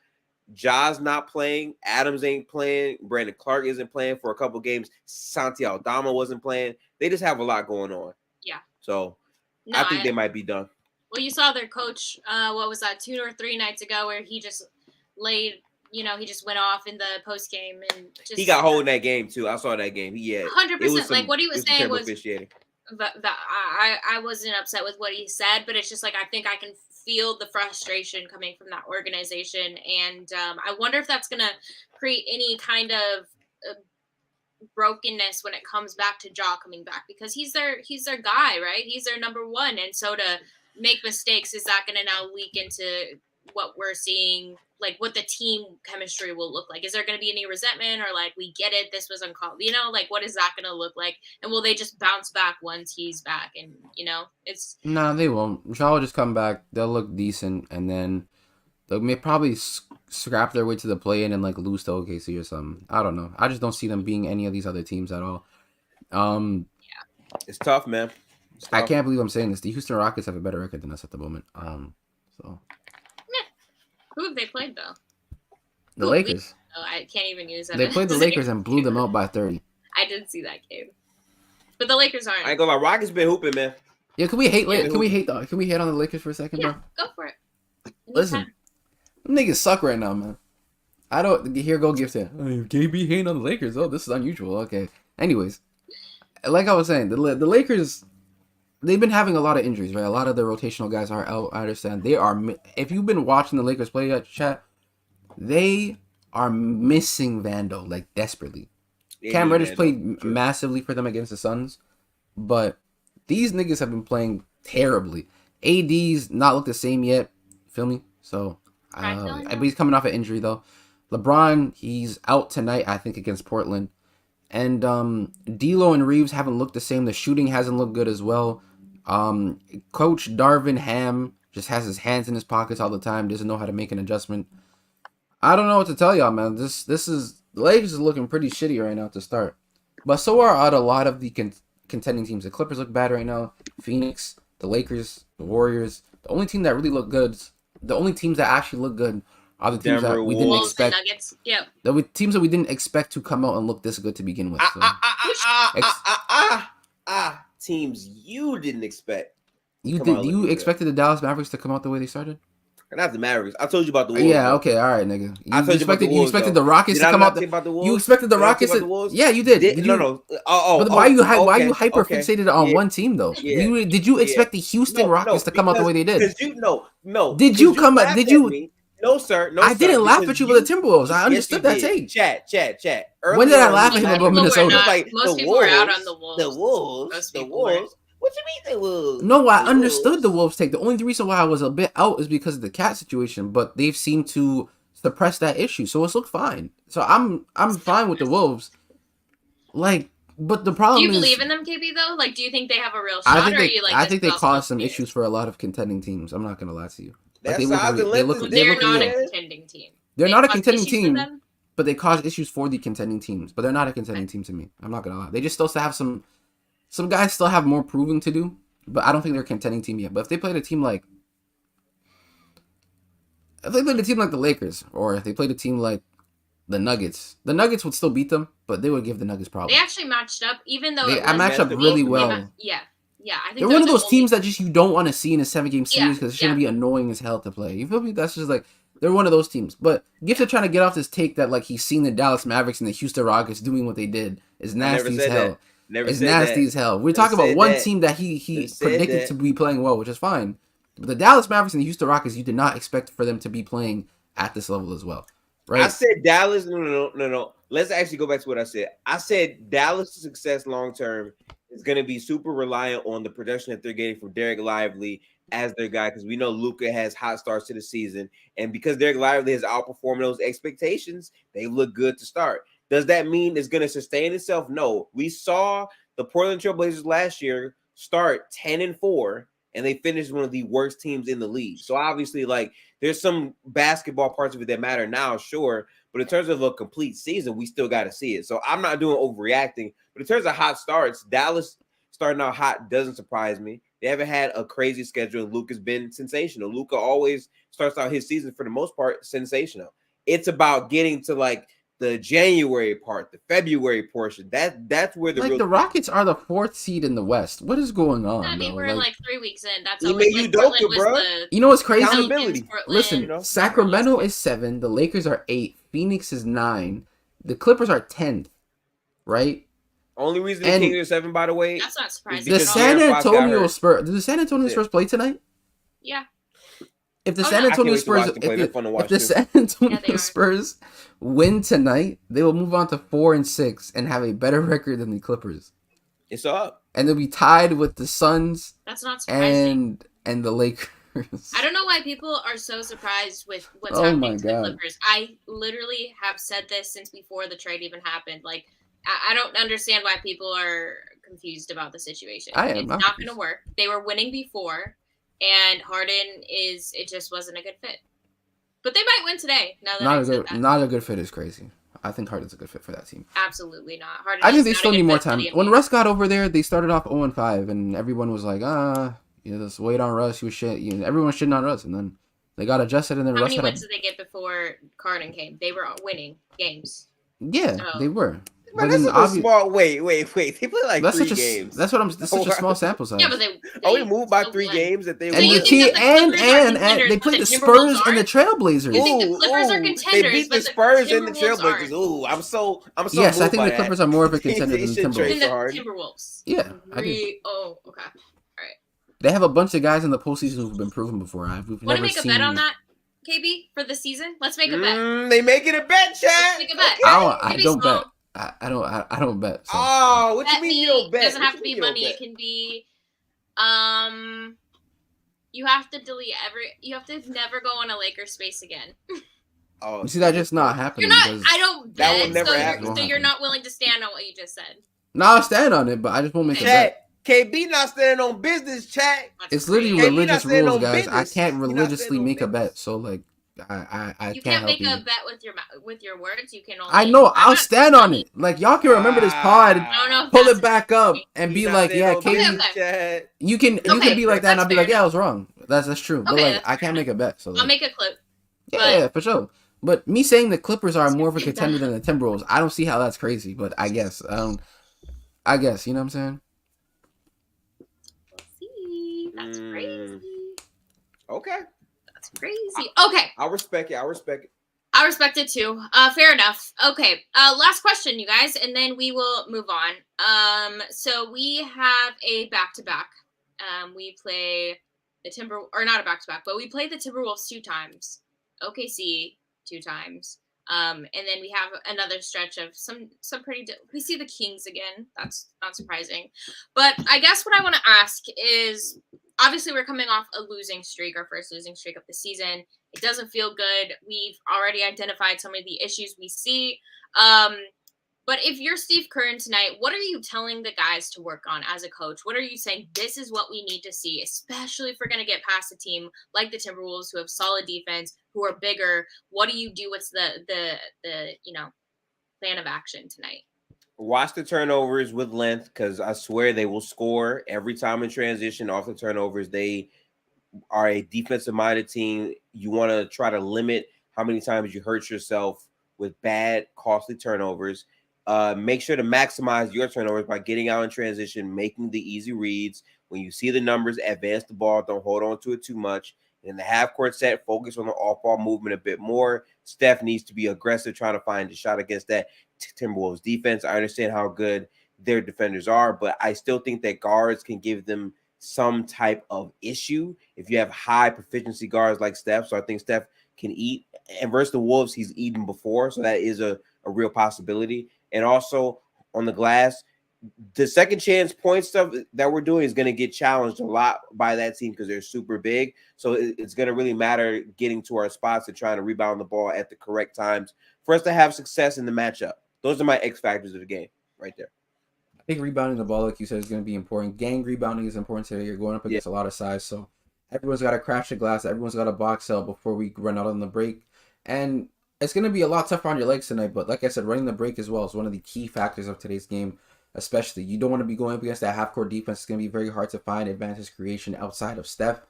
Ja's not playing. Adams ain't playing. Brandon Clark isn't playing for a couple games. Santi Aldama wasn't playing. They just have a lot going on. Yeah. So No, I think they might be done. Well, you saw their coach, what was that, 2 or 3 nights ago, where he just laid, he just went off in the post game and just. He got hold in that game too. I saw that game. He had 100%. Like what he was saying was officiating. that I wasn't upset with what he said, but it's just like I think I can feel the frustration coming from that organization, and I wonder if that's gonna create any kind of brokenness when it comes back to Ja coming back, because he's their guy, right? He's their number one, and so to make mistakes, is that gonna now leak into what we're seeing, like what the team chemistry will look like. Is there going to be any resentment or like, we get it, this was uncalled, like what is that going to look like? And will they just bounce back once he's back? And it's No, they won't. Shaw will just come back. They'll look decent, and then they may probably scrap their way to the play-in and like lose to OKC or something. I don't know. I just don't see them being any of these other teams at all. It's tough, man. It's tough. I can't believe I'm saying this. The Houston Rockets have a better record than us at the moment. So who have they played though? the Lakers. I can't even use that. They played the Lakers and blew them out by 30. I did see that game, but the Lakers aren't. I ain't gonna lie, Rockets been hooping, man. Yeah, can we hate? Can we hate on the Lakers for a second, Yeah, bro? go for it. Listen, them niggas suck right now, man. I don't. Here go gifts in. Oh, KB hating on the Lakers. Oh, this is unusual. Okay. Anyways, like I was saying, the Lakers, they've been having a lot of injuries, right? A lot of the rotational guys are out. I understand. They are. If you've been watching the Lakers play, chat, they are missing Vando like desperately. Cam Reddish played massively for them against the Suns, but these niggas have been playing terribly. AD's not looked the same yet. Feel me? So, but he's coming off an injury though. LeBron, he's out tonight, I think, against Portland. And D'Lo and Reeves haven't looked the same. The shooting hasn't looked good as well. Coach Darvin Ham just has his hands in his pockets all the time. Doesn't know how to make an adjustment. I don't know what to tell y'all, man. This is the Lakers is looking pretty shitty right now to start. But so are a lot of the contending teams. The Clippers look bad right now. Phoenix, the Lakers, the Warriors. The only team that really look good, the only teams that actually look good are the teams that we didn't expect. Yep. The teams that we didn't expect to come out and look this good to begin with. So. Teams you didn't expect. You expected the Dallas Mavericks to come out the way they started? Not the Mavericks. I told you about the Wolves. Yeah, okay, all right, nigga. You expected the Rockets to come out. You expected the Rockets to. Yeah, you did. No. But why you hyper fixated on one team though? Yeah. Did you expect the Houston Rockets to come out the way they did? Did you come? Did you? No, sir. No, I didn't laugh at you with the Timberwolves. I understood that take. Chat. When did I laugh at him about Minnesota? Most people were out on the Wolves. The Wolves. What you mean the Wolves? No, I understood the Wolves take. The only reason why I was a bit out is because of the cat situation, but they've seemed to suppress that issue, so it's looked fine. So I'm fine with the Wolves. Like, but the problem is, do you believe in them, KB? Though, like, do you think they have a real shot? I think they caused some issues for a lot of contending teams. I'm not gonna lie to you. They're not a contending team. They're not a contending team, but they cause issues for the contending teams. But they're not a contending team to me. I'm not gonna lie. They just still have some guys still have more proving to do. But I don't think they're a contending team yet. But if they played a team like the Lakers, or if they played a team like the Nuggets would still beat them, but they would give the Nuggets problems. They actually matched up, even though they matched up really well. Yeah, I think they're one of those teams that just you don't want to see in a 7-game series because it's going to be annoying as hell to play. You feel me? That's just like they're one of those teams. But Gift are trying to get off this take that like he's seen the Dallas Mavericks and the Houston Rockets doing what they did is nasty as hell. It's nasty as hell. We're talking about one team that he predicted to be playing well, which is fine. But the Dallas Mavericks and the Houston Rockets, you did not expect for them to be playing at this level as well, right? I said Dallas. No. Let's actually go back to what I said. I said Dallas' success long term is going to be super reliant on the production that they're getting from Derek Lively as their guy, because we know Luka has hot starts to the season, and because Derek Lively has outperformed those expectations, they look good to start. Does that mean it's going to sustain itself? No. We saw the Portland Trail Blazers last year start 10-4, and they finished one of the worst teams in the league. So obviously, like, there's some basketball parts of it that matter now, sure, but in terms of a complete season, we still got to see it. So I'm not doing overreacting, but in terms of hot starts, Dallas starting out hot doesn't surprise me. They haven't had a crazy schedule, and Luka's been sensational. Luka always starts out his season, for the most part, sensational. It's about getting to, like, the January part, the February portion. That's where the Rockets are the 4th seed in the West. What is going on? I mean, we're like 3 weeks in. That's all. You know what's crazy? Listen, Sacramento is 7. The Lakers are 8. Phoenix is 9. The Clippers are 10th. Right. Only reason the Kings are 7, by the way. That's not surprising. The San Antonio Spurs. Did the San Antonio Spurs play tonight? Yeah. If the San Antonio Spurs, if the San Antonio Spurs win tonight, they will move on to 4-6 and have a better record than the Clippers. It's up, and they'll be tied with the Suns. That's not surprising. And the Lakers. I don't know why people are so surprised with what's Oh happening my to the God. Clippers. I literally have said this since before the trade even happened. Like, I don't understand why people are confused about the situation. I am It's not not going confused. to work. They were winning before, and Harden it just wasn't a good fit. But they might win today. Now that I said that, Not a good fit is crazy. I think Harden's a good fit for that team. absolutely not. Harden I think is they not still a need good more fit for time. the When NBA. Russ got over there, they started off 0-5, and everyone was like, let's wait on Russ. He was shit. Everyone was shitting on Russ, and then they got adjusted, and then How Russ many had wins did they get before Harden came? They were winning games. Yeah, So they were. Man, But this then is a small. Wait. They play like that's 3 such a games. that's what I'm. That's such a small sample size. yeah, but Are we they moved by still 3 won. games that they So And you the won? think that the Clippers are and contenders, they but played the the Timberwolves Spurs and the aren't? Trailblazers. You think the Clippers are They contenders, beat the but the Spurs and the Timberwolves Trailblazers. aren't? Ooh, I'm so Yes, I moved think by the that. Clippers are more of a contender They than the should trade In Timberwolves. the for Harden. Timberwolves. Yeah, I do. Oh, okay. All right. They have a bunch of guys in the postseason who've been proven before. We've Want to never make a bet on seen. that, KB, for the season? Let's make a bet. They making a bet, chat. Let's make a bet. Okay. I Maybe don't small. bet. I don't bet. So. Oh, what you Bet mean me. you don't bet? It doesn't What have you to mean be you don't money. bet? It can be you have to delete you have to never go on a Lakers space again. Oh, You see that just not happening. You're not because I don't That bet, will never so happen. you're, so you're not willing to stand on what you just said. No, I'll stand on it, but I just won't make a bet. Chat. KB not standing on business, chat. That's It's literally crazy. KB not religious standing rules, on guys. I business. can't He not religiously standing on make a business. bet, so like I You can't can't help make you. a bet with your words. You can only. I know. I'm I'll not stand on telling it. Like y'all can remember this pod, I don't know if pull that's it back up, and He be not like, standing yeah, on Katie, business, Okay. chat. you can Okay, be like that, and I'll that's be like, fair yeah, I was wrong. That's true. But Okay, like, that's I can't make a bet. So I'll like, make a clip. yeah, for sure. But me saying the Clippers are more of a Yeah. contender than the Timberwolves, I don't see how that's crazy. But I guess, I guess you know what I'm saying. We'll see. That's crazy. Okay. That's crazy. Okay. I respect it. I respect it too. Fair enough. Okay. Last question, you guys, and then we will move on. So we have a back-to-back. We play not a back-to-back, but we play the Timberwolves 2 times. OKC 2 times. And then we have another stretch of some pretty. We see the Kings again. That's not surprising. But I guess what I want to ask is, obviously we're coming off a losing streak, our first losing streak of the season. It doesn't feel good. We've already identified some of the issues we see. But if you're Steve Kerr tonight, what are you telling the guys to work on as a coach? What are you saying? This is what we need to see, especially if we're going to get past a team like the Timberwolves who have solid defense, who are bigger. What do you do? What's the plan of action tonight? Watch the turnovers with length, because I swear they will score every time in transition off the turnovers. They are a defensive-minded team. You want to try to limit how many times you hurt yourself with bad, costly turnovers. Make sure to maximize your turnovers by getting out in transition, making the easy reads. When you see the numbers, advance the ball. Don't hold on to it too much. In the half-court set, focus on the off-ball movement a bit more. Steph needs to be aggressive, trying to find a shot against that Timberwolves defense. I understand how good their defenders are, but I still think that guards can give them some type of issue if you have high proficiency guards like Steph. So I think Steph can eat. And versus the Wolves, he's eaten before, so that is a real possibility. And also on the glass, the second chance point stuff that we're doing is going to get challenged a lot by that team because they're super big. So it's going to really matter getting to our spots and trying to rebound the ball at the correct times for us to have success in the matchup. Those are my X factors of the game right there. I think rebounding the ball, like you said, is going to be important. Gang rebounding is important today. You're going up against a lot of size, so everyone's got to crash the glass. Everyone's got to box out before we run out on the break. And it's going to be a lot tougher on your legs tonight, but like I said, running the break as well is one of the key factors of today's game, especially. You don't want to be going up against that half-court defense. It's going to be very hard to find advantage creation outside of Steph.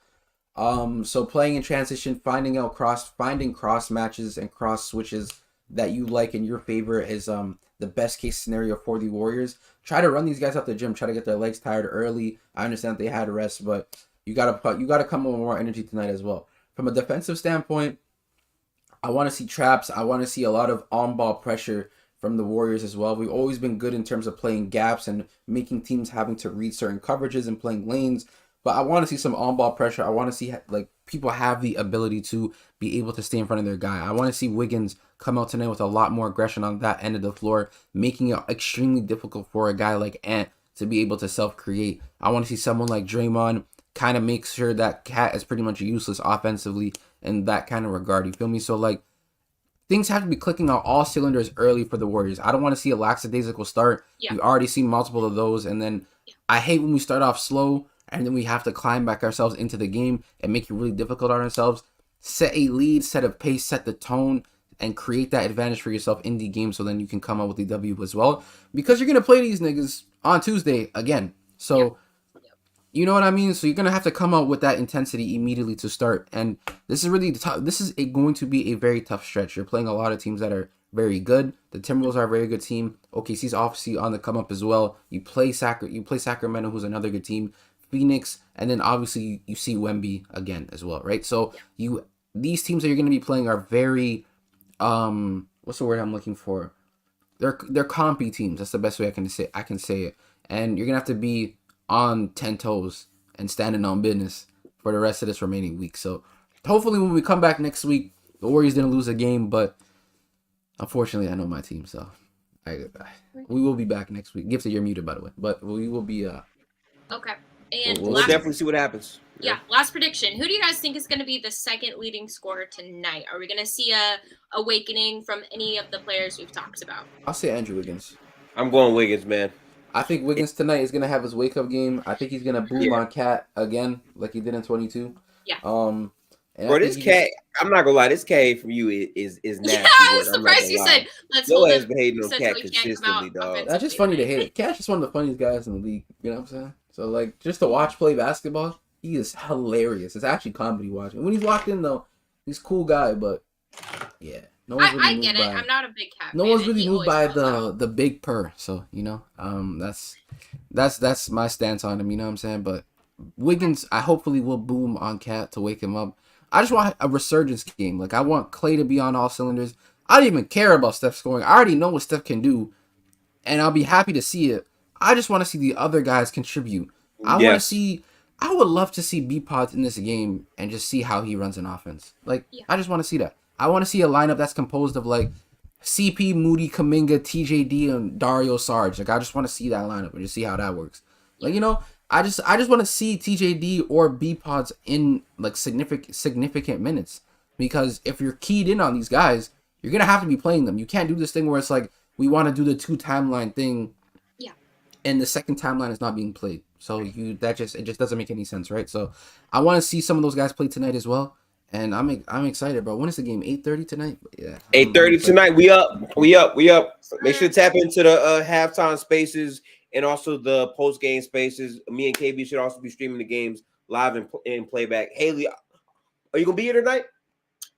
So playing in transition, finding cross matches and cross switches that you like in your favor is the best case scenario for the Warriors. Try to run these guys out the gym. Try to get their legs tired early. I understand they had rest, but you gotta come with more energy tonight as well. From a defensive standpoint, I want to see traps. I want to see a lot of on-ball pressure from the Warriors as well. We've always been good in terms of playing gaps and making teams having to read certain coverages and playing lanes. But I want to see some on-ball pressure. I want to see like people have the ability to be able to stay in front of their guy. I want to see Wiggins come out tonight with a lot more aggression on that end of the floor, making it extremely difficult for a guy like Ant to be able to self-create. I want to see someone like Draymond kind of makes sure that Cat is pretty much useless offensively in that kind of regard. You feel me? So like things have to be clicking on all cylinders early for the Warriors. I don't want to see a lackadaisical start. Yeah. We've already seen multiple of those, and then I hate when we start off slow and then we have to climb back ourselves into the game and make it really difficult on ourselves. Set a lead, set a pace, set the tone, and create that advantage for yourself in the game so then you can come out with the W as well. Because you're going to play these niggas on Tuesday again. So, you know what I mean? So you're going to have to come out with that intensity immediately to start. And this is really tough. This is going to be a very tough stretch. You're playing a lot of teams that are very good. The Timberwolves are a very good team. OKC's obviously on the come up as well. You play Sacramento, who's another good team. Phoenix, and then obviously you see Wemby again as well, right? So these teams that you're going to be playing are very what's the word I'm looking for? They're compy teams. That's the best way I can say it. And you're going to have to be on 10 toes and standing on business for the rest of this remaining week. So hopefully when we come back next week, the Warriors didn't lose a game, but unfortunately I know my team, so we will be back next week. Gifted, you're muted, by the way, but we will be okay. And we'll definitely see what happens. Yeah, last prediction. Who do you guys think is going to be the second leading scorer tonight? Are we going to see a awakening from any of the players we've talked about? I'll say Andrew Wiggins. I'm going Wiggins, man. I think Wiggins tonight is going to have his wake-up game. I think he's going to boom on Cat again like he did in 22. Yeah. Bro, this Cat, I'm not going to lie, this Cat from you is nasty. Yeah, I was surprised you said, let's hold him. Been hating on Cat so consistently, dog. That's just funny to hate. Cat's just one of the funniest guys in the league. You know what I'm saying? So, like, just to watch play basketball, he is hilarious. It's actually comedy watching. When he's walked in, though, he's a cool guy, but, yeah. No one's really I get it. I'm not a big Cat No one's really moved by the big purr. So, you know, that's my stance on him, you know what I'm saying? But Wiggins, I hopefully will boom on Cat to wake him up. I just want a resurgence game. Like, I want Klay to be on all cylinders. I don't even care about Steph scoring. I already know what Steph can do, and I'll be happy to see it. I just want to see the other guys contribute. I would love to see B-Pods in this game and just see how he runs an offense. Like, I just want to see that. I want to see a lineup that's composed of, like, CP, Moody, Kuminga, TJD, and Dario Sarge. Like, I just want to see that lineup and just see how that works. Like, you know, I just want to see TJD or B-Pods in, like, significant minutes. Because if you're keyed in on these guys, you're going to have to be playing them. You can't do this thing where it's like, we want to do the 2-timeline thing, and the second timeline is not being played. So it just doesn't make any sense, right? So I want to see some of those guys play tonight as well. And I'm excited, bro. When is the game? 8:30 tonight? Yeah. 8:30 tonight. We up. Make sure to tap into the halftime spaces and also the post game spaces. Me and KB should also be streaming the games live and playback. Haley, are you gonna be here tonight?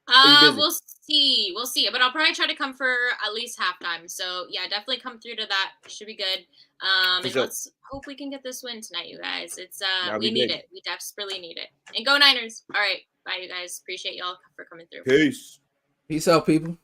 We'll see. But I'll probably try to come for at least halftime. So yeah, definitely come through to that. Should be good. And let's hope we can get this win tonight, you guys. It's we need it. We desperately need it. And go Niners. All right. Bye, you guys. Appreciate y'all for coming through. Peace. Peace out, people.